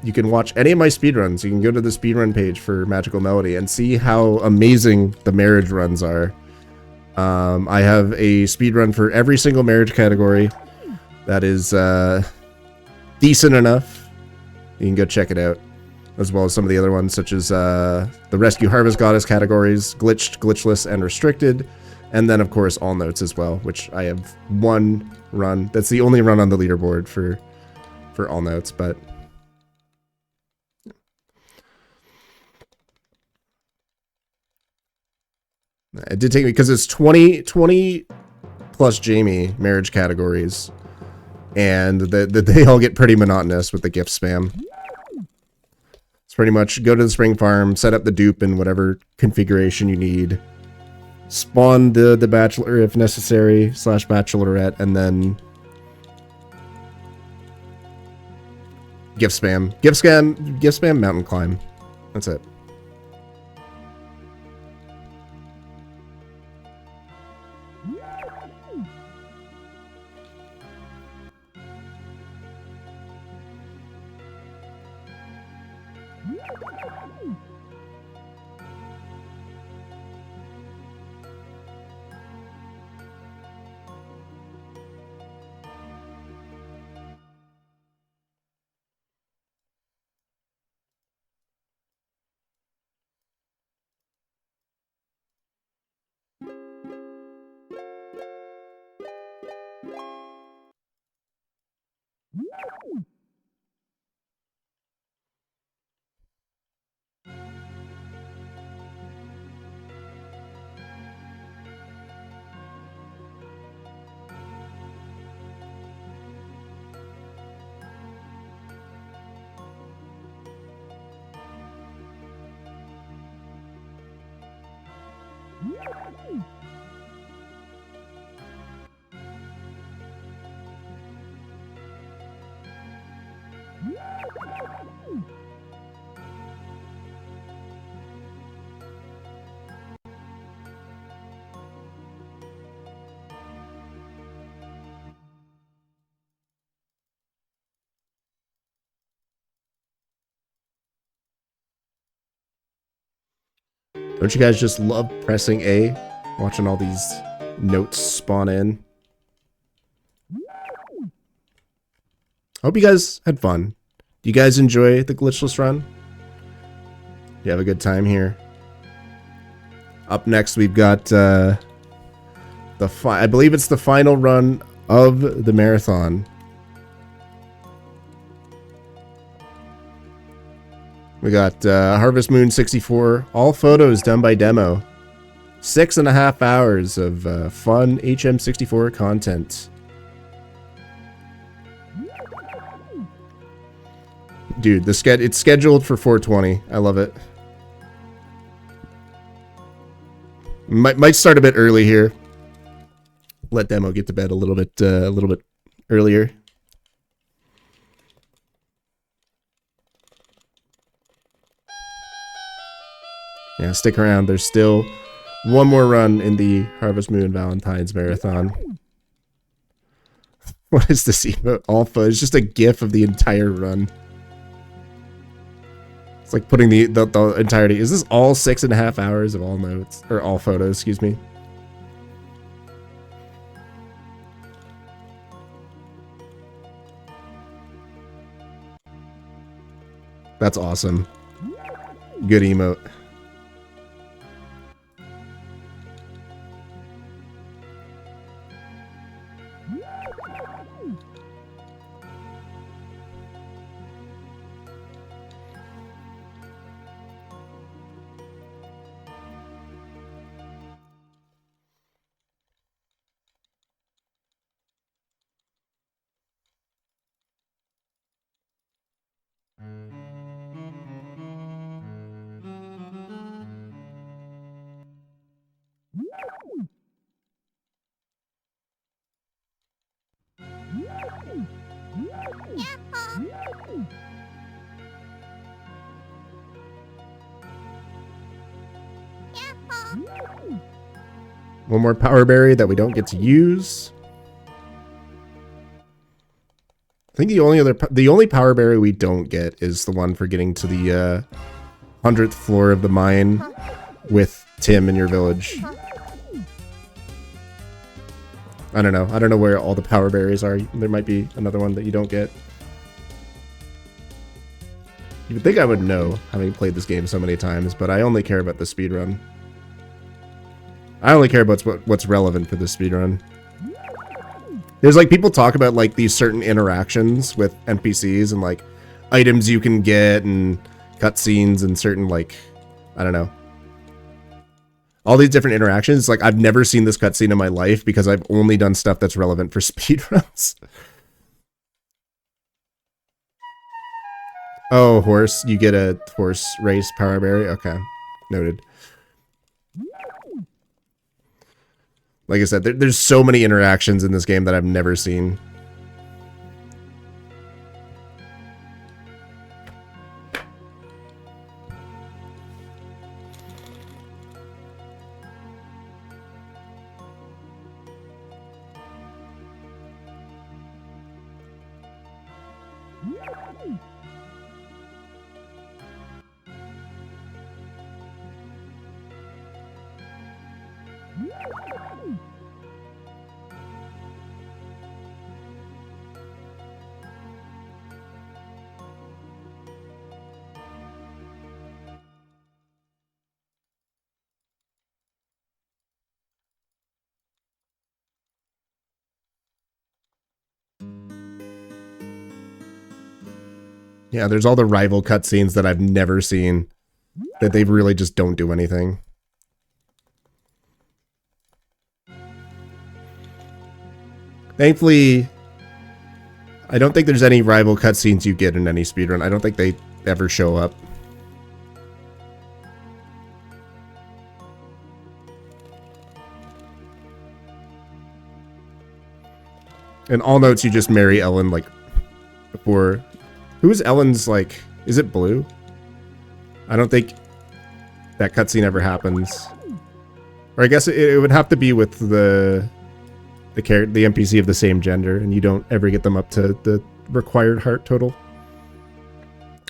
you can watch any of my speedruns. You can go to the speedrun page for Magical Melody and see how amazing the marriage runs are. I have a speedrun for every single marriage category that is decent enough. You can go check it out, as well as some of the other ones, such as the Rescue Harvest Goddess categories, Glitched, Glitchless, and Restricted, and then of course all notes as well, which I have one run. That's the only run on the leaderboard for all notes, but it did take me, because it's 20 plus Jamie marriage categories, and they all get pretty monotonous with the gift spam. It's pretty much go to the spring farm, set up the dupe in whatever configuration you need, spawn the bachelor if necessary, / bachelorette, and then gift spam, mountain climb. That's it. Don't you guys just love pressing A? Watching all these notes spawn in. Hope you guys had fun. Do you guys enjoy the glitchless run? You have a good time here. Up next, we've got I believe it's the final run of the marathon. We got Harvest Moon 64, all photos done by Demo. 6.5 hours of fun HM64 content. Dude, it's scheduled for 420. I love it. Might start a bit early here. Let Demo get to bed a little bit earlier. Yeah, stick around. There's still one more run in the Harvest Moon Valentine's Marathon. What is this emote? Alpha? It's just a gif of the entire run. It's like putting the entirety. Is this all 6.5 hours of all notes? Or all photos, excuse me. That's awesome. Good emote. One more power berry that we don't get to use. I think the only power berry we don't get is the one for getting to the 100th floor of the mine with Tim in your village. I don't know. I don't know where all the power berries are. There might be another one that you don't get. You would think I would know, having played this game so many times, but I only care about the speedrun. I only care about what's relevant for this speedrun. There's like people talk about like these certain interactions with NPCs and like items you can get and cutscenes and certain like, I don't know. All these different interactions. Like I've never seen this cutscene in my life because I've only done stuff that's relevant for speedruns. Oh, horse. You get a horse race power berry? Okay. Noted. Like I said, there's so many interactions in this game that I've never seen. Yeah, there's all the rival cutscenes that I've never seen. That they really just don't do anything. Thankfully, I don't think there's any rival cutscenes you get in any speedrun. I don't think they ever show up. In all notes, you just marry Ellen, like, before... Who is Ellen's, like... Is it Blue? I don't think that cutscene ever happens. Or I guess it would have to be with the NPC of the same gender, and you don't ever get them up to the required heart total.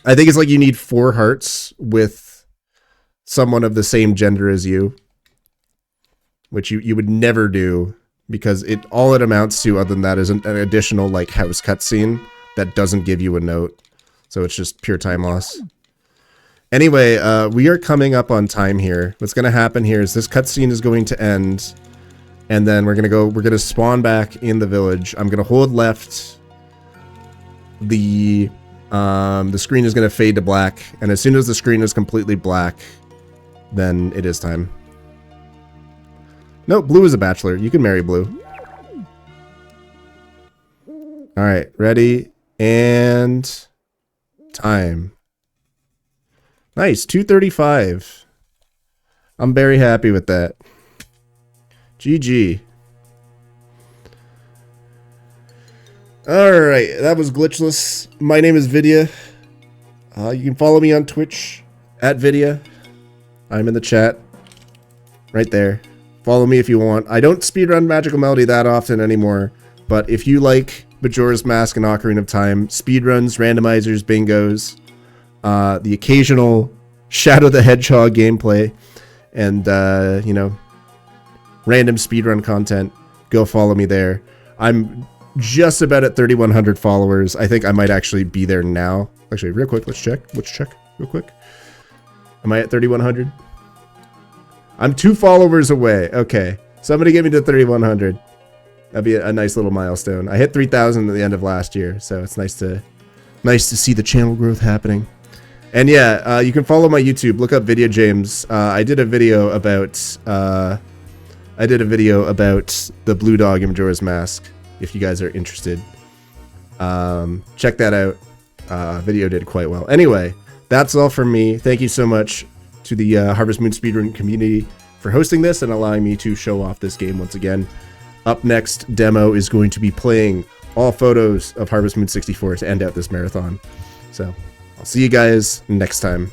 I think it's like you need 4 hearts with someone of the same gender as you, which you would never do, because all it amounts to other than that is an additional like house cutscene that doesn't give you a note. So it's just pure time loss. Anyway, we are coming up on time here. What's going to happen here is this cutscene is going to end, and then we're going to spawn back in the village. I'm going to hold left. The screen is going to fade to black, and as soon as the screen is completely black, then it is time. No, Blue is a bachelor. You can marry Blue. Alright, ready, and time. Nice, 2:35. I'm very happy with that. GG. Alright, that was Glitchless. My name is Vidya. You can follow me on Twitch, @Vidya. I'm in the chat. Right there. Follow me if you want. I don't speedrun Magical Melody that often anymore, but if you like Majora's Mask and Ocarina of Time, speedruns, randomizers, bingos, the occasional Shadow the Hedgehog gameplay, and, you know, random speedrun content, go follow me there. I'm just about at 3,100 followers. I think I might actually be there now. Actually, real quick, let's check. Let's check real quick. Am I at 3,100? I'm 2 followers away. Okay. Somebody get me to 3,100. That'd be a nice little milestone. I hit 3,000 at the end of last year, so it's nice to see the channel growth happening. And yeah, you can follow my YouTube. Look up Vidya James. I did a video about the blue dog in Majora's Mask. If you guys are interested, check that out. Video did quite well. Anyway, that's all from me. Thank you so much to the Harvest Moon speedrun community for hosting this and allowing me to show off this game once again. Up next, Demo is going to be playing all photos of Harvest Moon 64 to end out this marathon. So, I'll see you guys next time.